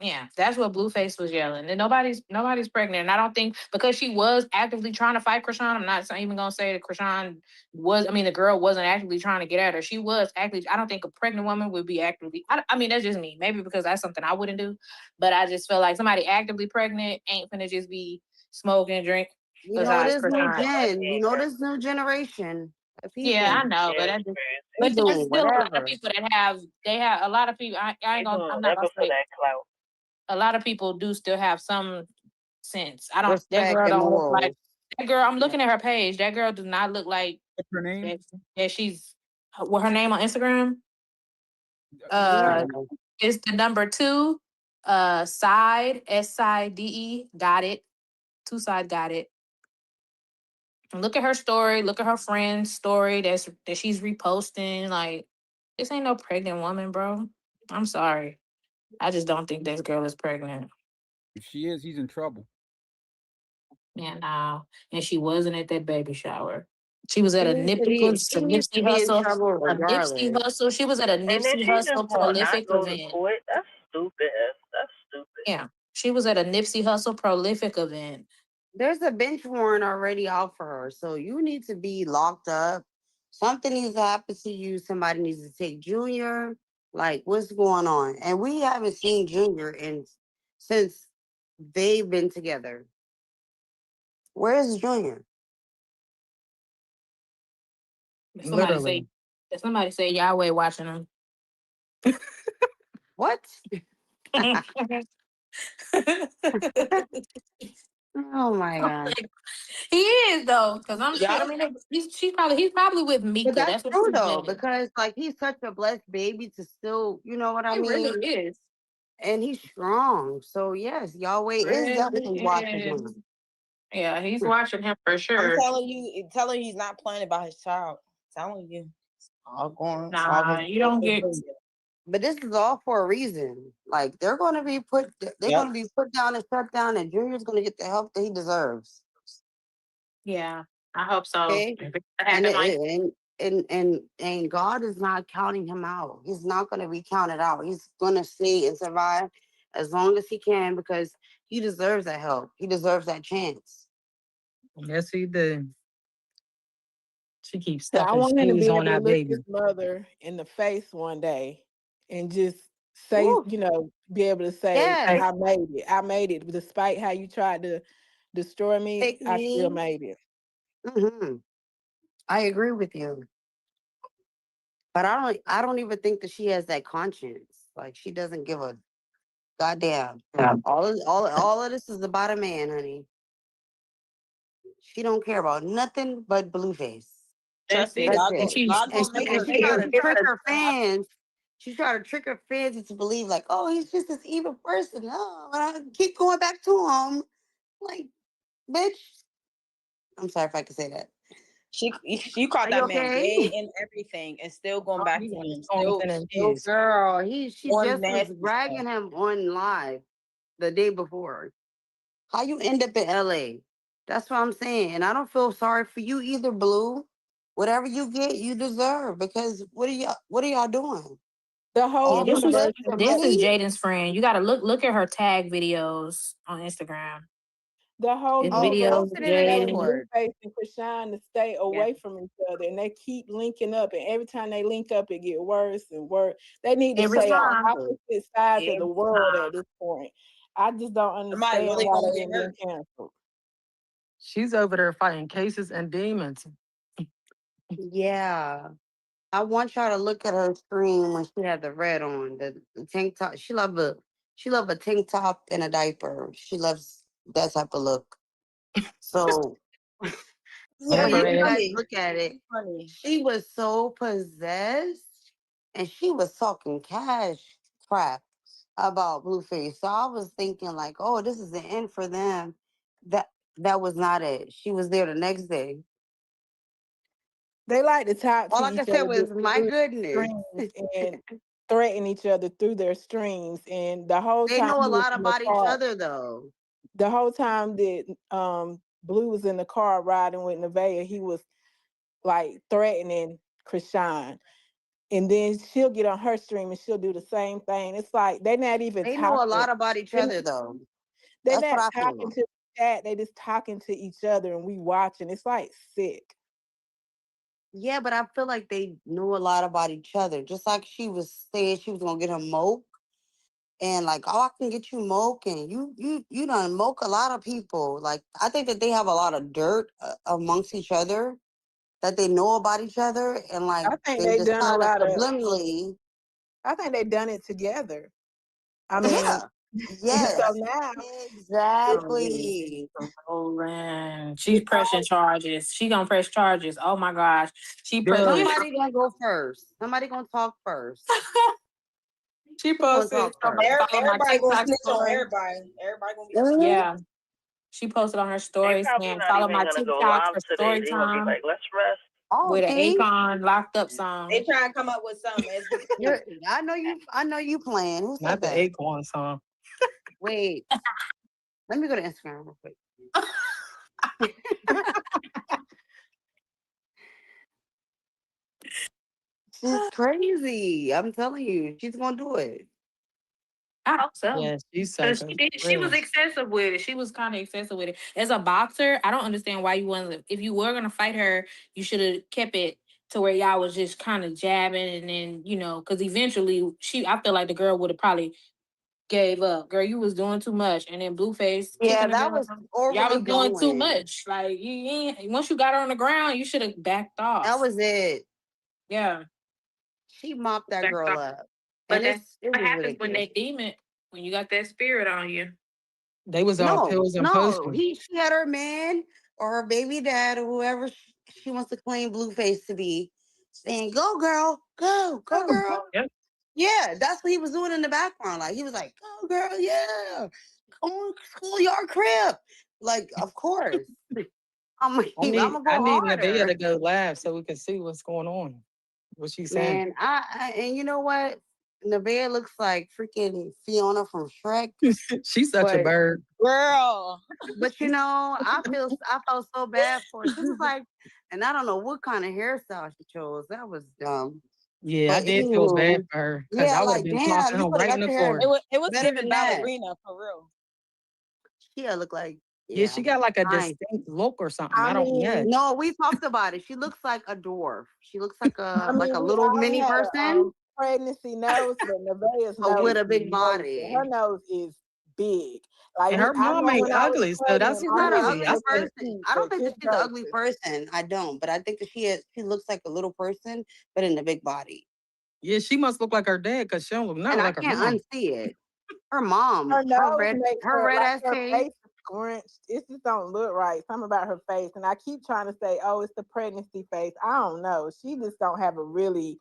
Yeah, that's what BlueFace was yelling. And nobody's pregnant. And I don't think because she was actively trying to fight Chrisean, I'm not even gonna say that the girl wasn't actively trying to get at her. She was actively. I don't think a pregnant woman would be actively. I mean, that's just me. Maybe because that's something I wouldn't do. But I just feel like somebody actively pregnant ain't finna just be smoking and drink. You know this new gen. You know this new generation of people. Yeah, I know, but They there's doing still a lot of whatever. people that have a lot of people. I ain't gonna. I'm not gonna say that clout. a lot of people do still have some sense. I don't. Respect That girl and don't look morals. like that girl. I'm looking at her page. That girl does not look like. What's her name? That she's. What her name on Instagram? No. It's the number 2. Side SIDE got it. 2 side got it. And look at her story. Look at her friend's story that she's reposting. Like this ain't no pregnant woman, bro. I'm sorry. I just don't think this girl is pregnant. If she is, he's in trouble. Yeah, no. And she wasn't at that baby shower. She was at a She needs to Nipsey be in Hustle. trouble A Nipsey regardless. Hustle. She was at a And then Nipsey she just Hustle will not prolific go to event. court. That's stupid. That's stupid. Yeah. She was at a Nipsey Hustle prolific event. There's a bench warrant already out for her, so you need to be locked up. Something needs to happen to you. Somebody needs to take Junior. Like, what's going on? And we haven't seen Junior since they've been together. Where's Junior? Somebody say Yahweh watching him. What? Oh my God. He is though, because I'm sure. I mean, he's probably with Mika. But that's what true she's though, been. because like he's such a blessed baby to still, you know what I mean? Really is. And he's strong. So yes, Yahweh is definitely watching him. Yeah, he's watching him for sure. I'm telling you, he's not playing about his child. I'm telling you. All going. Nah, you don't get. But this is all for a reason. Like they're gonna be put down and shut down, and Junior's gonna get the help that he deserves. Yeah, I hope so. Okay. If it And happen like and God is not counting him out. He's not gonna be counted out. He's gonna stay and survive as long as he can because he deserves that help. He deserves that chance. Yes, he did. She keeps So I stuffing want him to shoes be on able to that look baby. his mother in the face one day and just say, Woo. be able to say, Yes. I made it. I made it. Despite how you tried to destroy me, Pick I still me. made it. Hmm. I agree with you. But I don't even think that she has that conscience. Like she doesn't give a goddamn. Yeah. All of this is about a man, honey. She don't care about nothing but Blueface. Trust me, That's God it. gonna, God gonna make And her she try to pay. trick her fans. She try to trick her fans into believe like, oh, he's just this evil person. Oh, and I keep going back to him. Like, bitch. I'm sorry if I could say that. She caught Are you that man gay okay? and everything, and still going Oh, back he to got him. storms Still, in his still ears. Girl, she on just was nasty stuff. bragging him on live the day before. How you end up in LA? That's what I'm saying. And I don't feel sorry for you either, Blue. Whatever you get, you deserve. Because what are y'all doing? The whole yeah, All them universe lips is and this is money? Jaden's friend. You gotta look at her tag videos on Instagram. the whole It's Oh, universe videos post is of it in the telling Jaden. Discord. Blueface and Krishan to stay Yeah. away from each other, and they keep linking up. And every time they link up, it get worse and worse. They need to Every stay on time. opposite sides of the Every world time. at this point. I just don't Somebody understand really why gonna they get ain't been hurt. canceled. She's over there fighting cases and demons. Yeah. I want y'all to look at her screen when she had the red on, the tank top. She love a tank top and a diaper. She loves that type of look. So Yeah, when Whatever she's you they guys funny. look at it, She's funny. she was so possessed and she was talking cash crap about Blueface. So I was thinking like, oh, this is the end for them. That that was not it. She was there the next day. They like to talk All to I could each say other was, my through goodness. streams and threaten each other through their streams. And the whole They time know a he was lot in the about each car, other though. the whole time that Blue was in the car riding with Nevaeh, he was like threatening Krishan. And then she'll get on her stream and she'll do the same thing. It's like they're not even They know a talking. lot about each They're other though. they're That's what not I talking feel. to the chat. They just talking to each other and we watching. It's like sick. Yeah, but I feel like they knew a lot about each other. Just like she was saying she was gonna get him Moke. And like, oh, I can get you Moke, and you done Moke a lot of people. Like, I think that they have a lot of dirt amongst each other that they know about each other, and like I think they they done a decided lot of subliminally. I think they done it together. I mean, Yeah. so Yes. now Exactly. Rolling. She's pressing charges. She gonna press charges. Oh my gosh. She good. posted. Somebody gonna go first. Somebody gonna talk first. She Who gonna posted. talk first? Follow my Everybody gonna TikTok snitch on story. everybody. Everybody gonna be Mhm. scared. Yeah. She posted on her They story probably saying, not follow even my gonna go TikTok live for today. story They gonna be time like, let's rest. Oh, with an see, Akon locked up They song. try to come up with something. you're. I know you playing. Who Not said the that? acorn song. Wait, let me go to Instagram real quick. She's crazy. I'm telling you, she's gonna do it. I hope so. Yeah, she's Cause psycho. she was Real. excessive with it. She was kind of excessive with it. As a boxer, I don't understand why you wanted. If you were gonna fight her, you should have kept it to where y'all was just kind of jabbing, and then because eventually I feel like the girl would have probably gave up. Girl, you was doing too much, and then Blueface Yeah, kicking her that down. was Y'all overly was doing too going. much. Like you ain't, once you got her on the ground, you should have backed That off. was it. Yeah, She mopped that backed girl off. up, But and that's it what was happens when ridiculous. they demon. When you got that spirit on you. They was all No, pills and no, potions. she had her man or her baby dad or whoever she wants to claim Blueface to be, saying, "Go, girl, go, girl." Yep. Yeah, that's what he was doing in the background. Like he was like, "Go, girl, yeah, come on, schoolyard crib." Like, of course, I'm gonna I go need Nevaeh to harder, go live so we can see what's going on. What she's saying. man. And you know what? Nevaeh looks like freaking Fiona from Shrek. She's such a But bird. Girl. but I felt so bad for her. She was like, and I don't know what kind of hairstyle she chose. That was dumb. Yeah, I But did feel bad anywho, for her because yeah, I would have like been damn, tossing you him could have right in got the your hair floor. It was better giving than that. ballerina for real. She look like Yeah, she got like a fine. distinct look or something. I I don't know. mean, No, we talked about it. She looks like a dwarf. She looks like I a mean, we little all mini had a person, pregnancy nose, but Nevaeh's but nose with a is big noticeable. Her body. nose is big. Like And her I mom know ain't when I was ugly, so pregnant, that's She's I not an wanted crazy. I ugly perfect said, person. teeth, I but don't think his that she's an nose ugly is. person. I don't, but I think that she looks like a little person, but in a big body. yeah, she must look like her dad because she don't look And nothing I like her can't mom. unsee it. Her mom, Her nose makes her her red like ass her face. face is scrunched. It just don't look right. Something about her face, and I keep trying to say, "Oh, it's the pregnancy face." I don't know. She just don't have a really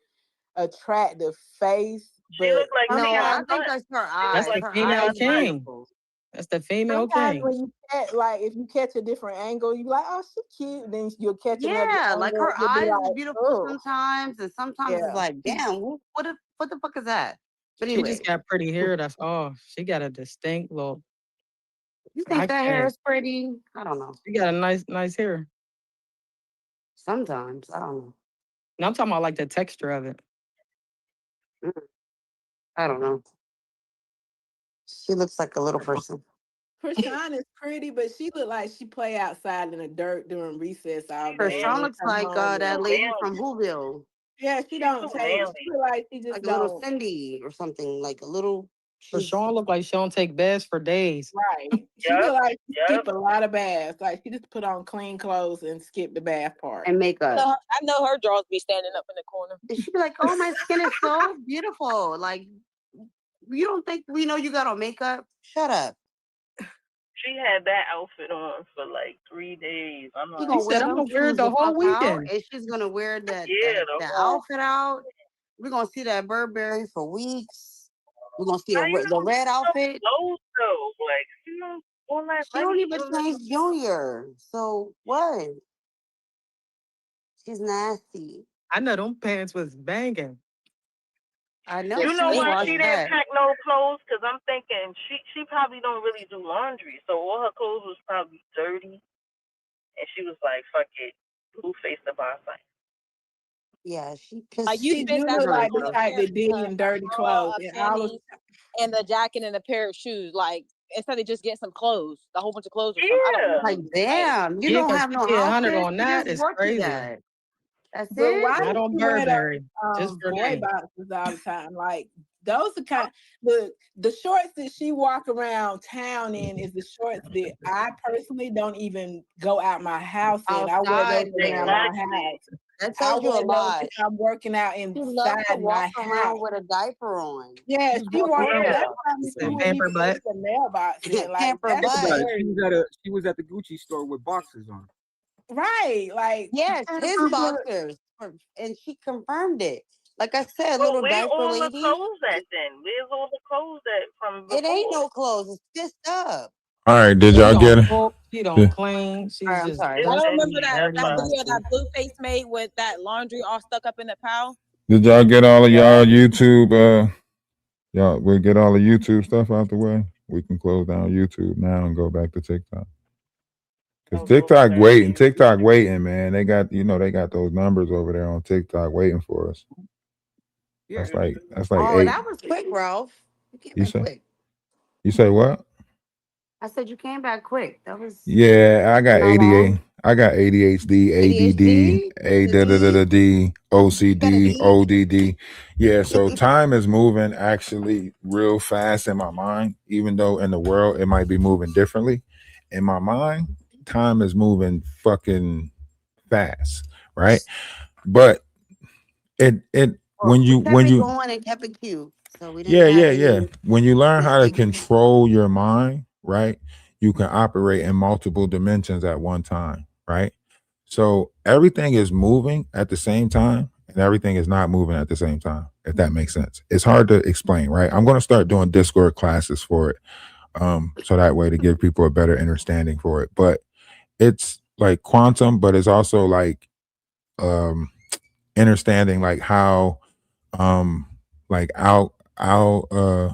attractive face, She but looked like No, Tina I sometimes think Hunt. that's her She looked That's eyes. the like Her Tina female eyes are Hunt. king. beautiful. That's the female sometimes king. when you catch, like, if you catch a different angle, you like, "Oh, she cute." Then you'll catch another Yeah, like angle, her you'll be eyes is like, beautiful "Oh, sometimes, and sometimes it's yeah." like, damn, what the fuck is that? But She just anyway, got pretty hair. That's all. She got a distinct look. you I think that hair can't. is pretty? I don't know. She got a nice hair. Sometimes I don't know. And I'm talking about like the texture of it. Mm, I don't know. She looks like a little person. Krishan is pretty, but she look like she play outside in the dirt during recess all She's day and Krishan then manly. looks come like home Too and that lady from manly. Whoville, yeah, she She's don't too take. She manly. look like she just like a little don't. Cindy or something, like a little. For She's Sean look like she don't take baths for days. Right. She Yep. look like she Yep. skip a lot of baths. Like she just put on clean clothes and skip the bath part. and makeup. I know her drawers be standing up in the corner. And she'd be like, "Oh, my skin is so beautiful." Like, you don't think we know you got on makeup? Shut up. She had that outfit on for like 3 days. I'm She She gonna like, said, wear I'm them gonna wear it shoes the the whole fuck out, weekend. and she's gonna wear yeah, the the whole. outfit out. We're gonna see that Burberry for weeks. We're gonna see Now you the know red she's so outfit. close though. Like you know all that She don't money even on change Junior. So what? She's nasty. I know them pants was banging. I know You she know was why washed she didn't back. pack no clothes? Because I'm thinking she probably don't really do laundry. So all her clothes was probably dirty. And she was like, fuck it. Blueface the boss. Yeah, she Like you She pissed do spent that look money like on the herself. a type pair, that dig in a dirty bra, clothes a and all of panties, and a jacket and a pair of shoes. Like instead of just getting some clothes, a whole bunch of clothes or something. I don't Yeah. know. Like, Like damn, you Yeah, don't because have she no did 100 outfits. on You that just is work you crazy. that. That's But it. why Not does on she wear those Burberry. Just for boy name. boxes all the time? Like those are kind the shorts that she walk around town in is the shorts that I personally don't even go out my house in. I wear those Outside around with. my Exactly. house. That I tells you a wear those lot. if I'm working out She loves to inside walk my around house. with a diaper on. Yeah, She was she walking walks. around with Yeah. That's a why She she said wouldn't pamper even leave butt. the mailbox in. Like Pamper that's think about butt. it. scary. She was at the Gucci store with boxes on. Right. Like Yes, his pamper butt. boxers. And she confirmed it. Like I said, But little where diaper all the lady. clothes at then? Where's all the clothes at from It ain't before? no clothes. It's stitched up. All right, did She y'all don't get it? cook. She don't Yeah. clean. All She's right, I'm just sorry. It's I don't dusty, remember messy. that That's dirty, that why. video that musty. Blueface made with that laundry all stuck up in the pile. Did y'all get all of Yeah. y'all YouTube? Y'all, we'll get all the YouTube stuff out the way. We can close down YouTube now and go back to TikTok. Cause I'll go back to you. TikTok waiting, man. They got they got those numbers over there on TikTok waiting for us. Yeah. That's like Oh, eight. that was quick, Ralph. You came You back say quick. you say what? I said you came back quick. That was Yeah, I got not 88. long. I got ADHD, ADD, ADHD, A the da da da D. da D, You got a OCD, D. ODD. Yeah, so time is moving actually real fast in my mind, even though in the world it might be moving differently. In my mind, time is moving fucking fast, right? But it Well, we kept when it you going and kept it cute. So we didn't yeah, have yeah, yeah. any When you learn how to mistakes. control your mind, right, you can operate in multiple dimensions at one time, right? So everything is moving at the same time and everything is not moving at the same time, if that makes sense. It's hard to explain, right? I'm going to start doing Discord classes for it. So that way to give people a better understanding for it. But it's like quantum, but it's also like um understanding like how um like alchemy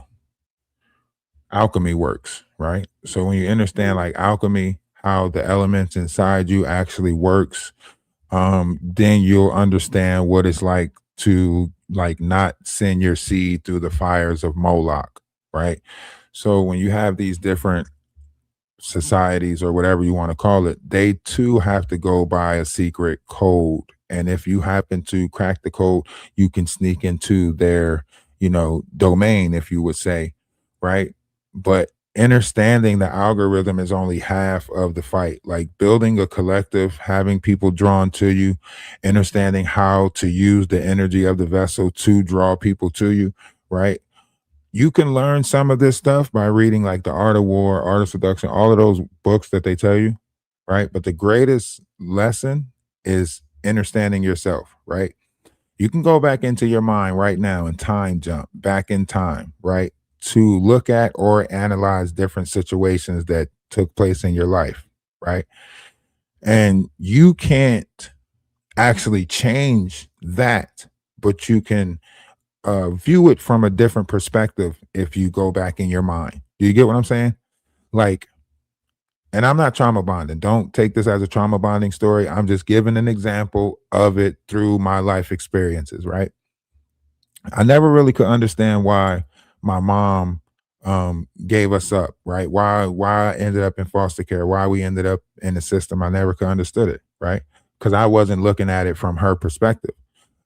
works, right? So when you understand like alchemy, how the elements inside you actually works, then you'll understand what it's like to like not send your seed through the fires of Moloch, right? So when you have these different societies or whatever you want to call it, they too have to go by a secret code. And if you happen to crack the code, you can sneak into their, domain, if you would say, right? But understanding the algorithm is only half of the fight. Like building a collective, having people drawn to you, understanding how to use the energy of the vessel to draw people to you, right? You can learn some of this stuff by reading like The Art of War, Art of Seduction, all of those books that they tell you, right? But the greatest lesson is understanding yourself, right? You can go back into your mind right now and time jump back in time, right? To look at or analyze different situations that took place in your life, right? And you can't actually change that, but you can view it from a different perspective if you go back in your mind. Do you get what I'm saying? Like, and I'm not trauma bonding. Don't take this as a trauma bonding story. I'm just giving an example of it through my life experiences, right? I never really could understand why my mom gave us up, right? Why I ended up in foster care, why we ended up in the system. I never could understood it, right? Because I wasn't looking at it from her perspective.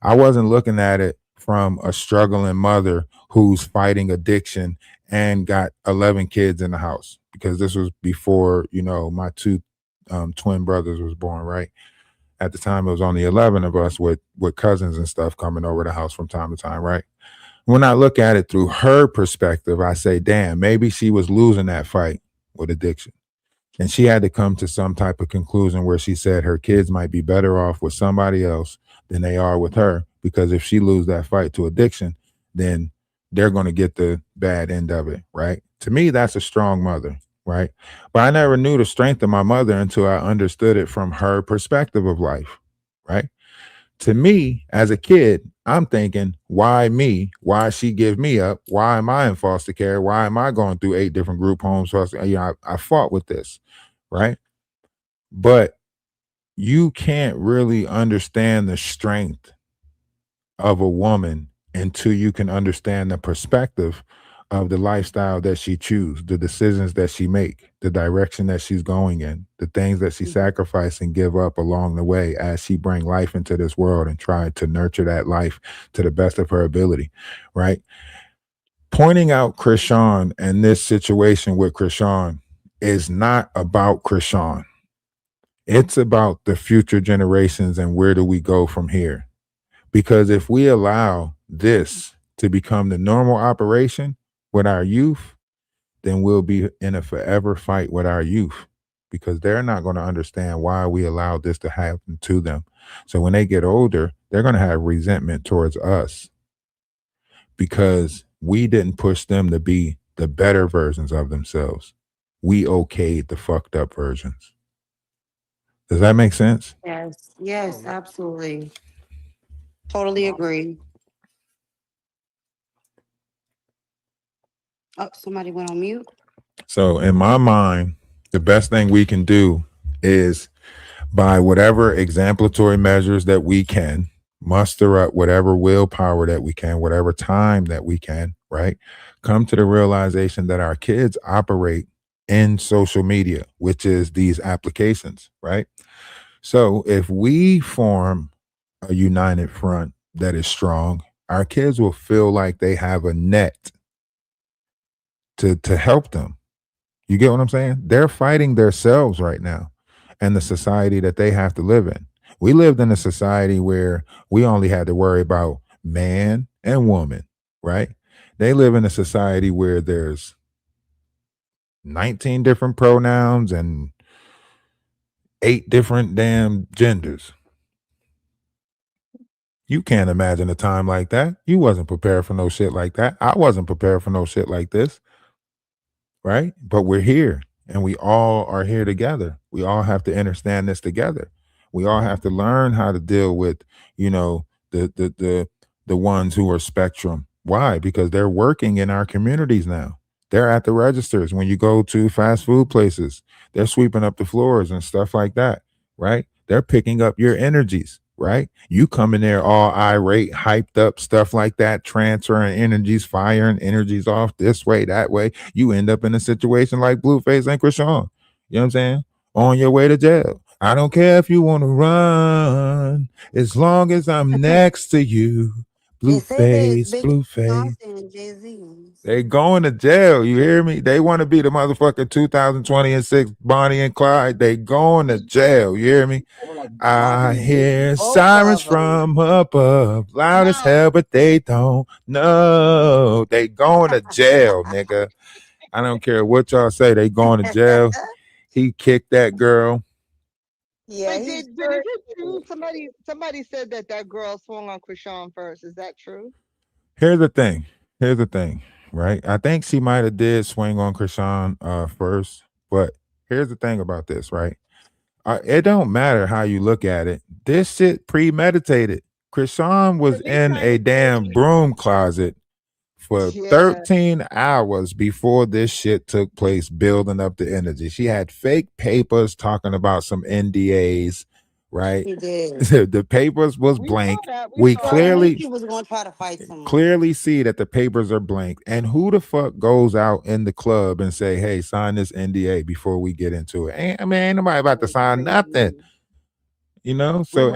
I wasn't looking at it from a struggling mother who's fighting addiction and got 11 kids in the house, because this was before, my two twin brothers was born, right? At the time, it was only 11 of us with cousins and stuff coming over the house from time to time, right? When I look at it through her perspective, I say, damn, maybe she was losing that fight with addiction. And she had to come to some type of conclusion where she said her kids might be better off with somebody else than they are with her, because if she lose that fight to addiction, then they're going to get the bad end of it, right? To me, that's a strong mother, right? But I never knew the strength of my mother until I understood it from her perspective of life, right? To me, as a kid, I'm thinking, why me? Why she give me up? Why am I in foster care? Why am I going through 8 different group homes? I fought with this, right? But you can't really understand the strength of a woman until you can understand the perspective of the lifestyle that she chooses, the decisions that she make, the direction that she's going in, the things that she sacrifice and give up along the way as she bring life into this world and try to nurture that life to the best of her ability, right? Pointing out Chrisean and this situation with Chrisean is not about Chrisean. It's about the future generations and where do we go from here? Because if we allow this to become the normal operation with our youth, then we'll be in a forever fight with our youth, because they're not going to understand why we allowed this to happen to them. So when they get older, they're going to have resentment towards us because we didn't push them to be the better versions of themselves. We okayed the fucked up versions. Does that make sense? Yes, absolutely. Totally agree. Oh, somebody went on mute. So in my mind, the best thing we can do is, by whatever exemplatory measures that we can, muster up whatever willpower that we can, whatever time that we can, right? Come to the realization that our kids operate in social media, which is these applications, right? So if we form a united front that is strong, our kids will feel like they have a net to help them. You get what I'm saying? They're fighting themselves right now and the society that they have to live in. We lived in a society where we only had to worry about man and woman, right? They live in a society where there's 19 different pronouns and 8 different damn genders. You can't imagine a time like that. You wasn't prepared for no shit like that. I wasn't prepared for no shit like this, right? But we're here and we all are here together. We all have to understand this together. We all have to learn how to deal with, the ones who are spectrum, Why? Because they're working in our communities now. They're at the registers. When you go to fast food places, they're sweeping up the floors and stuff like that, right? They're picking up your energies, right? You come in there all irate, hyped up, stuff like that, transferring energies, firing energies off this way, that way. You end up in a situation like Blueface and Chrisean. You know what I'm saying? On your way to jail. I don't care if you want to run, as long as I'm next to you. They say that it's Blueface, Big Blueface. Beyonce and Jay-Z. They going to jail. You hear me? They want to be the motherfucker 2026 Bonnie and Clyde. They going to jail. You hear me? I hear Both sirens of them. from above, loud as hell, but they don't know. They going to jail, nigga. I don't care what y'all say. They going to jail. He kicked that girl. Yeah, But he's is it true? Somebody said that girl swung on Chrisean first. Is that true? Here's the thing. Here's the thing, right? I think she might have did swing on Chrisean first, but here's the thing about this, right? It don't matter how you look at it. This shit premeditated. Chrisean was in a damn broom closet for Yeah. 13 hours before this shit took place, building up the energy. She had fake papers talking about some NDAs, right? He did. The papers was blank. We So I knew clearly she was going to try to fight someone. clearly see that the papers are blank. And who the fuck goes out in the club and say, "Hey, sign this NDA before we get into it"? Ain't nobody about to sign nothing. You know, so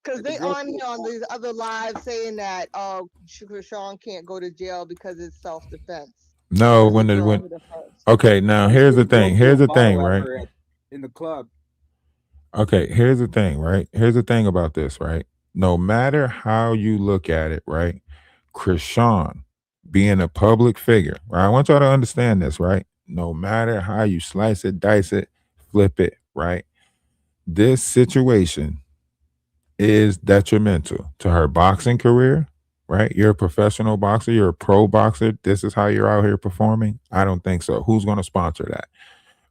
Because they on here on these other lives saying that Chrisean can't go to jail because it's self-defense. no when okay. Now here's the thing. Here's the thing, right? In the club. Okay, here's the thing, right? Here's the thing about this, right? No matter how you look at it, right? Chrisean being a public figure, right? I want y'all to understand this, right? No matter how you slice it, dice it, flip it, right? This situation is detrimental to her boxing career, right? You're a professional boxer, you're a pro boxer. This is how you're out here performing. I don't think so. Who's going to sponsor that,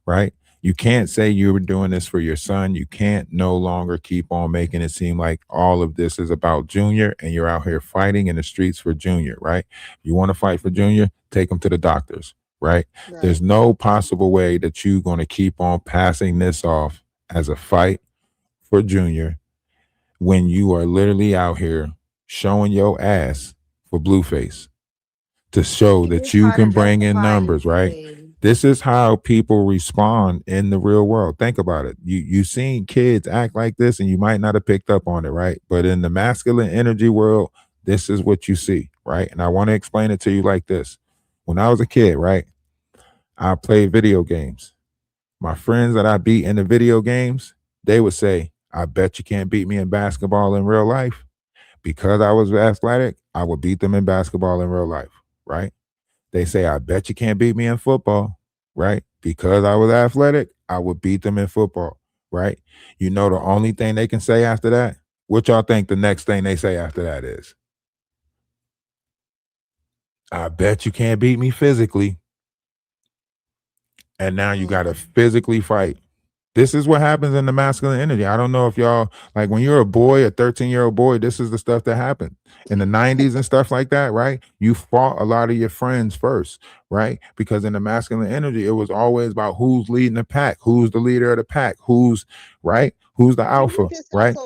right? You can't say you were doing this for your son. You can't no longer keep on making it seem like all of this is about Junior and you're out here fighting in the streets for Junior, right? You want to fight for Junior, take him to the doctors, right? There's no possible way that you're going to keep on passing this off as a fight for Junior when you are literally out here showing your ass for Blueface to show that you can bring in numbers, right? This is how people respond in the real world. Think about it. You seen kids act like this and you might not have picked up on it, right? But in the masculine energy world, this is what you see, right? And I want to explain it to you like this. When I was a kid, right, I played video games. My friends that I beat in the video games, they would say, "I bet you can't beat me in basketball in real life." Because I was athletic, I would beat them in basketball in real life, right? They say, "I bet you can't beat me in football," right? Because I was athletic, I would beat them in football, right? You know, the only thing they can say after that, what y'all think the next thing they say after that is? "I bet you can't beat me physically." And now you got to physically fight. This is what happens in the masculine energy. I don't know if y'all, like when you're a boy, a 13-year-old boy, this is the stuff that happened in the 90s and stuff like that, right? You fought a lot of your friends first, right? Because in the masculine energy, it was always about who's leading the pack, who's the leader of the pack, who's right, who's the alpha, right?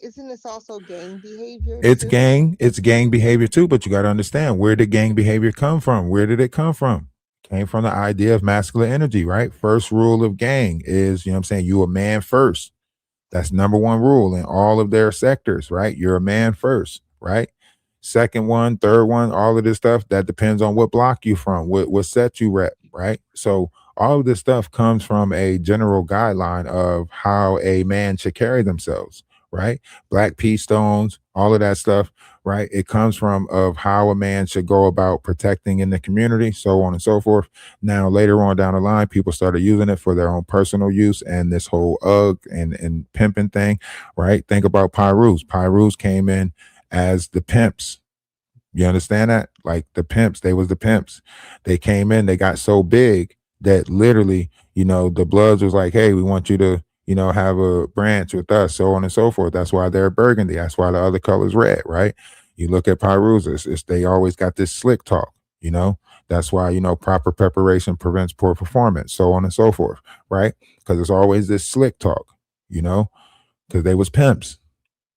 Isn't this also gang behavior? It's gang behavior too, but you got to understand, where did gang behavior come from? Where did it come from? Came from the idea of masculine energy, right? First rule of gang is, you know what I'm saying, you a man first. That's number one rule in all of their sectors, right? You're a man first, right? Second one, third one, all of this stuff, that depends on what block you from, what set you rep, right? So all of this stuff comes from a general guideline of how a man should carry themselves, right? Black pea stones, all of that stuff, right? It comes from of how a man should go about protecting in the community, so on and so forth. Now, later on down the line, people started using it for their own personal use, and this whole and pimping thing, right? Think about Pyrus. Pyrus came in as the pimps. You understand that? Like the pimps, they was the pimps. They came in, they got so big that literally, you know, the Bloods was like, "Hey, we want you to, you know, have a branch with us," so on and so forth. That's why they're burgundy. That's why the other color's red, right? You look at Pyruza, they always got this slick talk, you know. That's why, proper preparation prevents poor performance, so on and so forth, right? Because there's always this slick talk, because they was pimps.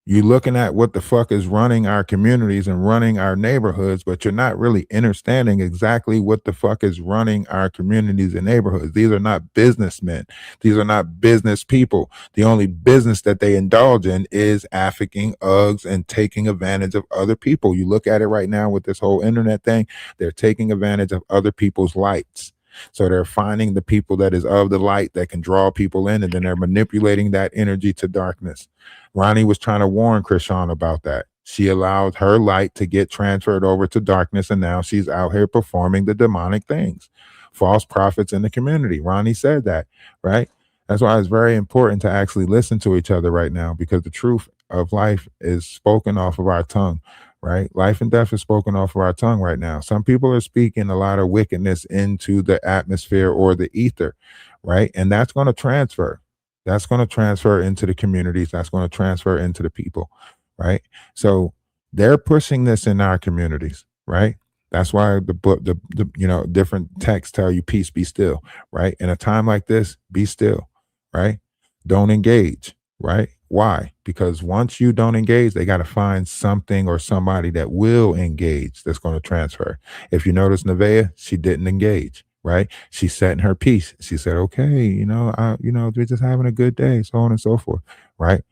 You looking at what the fuck is running our communities and running our neighborhoods, but you're not really understanding exactly what the fuck is running our communities and neighborhoods. These are not businessmen. These are not business people. The only business that they indulge in is affecting Uggs and taking advantage of other people. You look at it right now with this whole internet thing, they're taking advantage of other people's lights. So they're finding the people that is of the light that can draw people in, and then they're manipulating that energy to darkness. Ronnie was trying to warn Chrisean about that. She allowed her light to get transferred over to darkness, and now she's out here performing the demonic things. False prophets in the community. Ronnie said that, right? That's why it's very important to actually listen to each other right now, because the truth of life is spoken off of our tongue, right? Life and death is spoken off of our tongue right now. Some people are speaking a lot of wickedness into the atmosphere or the ether, right? And that's going to transfer. That's going to transfer into the communities. That's going to transfer into the people, right? So they're pushing this in our communities, right? That's why the book, the different texts tell you, peace, be still, right? In a time like this, be still, right? Don't engage, right? Why? Because once you don't engage, they got to find something or somebody that will engage that's going to transfer. If you notice Nevaeh, she didn't engage, right? She sat in her peace. She said, okay, we're just having a good day, so on and so forth, right?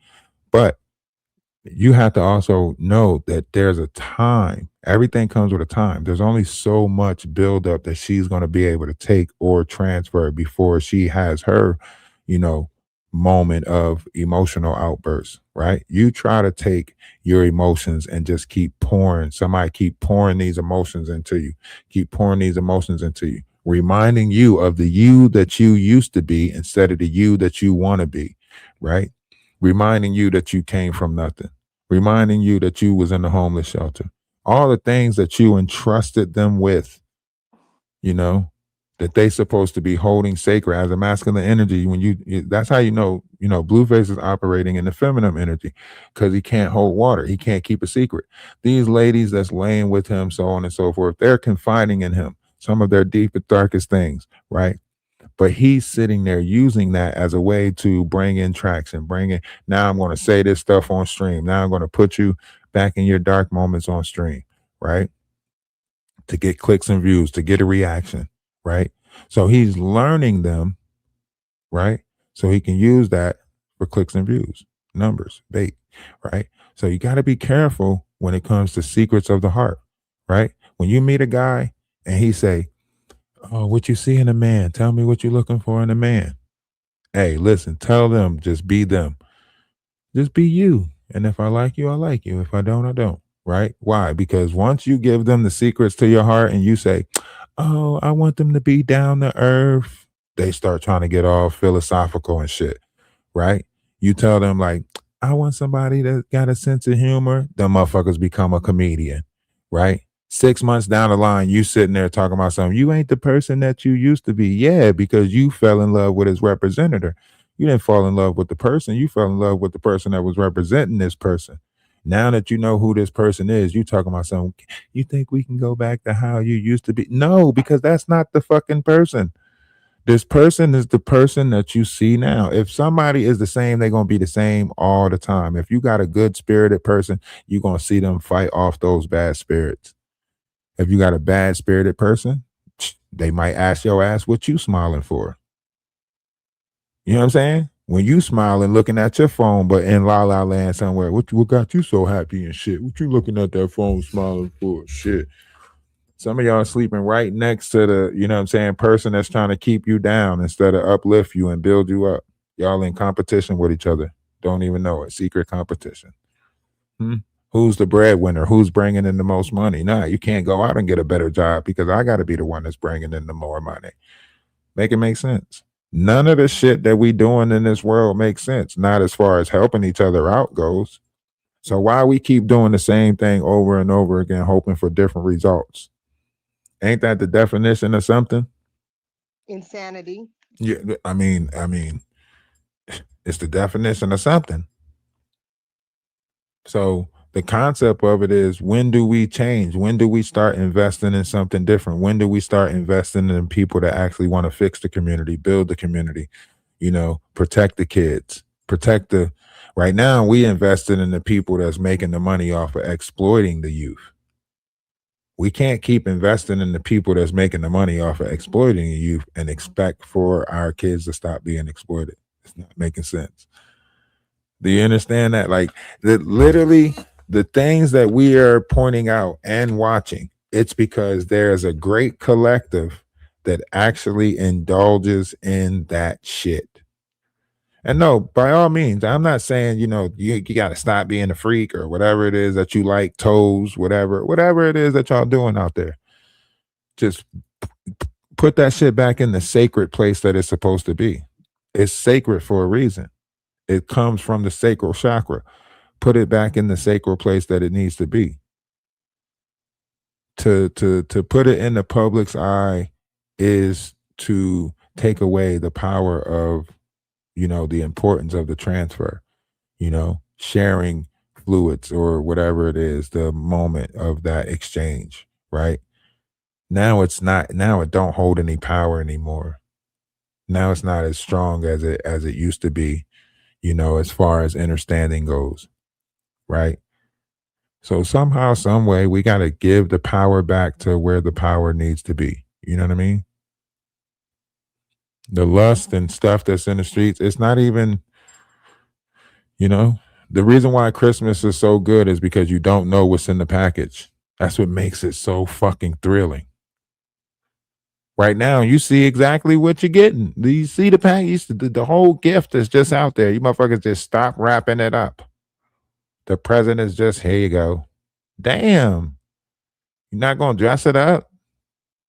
But you have to also know that there's a time. Everything comes with a time. There's only so much buildup that she's going to be able to take or transfer before she has her, moment of emotional outbursts, right? You try to take your emotions and just keep pouring. Somebody keep pouring these emotions into you, keep pouring these emotions into you, reminding you of the you that you used to be instead of the you that you want to be, right? Reminding you that you came from nothing, reminding you that you was in the homeless shelter, all the things that you entrusted them with, that they supposed to be holding sacred as a masculine energy. That's how Blueface is operating in the feminine energy, because he can't hold water. He can't keep a secret. These ladies that's laying with him, so on and so forth, they're confiding in him some of their deepest, darkest things, right? But he's sitting there using that as a way to bring in traction, now I'm going to say this stuff on stream. Now I'm going to put you back in your dark moments on stream, right? To get clicks and views, to get a reaction, right? So he's learning them, right? So he can use that for clicks and views, numbers, bait, right? So you got to be careful when it comes to secrets of the heart, right? When you meet a guy and he say, oh, what you see in a man, tell me what you're looking for in a man. Hey, listen, tell them, just be them. Just be you. And if I like you, I like you. If I don't, I don't. Right? Why? Because once you give them the secrets to your heart and you say, oh, I want them to be down to earth, they start trying to get all philosophical and shit. Right? You tell them, like, I want somebody that got a sense of humor. Them motherfuckers become a comedian. Right? 6 months down the line, you sitting there talking about something. You ain't the person that you used to be. Yeah, because you fell in love with his representative. You didn't fall in love with the person. You fell in love with the person that was representing this person. Now that you know who this person is, you talking about something. You think we can go back to how you used to be? No, because that's not the fucking person. This person is the person that you see now. If somebody is the same, they're going to be the same all the time. If you got a good spirited person, you're going to see them fight off those bad spirits. If you got a bad spirited person, they might ask your ass what you smiling for. You know what I'm saying? When you smiling, looking at your phone, but in La La Land somewhere, what got you so happy and shit? What you looking at that phone smiling for? Shit. Some of y'all sleeping right next to the, person that's trying to keep you down instead of uplift you and build you up. Y'all in competition with each other. Don't even know it. Secret competition. Who's the breadwinner? Who's bringing in the most money? Nah, you can't go out and get a better job because I got to be the one that's bringing in the more money. Make it make sense. None of the shit that we doing in this world makes sense. Not as far as helping each other out goes. So why we keep doing the same thing over and over again, hoping for different results? Ain't that the definition of something? Insanity. Yeah, I mean, it's the definition of something. So The concept of it is, when do we change? When do we start investing in something different? When do we start investing in people that actually want to fix the community, build the community, protect the kids, protect the. Right now, we invested in the people that's making the money off of exploiting the youth. We can't keep investing in the people that's making the money off of exploiting the youth and expect for our kids to stop being exploited. It's not making sense. Do you understand that? Like, literally, the things that we are pointing out and watching, it's because there's a great collective that actually indulges in that shit. And no, by all means, I'm not saying, you got to stop being a freak or whatever it is that you like, toes, whatever it is that y'all doing out there. Just put that shit back in the sacred place that it's supposed to be. It's sacred for a reason. It comes from the sacral chakra. Put it back in the sacred place that it needs to be. To put it in the public's eye is to take away the power of, the importance of the transfer, sharing fluids or whatever it is, the moment of that exchange, right? Now it don't hold any power anymore. Now it's not as strong as it used to be, as far as understanding goes, right? So somehow, some way, we got to give the power back to where the power needs to be. You know what I mean? The lust and stuff that's in the streets, it's not even, the reason why Christmas is so good is because you don't know what's in the package. That's what makes it so fucking thrilling. Right now, you see exactly what you're getting. Do you see the package? The whole gift is just out there. You motherfuckers just stop wrapping it up. The present is just, here you go. Damn. You're not going to dress it up?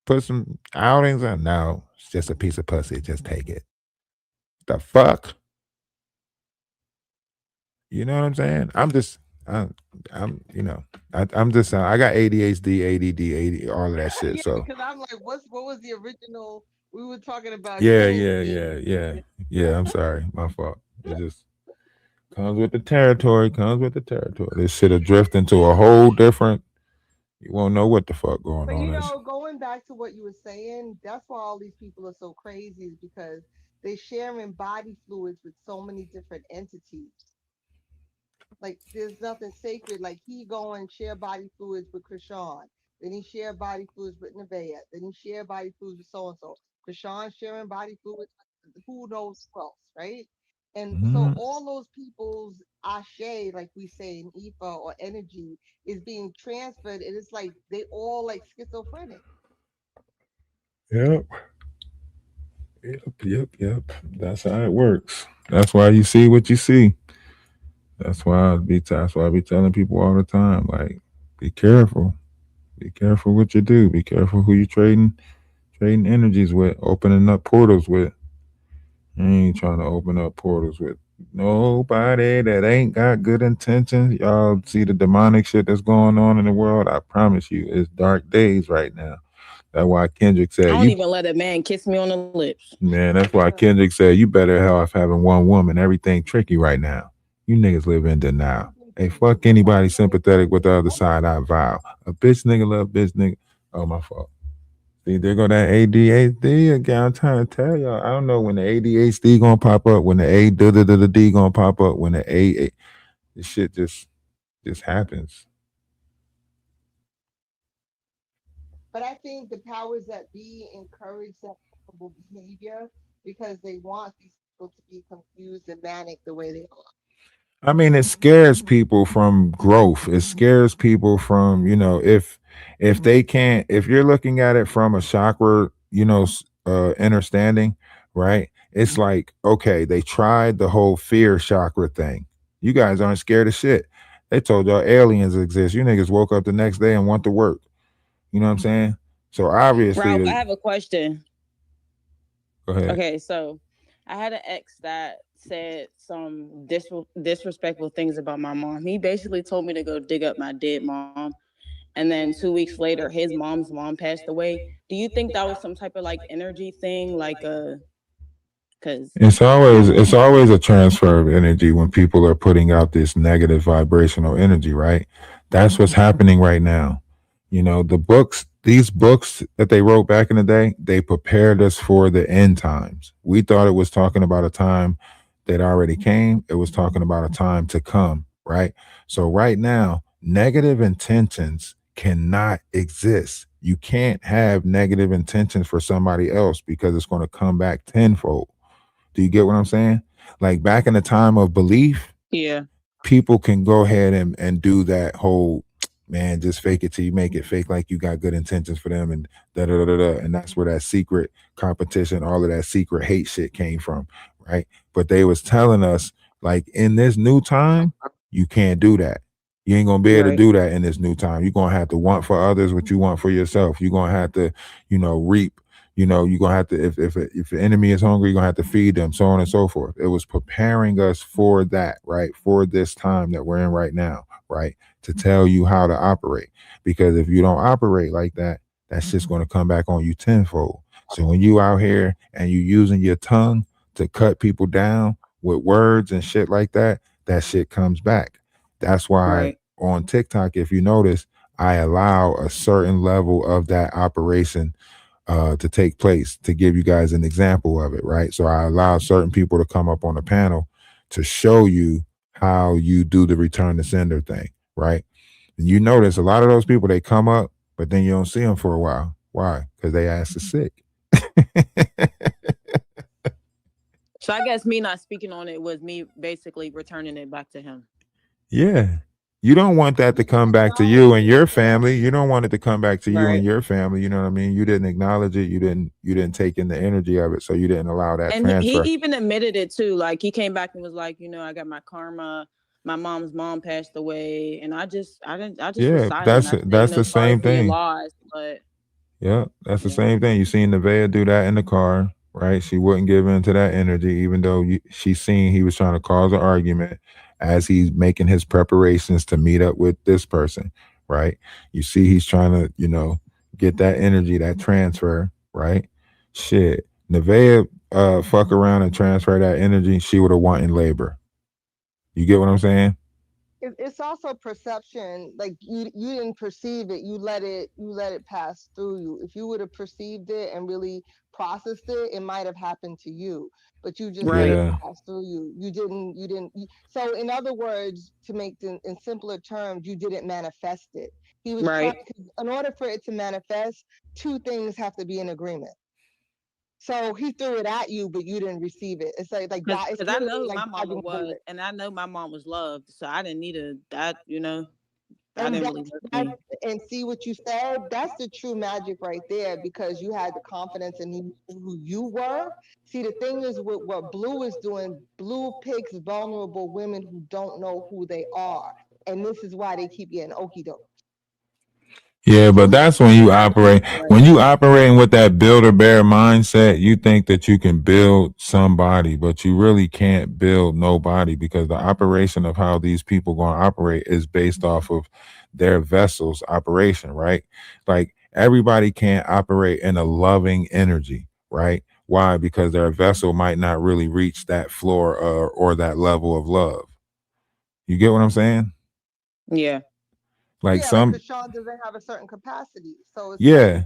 Put some outings on? No, it's just a piece of pussy. Just take it. The fuck? You know what I'm saying? I'm just, I got ADHD, ADD, all of that shit. Yeah, So because I'm like, what was the original? We were talking about yeah. I'm sorry, my fault. It just comes with the territory. This shit'll drift into a whole different. You won't know what the fuck going But on. going back to what you were saying, that's why all these people are so crazy, is because they're sharing body fluids with so many different entities. Like there's nothing sacred. Like he go and share body fluids with Krishan. Then he share body fluids with Nevaeh. Then he share body fluids with so and so. Krishan sharing body fluids with who knows who else, right? And so all those people's ashe, like we say in Ifa, or energy, is being transferred, and it's like they all like schizophrenic. Yep. That's how it works. That's why you see what you see. That's why I be telling people all the time, like, be careful. Be careful what you do. Be careful who you trading energies with, opening up portals with. You ain't trying to open up portals with nobody that ain't got good intentions. Y'all see the demonic shit that's going on in the world? I promise you, it's dark days right now. That's why Kendrick said, I don't even let a man kiss me on the lips. Man, that's why Kendrick said, you better hell off having one woman. Everything tricky right now. You niggas live in denial. Hey, fuck anybody sympathetic with the other side, I vow. A bitch nigga love bitch nigga. Oh, my fault. See, there go that ADHD again. I'm trying to tell y'all. I don't know when the ADHD gonna pop up, when the D gonna pop up, when the A this shit just happens. But I think the powers that be encourage that horrible behavior because they want these people to be confused and manic the way they are. I mean, it scares people from growth. It scares people from, if they can't, if you're looking at it from a chakra, understanding, right? It's like, okay, they tried the whole fear chakra thing. You guys aren't scared of shit. They told y'all aliens exist. You niggas woke up the next day and want to work. You know what I'm saying? So obviously, Ralph, I have a question. Go ahead. Okay, so I had an ex that said some disrespectful things about my mom. He basically told me to go dig up my dead mom. And then 2 weeks later, his mom passed away. Do you think that was some type of like energy thing? Like, Because It's always a transfer of energy when people are putting out this negative vibrational energy, right? That's what's happening right now. These books that they wrote back in the day, they prepared us for the end times. We thought it was talking about a time that already came. It was talking about a time to come, right? So right now, negative intentions cannot exist. You can't have negative intentions for somebody else because it's going to come back tenfold. Do you get what I'm saying? Like back in the time of belief, yeah, people can go ahead and do that whole man, just fake it till you make it, fake like you got good intentions for them, and da da da da da. And that's where that secret competition, all of that secret hate shit came from, right? But they was telling us, like, in this new time, you can't do that. You ain't gonna be able to right, do that in this new time. You're gonna have to want for others what you want for yourself. You're gonna have to, reap. You're gonna have to, if the enemy is hungry, you're gonna have to feed them, so on and so forth. It was preparing us for that, right? For this time that we're in right now, right? To tell you how to operate. Because if you don't operate like that, that's just gonna come back on you tenfold. So when you out here and you using your tongue to cut people down with words and shit like that, that shit comes back. That's why right. on TikTok, if you notice, I allow a certain level of that operation to take place, to give you guys an example of it, right? So I allow certain people to come up on the panel to show you how you do the return to sender thing, right? And you notice a lot of those people, they come up, but then you don't see them for a while. Why? Because they ass is sick. So I guess me not speaking on it was me basically returning it back to him. Yeah. You don't want that to come back to you and your family. You don't want it to come back to you and Right. your family. You know what I mean? You didn't acknowledge it. You didn't take in the energy of it. So you didn't allow that And he transfer. even admitted it too. Like he came back and was like, I got my karma. My mom's mom passed away, and I just was Yeah, silent. that's I said, that's the sorry same for your thing. loss, but Yeah, that's the yeah, same thing. You seen Nevaeh do that in the car, right? She wouldn't give in to that energy, even though she seen he was trying to cause an argument as he's making his preparations to meet up with this person, right? You see, he's trying to, get that energy, that transfer, right? Shit, Nevaeh, fuck around and transfer that energy, she would have won in labor. You get what I'm saying? It's also perception. Like you didn't perceive it. You let it pass through you. If you would have perceived it and really processed it, it might have happened to you. But you just let right, it Yeah. pass through you. You didn't. So in other words, to make it in simpler terms, you didn't manifest it. He was trying. right. In order for it to manifest, two things have to be in agreement. So he threw it at you, but you didn't receive it. It's like Because that. It's I literally know who like my mama dodging a was, bullet. and I know my mom was loved, so I didn't need that. That And didn't really hurt that's me. and see what you said. That's the true magic right there, because you had the confidence in who you were. See, the thing is, with what Blue is doing, Blue picks vulnerable women who don't know who they are, and this is why they keep getting okie doke. Yeah, So but that's when you operate. When you operating with that builder bear mindset, you think that you can build somebody, but you really can't build nobody, because the operation of how these people going to operate is based off of their vessel's operation, right? Like everybody can't operate in a loving energy, right? Why? Because their vessel might not really reach that floor or that level of love. You get what I'm saying? Yeah, Like yeah, like some, Krishan doesn't have a certain capacity, so it's like yeah.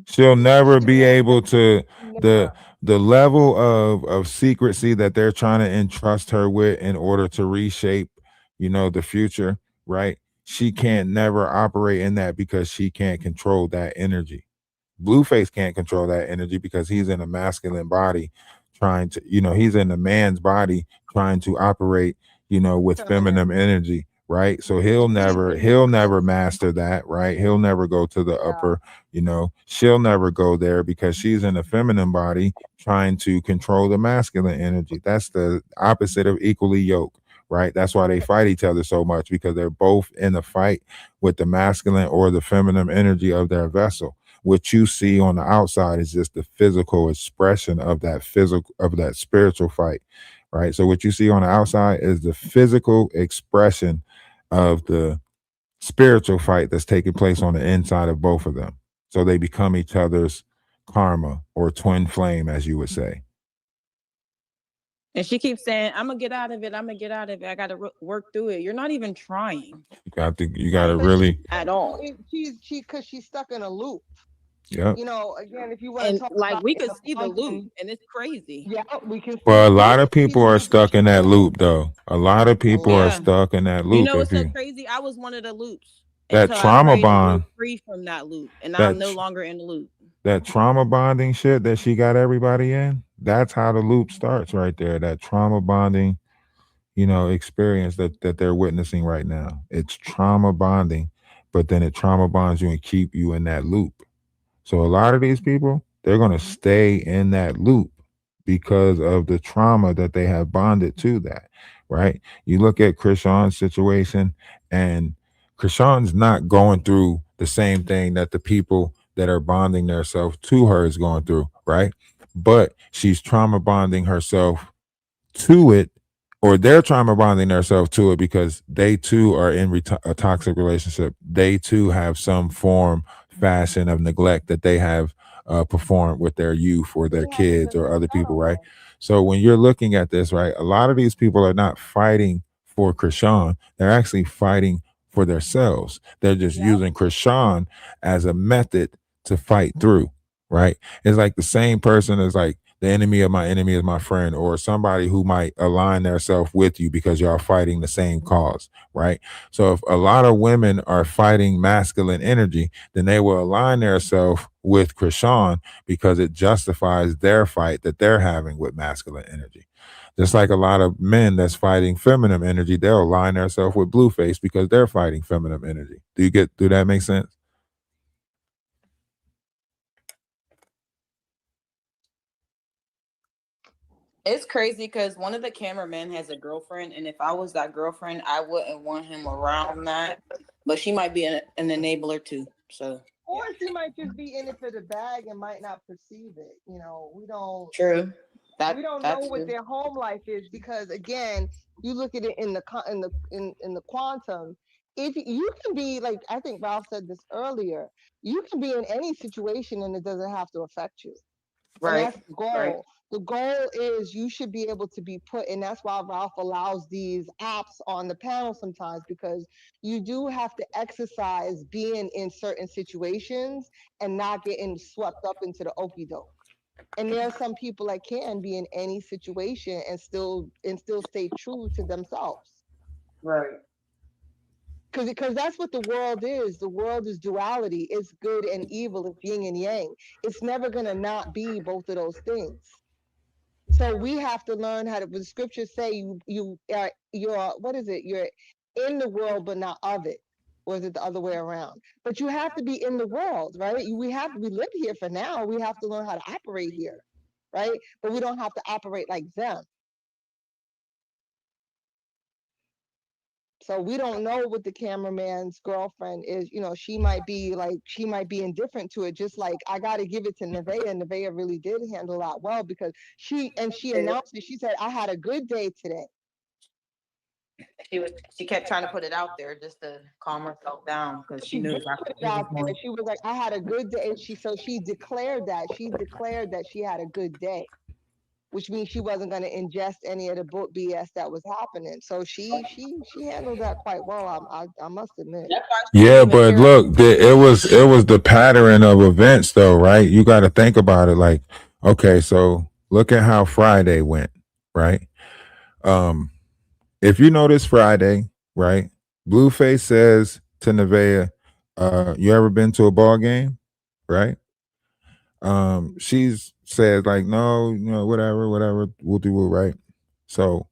She'll never she be never, able to the never. the level of secrecy that they're trying to entrust her with in order to reshape, the future, right? She can't never operate in that because she can't control that energy. Blueface can't control that energy because he's in a masculine body trying to, he's in a man's body trying to operate, with Feminine. feminine energy, right? So And he'll never master that, right? He'll never go to the yeah, upper, she'll never go there because she's in a feminine body trying to control the masculine energy. That's the opposite of equally yoked, right? That's why they fight each other so much, because they're both in a fight with the masculine or the feminine energy of their vessel. What you see on the outside is just the physical expression of that spiritual fight, right? So what you see on the outside is the physical expression of the spiritual fight that's taking place on the inside of both of them. So they become each other's karma or twin flame, as you would say. And she keeps saying, "I'm gonna get out of it. I'm gonna get out of it. I gotta work through it." You're not even trying. You got to really. At all. Because she's stuck in a loop. Yep. You know, again, if you want to And talk like about we in could the see the loop, quantum, and it's crazy. yeah, we can see. Well, a lot of we people can are see stuck in that loop, though. A lot of people are Yeah. stuck in that You loop. know what's If so you crazy? I was one of the loops that until I trauma prayed and broke bond, free from that loop, and now I'm that no longer in the loop. that trauma bonding shit that she got everybody in, that's how the loop starts right there. That trauma bonding, experience that they're witnessing right now. It's trauma bonding, but then it trauma bonds you and keep you in that loop. So a lot of these people, they're going to stay in that loop because of the trauma that they have bonded to that, right? You look at Chrisean's situation, and Chrisean's not going through the same thing that the people that are bonding themselves to her is going through, right? But she's trauma bonding herself to it, or they're trauma bonding themselves to it because they too are in a toxic relationship. They too have some form, fashion of neglect that they have performed with their youth or their kids or other people, right? So when you're looking at this, right, a lot of these people are not fighting for Chrisean. They're actually fighting for themselves. They're just using Chrisean as a method to fight through, right? It's like the same person is like, the enemy of my enemy is my friend, or somebody who might align themselves with you because y'all fighting the same cause, right? So if a lot of women are fighting masculine energy, then they will align themselves with Chrisean because it justifies their fight that they're having with masculine energy. Just like a lot of men that's fighting feminine energy, they'll align themselves with BlueFace because they're fighting feminine energy. Do that make sense? It's crazy because one of the cameramen has a girlfriend, and if I was that girlfriend, I wouldn't want him around that. But she might be an enabler too. So. Or she might just be in it for the bag and might not perceive it. You know, we don't. True. We don't know what their home life is because, again, you look at it in the quantum. If you can be like, I think Ralph said this earlier, you can be in any situation and it doesn't have to affect you. Right. And that's the goal. Right. The goal is you should be able to be put, and that's why Ralph allows these apps on the panel sometimes, because you do have to exercise being in certain situations and not getting swept up into the okie doke. And there are some people that can be in any situation and still stay true to themselves. Right. Because that's what the world is. The world is duality. It's good and evil. It's yin and yang. It's never gonna not be both of those things. So we have to learn how to. The scriptures say you're what is it? You're in the world but not of it. Or is it the other way around? But you have to be in the world, right? We live here for now. We have to learn how to operate here, right? But we don't have to operate like them. So we don't know what the cameraman's girlfriend is. You know, she might be indifferent to it. Just like I got to give it to Nevaeh. Nevaeh really did handle that well because she announced it. She said, "I had a good day today." She kept trying to put it out there just to calm herself down because she knew exactly what was going on. She was like, "I had a good day," and she declared that she had a good day, which means she wasn't going to ingest any of the book BS that was happening. So she handled that quite well. I must admit. Yeah, but look, it was the pattern of events, though, right? You got to think about it. Like, okay, so look at how Friday went, right? If you notice Friday, right? BlueFace says to Nevaeh, "You ever been to a ball game?" Right? She's said like, "No, whatever, we'll do it." Right? So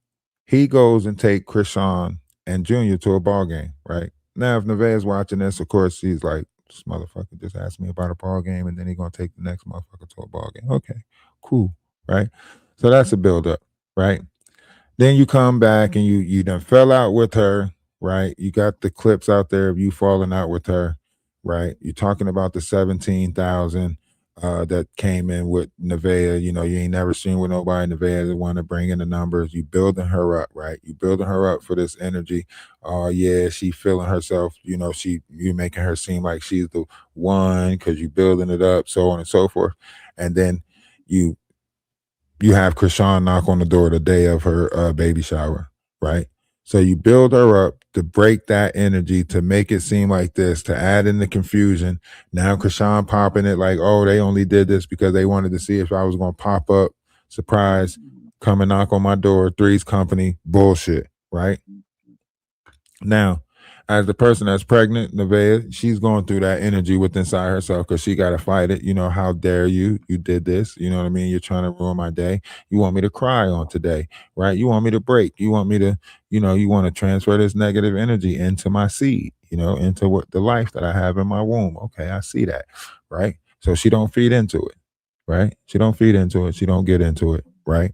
he goes and take Chrisean and Junior to a ball game, right? Now, if Nevaeh's watching this, of course, he's like, "This motherfucker just asked me about a ball game, and then he's gonna take the next motherfucker to a ball game." Okay, cool, right? So that's a build up, right? Then you come back and you done fell out with her, right? You got the clips out there of you falling out with her, right? You're talking about the 17,000 that came in with Nevaeh. You know, you ain't never seen with nobody. Nevaeh that want to bring in the numbers. You building her up, right? You building her up for this energy. Oh yeah, she feeling herself. You know, you making her seem like she's the one because you building it up, so on and so forth. And then you you have Chrisean knock on the door the day of her baby shower, right? So you build her up to break that energy, to make it seem like this, to add in the confusion. Now Chrisean popping it like, oh, they only did this because they wanted to see if I was going to pop up, surprise, come and knock on my door, Three's Company, bullshit, right? Now, as the person that's pregnant, Nevaeh, she's going through that energy within inside herself because she got to fight it. You know, how dare you? You did this. You know what I mean? You're trying to ruin my day. You want me to cry on today, right? You want me to break. You want me to, you want to transfer this negative energy into my seed, into what the life that I have in my womb. Okay, I see that, right? So she don't feed into it, right? She don't feed into it. She don't get into it, right?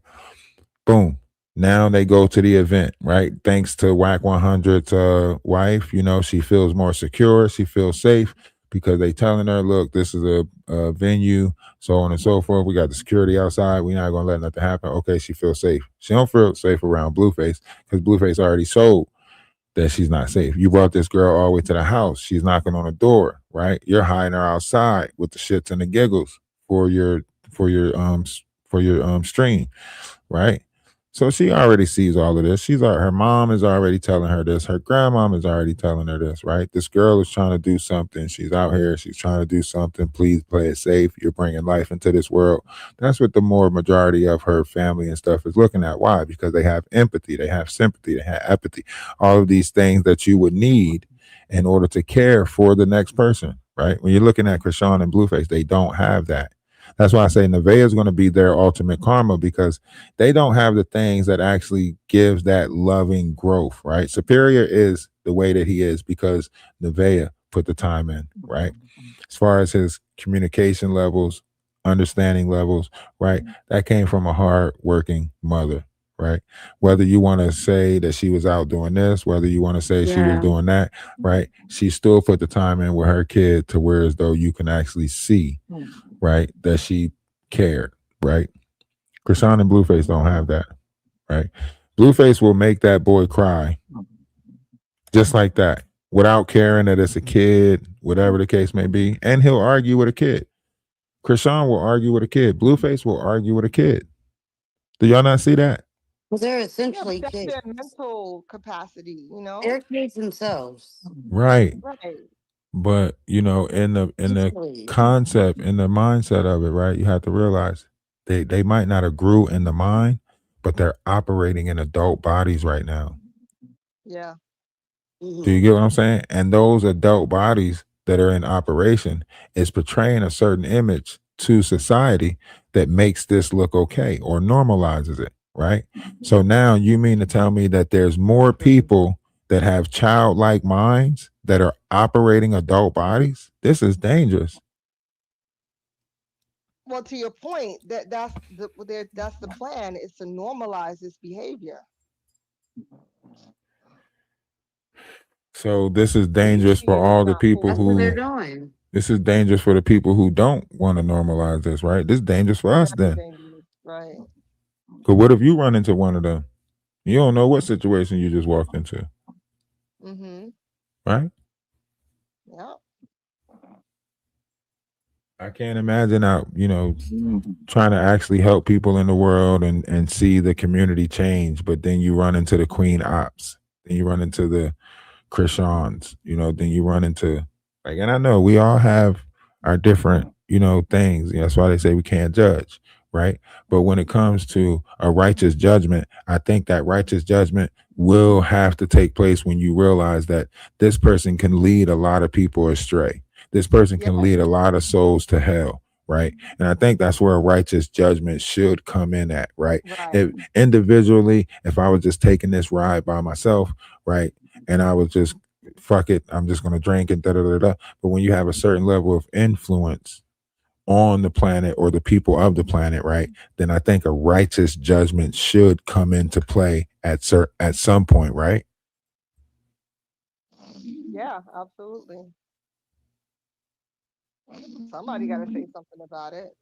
Boom. Now they go to the event, right? Thanks to Whack 100's wife, she feels more secure. She feels safe because they telling her, look, this is a venue, so on and so forth. We got the security outside. We're not going to let nothing happen. Okay, she feels safe. She don't feel safe around BlueFace because BlueFace already sold that she's not safe. You brought this girl all the way to the house. She's knocking on the door, right? You're hiding her outside with the shits and the giggles for your stream, right? So she already sees all of this. Her mom is already telling her this. Her grandmom is already telling her this, right? This girl is trying to do something. She's out here. She's trying to do something. Please play it safe. You're bringing life into this world. That's what the more majority of her family and stuff is looking at. Why? Because they have empathy. They have sympathy. They have empathy. All of these things that you would need in order to care for the next person, right? When you're looking at Chrisean and BlueFace, they don't have that. That's why I say Nevaeh is going to be their ultimate karma because they don't have the things that actually gives that loving growth, right? Superior is the way that he is because Nevaeh put the time in, right? As far as his communication levels, understanding levels, right? That came from a hard working mother, right? Whether you want to say that she was out doing this, whether you want to say she was Yeah. doing that, right? She still put the time in with her kid to where as though you can actually see, right, that she cared, right? Chrisean and BlueFace don't have that, right? BlueFace will make that boy cry just like that without caring that it's a kid, whatever the case may be. And he'll argue with a kid. Chrisean will argue with a kid. BlueFace will argue with a kid. Do y'all not see that? Well, they're Yeah, but essentially that's kids. their mental capacity, They're kids themselves. Right. Right. But in the Essentially. concept, in the mindset of it, right, you have to realize they might not have grew in the mind, but they're operating in adult bodies right now. Yeah. Do you get what I'm saying? And those adult bodies that are in operation is portraying a certain image to society that makes this look okay or normalizes it, right? So now you mean to tell me that there's more people that have childlike minds that are operating adult bodies? This is dangerous. Well, to your point, that's the plan is to normalize this behavior. So this is So you dangerous see for it as all the not people That's what cool. they're who doing. this is dangerous for the people who don't want to normalize this, right? This is dangerous for us Very then. dangerous. Right. Because what if you run into one of them? You don't know what situation you just walked into, Mm-hmm. right? Yeah. I can't imagine out, trying to actually help people in the world and see the community change, but then you run into the Queen Ops, then you run into the Chriseans, then you run into and I know we all have our different, things. That's why they say we can't judge, right? But when it comes to a righteous judgment, I think that righteous judgment will have to take place when you realize that this person can lead a lot of people astray. This person Yeah. can lead a lot of souls to hell, right? And I think that's where a righteous judgment should come in at, right? Right. If individually, if I was just taking this ride by myself, right, and I was just fuck it, I'm just gonna drink and da da da da. But when you have a certain level of influence on the planet or the people of the planet, right, then I think a righteous judgment should come into play at some point, right? Yeah, absolutely. Somebody got to say something about it.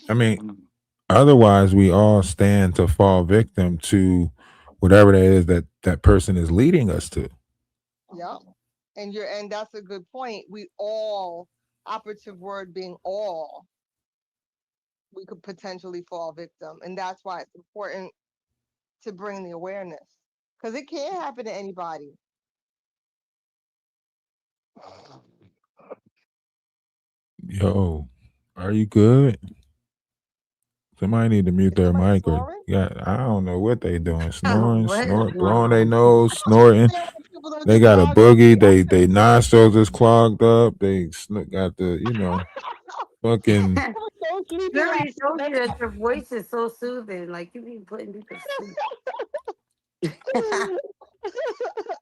I mean, otherwise we all stand to fall victim to whatever that is that person is leading us to. Yep. And that's a good point. We all, operative word being all. we could potentially fall victim. And that's why it's important to bring the awareness. Because it can happen to anybody. Yo, are you good? Somebody need to mute Is their somebody mic or snoring? yeah, I don't know what they doing. Snoring, What is snort, going blowing their on? nose, snorting. People don't They just got a log off boogie. the app They and snoring. nostrils is clogged up. They got the fucking. I was so She sleepy already last told night. you that your voice is so soothing. Like you be putting people to sleep.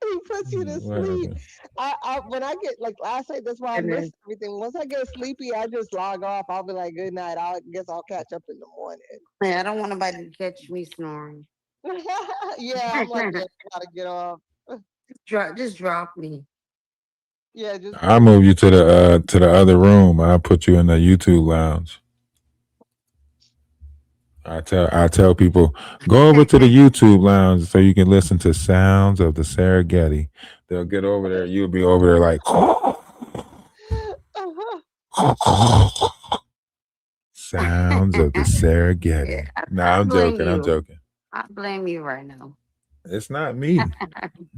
He puts you to What sleep. happened? I when I get like last night, that's why I And missed then, everything. Once I get sleepy, I just log off. I'll be like, good night. I guess I'll catch up in the morning. man, I don't want nobody to catch me snoring. Yeah, I'm like, yeah, I gotta get off. Just drop me. Yeah, just I move you to the other room. I put you in the YouTube lounge. I tell people go over to the YouTube lounge so you can listen to sounds of the Serengeti. They'll get over there. You'll be over there like sounds of the Yeah, Serengeti. I Nah, I'm blame joking. I'm you. joking. I blame you right now. It's not me.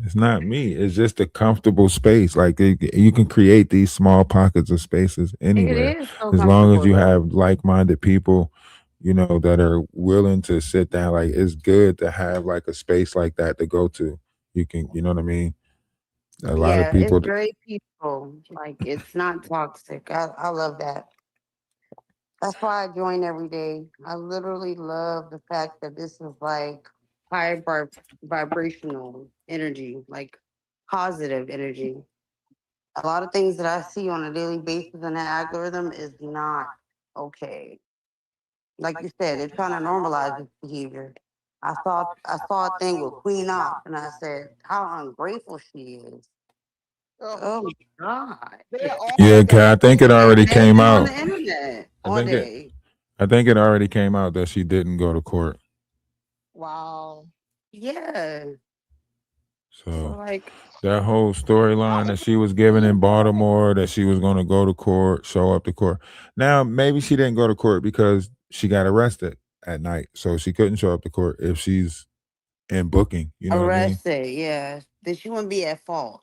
It's not me. It's just a comfortable space. Like you can create these small pockets of spaces It anywhere, is so as long as comfortable you though. have like-minded people, that are willing to sit down. Like it's good to have like a space like that to go to. You can, you know what I mean. A lot of Yeah, it's people. very peaceful. Like it's not toxic. I love that. That's why I join every day. I literally love the fact that this is like vibrational energy, like positive energy. A lot of things that I see on a daily basis in that algorithm is not okay. Like you said, they're trying to normalize this behavior. I saw a thing with Queen Off, and I said how ungrateful she is. oh, Oh my god! they're all Yeah, over I that think page. it already And they'll came be on out. the internet I all think it. day. I think it already came out that she didn't go to court. Wow. Yeah. So So like, that whole storyline that she was given in Baltimore, that she was going to go to court, show up to court. Now, maybe she didn't go to court because she got arrested at night, so she couldn't show up to court if she's in booking. You know what I mean? arrested, yeah. Then she wouldn't be at fault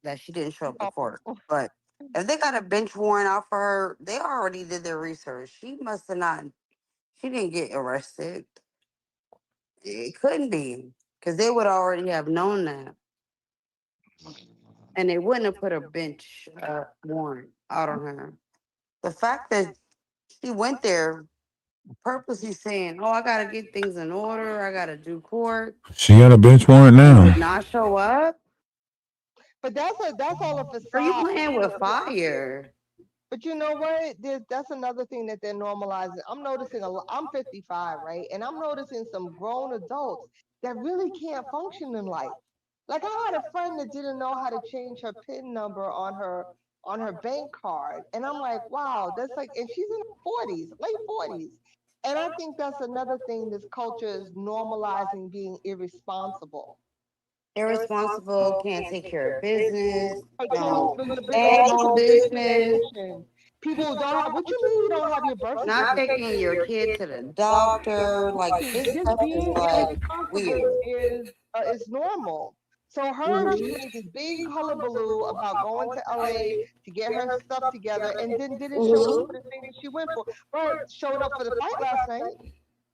that she didn't show up to court. But if they got a bench warrant out for her, they already did their research. She must have not. She didn't get arrested. It couldn't be because they would already have known that, and they wouldn't have put a bench warrant out on her. The fact that she went there purposely saying, "Oh, I gotta get things in order. I gotta do court," She got a bench warrant and now. did not show up. But that's all a Are you facade playing too. with fire? But you know what? That's another thing that they're normalizing. I'm noticing I'm 55, right? And I'm noticing some grown adults that really can't function in life. Like I had a friend that didn't know how to change her PIN number on her bank card. And I'm like, wow, that's like and she's in her 40s, late 40s. And I think that's another thing this culture is normalizing being irresponsible. Irresponsible, can't take care of business, Her don't children, the have business no don't pay business, attention. People don't have. What you mean you don't have your birth not certificate? taking your kid to the doctor. Like this Just stuff is being like irresponsible weird. is normal. So she Hmm. made this big hullabaloo about going to LA to get her stuff together, and then didn't show up Hmm. for the thing that she went for. But showed up for the fight last night.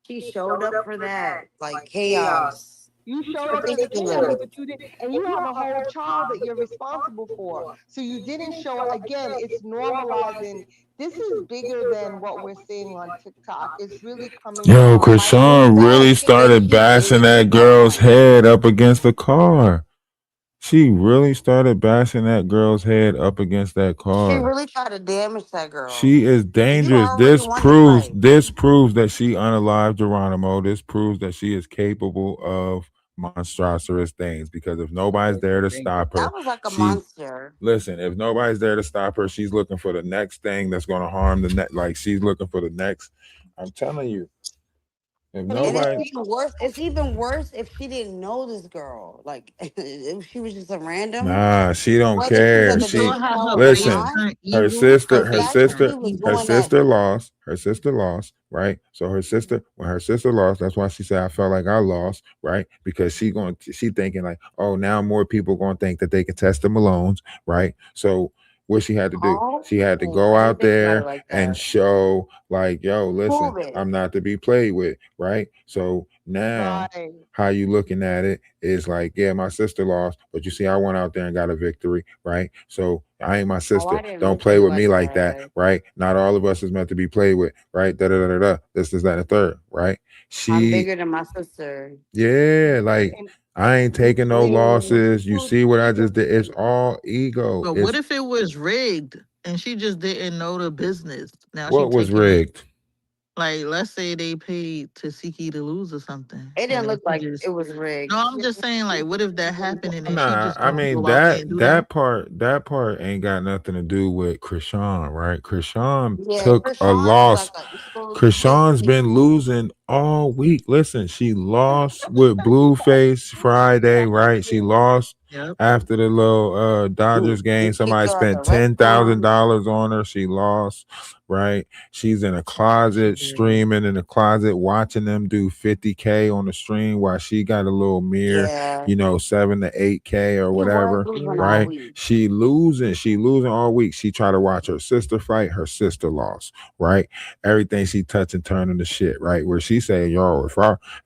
She showed up for that, like chaos. You showed up to the chaos, Ridiculous. but you didn't, and you have a whole child that you're responsible for. So you didn't show up. Again, it's normalizing. This is bigger than what we're seeing on TikTok. It's really coming Yo, from micro Krishan really steps. started bashing that girl's head up against the car. She really started bashing that girl's head up against that She car. really tried to damage that girl. She is You dangerous. already won the fight. This proves that she unalived Geronimo. This proves that she is capable of monstrous things. Because if nobody's there to stop That her, was like a she's monster. listen. If nobody's there to stop her, she's looking for the next thing that's going to harm the net. Like she's looking for the next. I'm telling you, If And it's nobody, even worse. It's even worse if she didn't know this girl. Like if she was just a random, nah, she don't whether she was care. at the She baby saw how shower her or face listen. not. turned Her evil. sister, Her The her face fact that turned sister, she was her evil. doing that, sister lost. Her sister lost, right? So her sister, when her sister lost, that's why she said, "I felt like I lost," right? Because she thinking like, "Oh, now more people going to think that they can test the Malones," right? So what she had to do? oh, She had to go I didn't out think about it there like and that. show, like, "Yo, listen, Prove it. I'm not to be played with," right? So now Right. how you looking at it is like, yeah, my sister lost, but you see, I went out there and got a victory, right? So I ain't my Oh, I sister. didn't Don't look at play it with me like like that, that. right? Not all of us is meant to be played with, right? Da da da da da. This, that, and the third, right? I'm She, bigger than my sister. yeah, like And I ain't taking no losses. You you see what I just did? It's all ego. But what It's if it was rigged and she just didn't know the business? Now she what was taking it. rigged. Like, let's say they paid Tasiki to lose or something, It and didn't then look she like just. it was No, rigged. I'm just saying, like, what if that happened and then she Nah, just I gonna mean go out there and do that? that part ain't got nothing to do with Krishan, right? Krishan Yeah, took a Krishan is loss. like a evil Krishan's sissy. been losing all week. Listen, she lost with Blueface Friday, right? She lost Yep. after the little He Dodgers game. kicked Somebody her out the spent restaurant. $10,000 on her. She lost, right? She's in a She closet, did. streaming in the closet, watching them do 50K on the stream while she got a little mirror, Yeah, 7 to 8K or he was whatever, losing all right? week. She losing all week. She tried to watch her sister fight. Her sister lost, right? Everything she touched and turned into shit, right? Where she say, "Yo,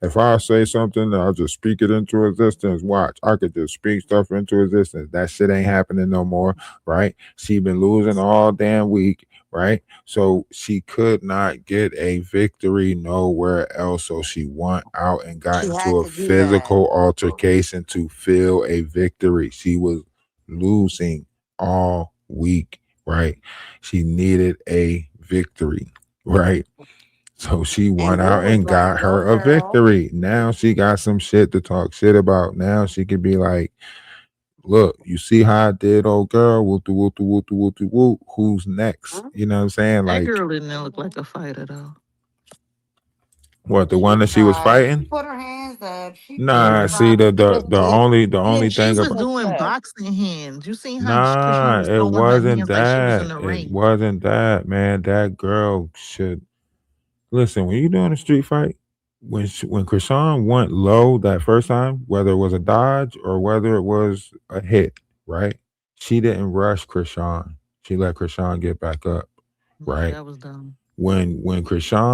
if I say something, I'll just speak it into existence. Watch, I could just speak stuff into existence. That shit ain't happening no more, right? She been losing all damn week, right? So she could not get a victory nowhere else. So she went out and got She had into a to do that. physical altercation to feel a victory. She was losing all week, right? She needed a victory, right? So she And went Will out was and like, got "Go, her a girl." victory. Now she got some shit to talk shit about. Now she could be like, look, you see how I did, old girl? Woo woo woo woo woo. Who's next? Huh? You know what I'm saying? That Like, girl didn't look like a fighter though. what, the She one that she was tried. She fighting? put her hands up. She Nah, Yeah. see tried, the but the the only the she only didn't She thing finish was about her doing set. boxing hands. You seen how Krishan nah, was it throwing her wasn't hands like she was in that. the It ring. wasn't that, man. That girl should listen, when you doing a street fight, when Krishan went low that first time, whether it was a dodge or whether it was a hit, right? She didn't rush Krishan. She let Krishan get back up, Yeah, right? that was dumb. When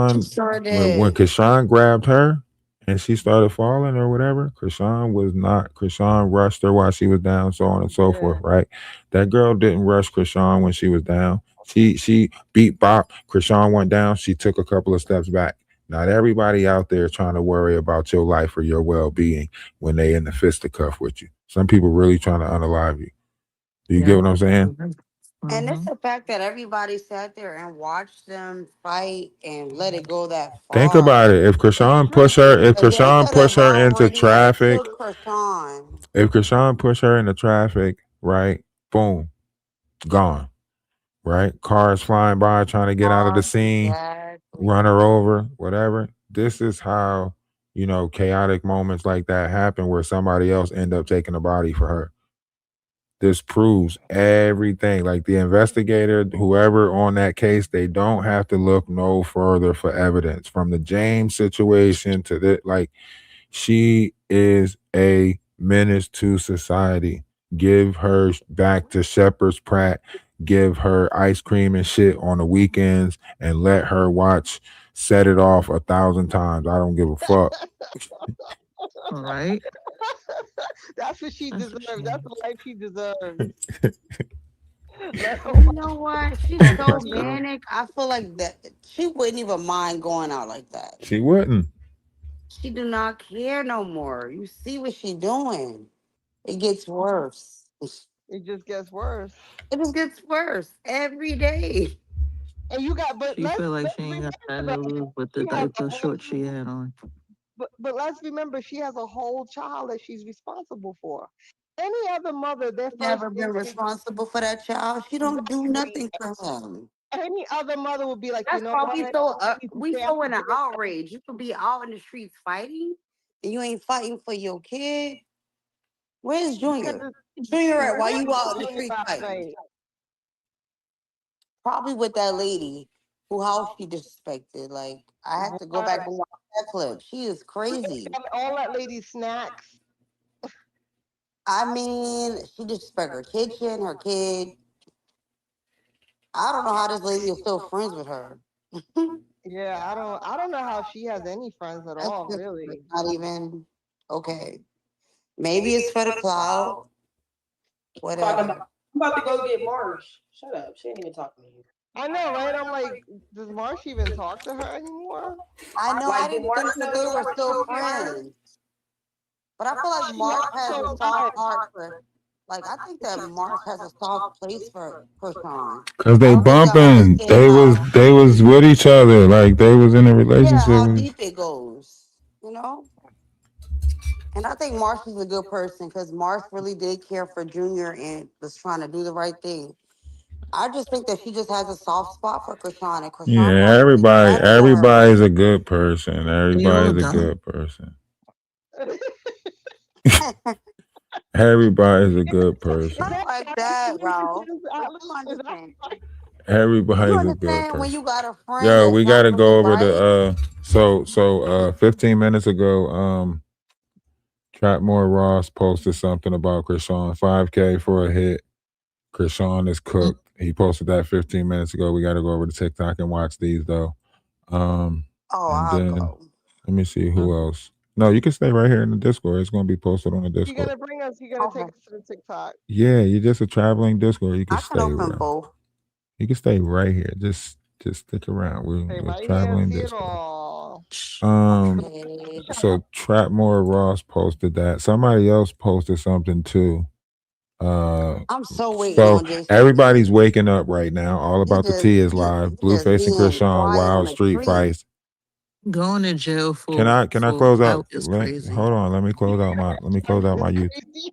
She Krishan sure when did. Krishan grabbed her and she started falling or whatever, Krishan rushed her while she was down, so on and so forth, yeah. right? That girl didn't rush Krishan when she was down. She beat Bop. Krishan went down. She took a couple of steps back. Not everybody out there trying to worry about your life or your well being when they in the fisticuff with you. Some people really trying to unalive you. Do you get Yep. what I'm saying? And it's Mm-hmm. the fact that everybody sat there and watched them fight and let it go that Think far. about it. It's tricky If because they Krishan could push have her into already like traffic, killed Krishan. if Krishan push her into traffic, right? Boom, gone. Right? Cars flying by trying to get out of the scene, run Exactly. her over, whatever. This is how, chaotic moments like that happen where somebody else end up taking a body for her. This proves everything. Like the investigator, whoever on that case, they don't have to look no further for evidence. From the James situation to the like, she is a menace to society. Give her back to Shepherd's Pratt. Give her ice cream and shit on the weekends and let her watch Set It Off 1,000 times. I don't give a fuck. All right. That's what she That's a deserves. That's shame. the life she deserves. Let her And you know what? She's That's so messed up. manic. I feel like that she wouldn't even mind going out like that. She wouldn't. She do not care no more. You see what she doing. It gets worse. it just gets worse. It just gets worse every day. And you got, but She feel like let's she ain't got nothing remember to lose with the she has type a of whole, shorts she had on. but let's remember she has a whole child that she's responsible for. Any other mother, their first Never been instinct responsible for that child. She don't do exactly. nothing for him. Any other mother would be like, you That's know why what? we so in an outrage. You could be out in the streets fighting, and you ain't fighting for your kid. Where's Junior? Junior, Where why you was out in the Junior streets last fighting? night? Probably with that lady who house she disrespected. Like I had to go back and watch that clip. She is crazy. All that lady snacks. I mean, she disrespect her kitchen, her kid. I don't know how this lady is still friends with her. Yeah, I don't know how she has any friends at That's all, just really. not even okay. Maybe it's for the cloud. Whatever. I'm about to go get Marsh. Shut up. She ain't even talking to you. I know, right? I'm like, does Marsh even talk to her anymore? I know. I Like, did didn't Marsh think that know they y'all were were still still friends? friends. But I feel like She Mark acts has a so soft bad. heart for. Like I think that Mark has a soft place for Sean. Cause I they don't think y'all bumping. understand how. They was with each other. Like they was in a Yeah, relationship. how deep it goes. You know. And I think Marsh is a good person because Marsh really did care for Junior and was trying to do the right thing. I just think that she just has a soft spot for Krishan, and Krishan Yeah, wants to be better for her. everybody's a good person. You all Everybody's a dumb. good person. Everybody's a good person. Not like that, Ralph. But you understand. You Everybody's a good understand when person. you got a friend Yo, that's we not gotta really go over right? the 15 minutes ago, Trapmore Ross posted something about Krishan. 5K for a hit. Krishan is cooked. He posted that 15 minutes ago. We gotta go over to TikTok and watch these though. Oh, And I'll then go. let me see who else. No, you can stay right here in the Discord. It's gonna be posted on the You're Discord. gonna bring us. You're gonna take us to the TikTok. Yeah, you're just a traveling Discord. You can I can stay open right. both. You can stay right here. Just stick around. Stay We're right here and traveling see it Discord. all. Okay. So Trapmore Ross posted that. Somebody else posted something too. I'm so waiting So on Jason. everybody's waking up right now. All about the tea is live. He just Blueface and being Krishan, quiet on wild the street tree. fights. Going to jail Can for I close out? clout is crazy. Hold on. Let me close out my YouTube. Crazy.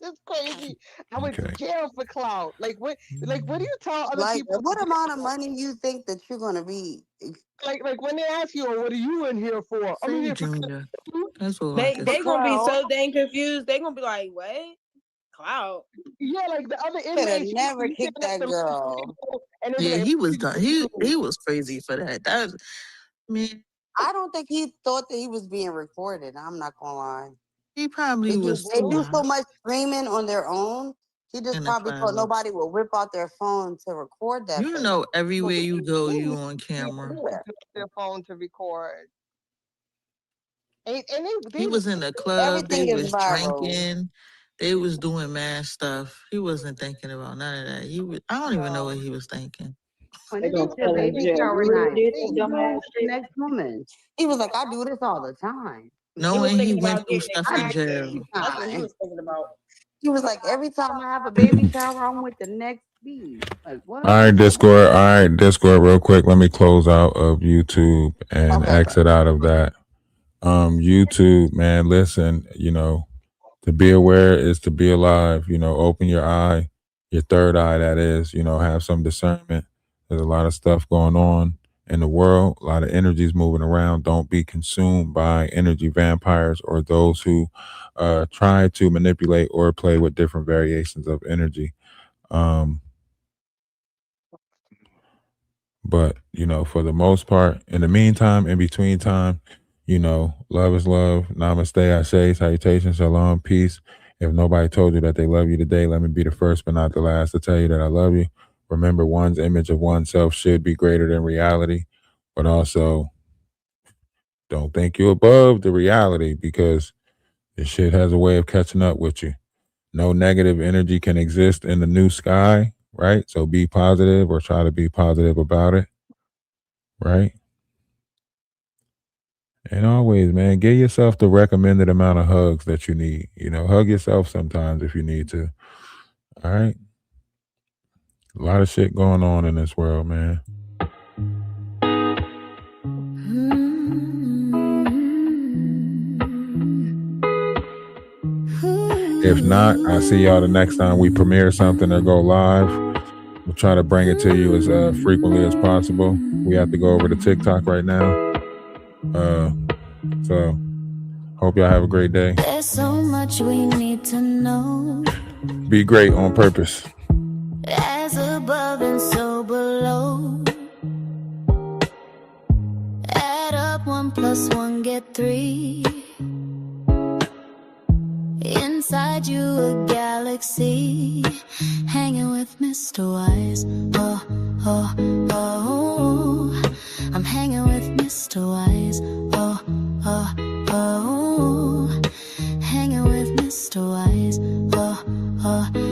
That's crazy. I went to Okay. jail for clout. Like what? Like what do you tell other Like, people? what amount of money you think that you're gonna be? Like when they ask you, oh, "What are you in here for?" I'm in Say here for. Junior. That's all I can They say. gonna be Girl, so dang confused. They gonna be like, "What? Clout?" Yeah, like the other could have inmates. never You kicked can't that let them girl. and they be Yeah, like, he was done. He was crazy for that. That was, man, I don't think he thought that he was being recorded. I'm not gonna lie. he probably Because was they too do so high much screaming on their own. He just in the probably thought cloud. nobody will whip out their phone to record that You person. know, So everywhere he you was go, you screaming. on camera. Yeah. their phone to record. And He was in the club. They Everything is was viral. drinking. They was doing mad stuff. He wasn't thinking about none of that. He was. I don't even know what he was thinking. When They it gonna gets to tell in baby jail. shower You really night, did what that you doing dumbass with the shit. next woman? He was like, I do this all the time. He was Knowing he thinking went about through getting it stuff in cracking. jail. That's what he Time. was thinking about. He was like, every time I have a baby shower, I'm with the next B. Like, what? All right, Discord. All right, Discord. Real quick, let me close out of YouTube and Okay, exit out of that. YouTube, man. Listen, to be aware is to be alive. Open your eye, your third eye. That is, have some discernment. There's a lot of stuff going on in the world. A lot of energies moving around. Don't be consumed by energy vampires or those who try to manipulate or play with different variations of energy. But, for the most part, in the meantime, in between time, love is love. Namaste, Ashe, salutation, shalom, peace. If nobody told you that they love you today, let me be the first but not the last to tell you that I love you. Remember, one's image of oneself should be greater than reality, but also don't think you're above the reality because this shit has a way of catching up with you. No negative energy can exist in the new sky, right? So be positive or try to be positive about it. Right? And always, man, give yourself the recommended amount of hugs that you need. Hug yourself sometimes if you need to. All right? A lot of shit going on in this world, man. If not, I'll see y'all the next time we premiere something or go live. I'm try to bring it to you as frequently as possible. We have to go over to TikTok right now. So hope y'all have a great day. There's so much we need to know. Be great on purpose. As above and so below. Add up 1 + 1 get 3. Inside you a galaxy, hanging with Mr. Wise. Oh, oh, oh, I'm hanging with Mr. Wise. Oh, oh, oh, hanging with Mr. Wise. Oh, oh.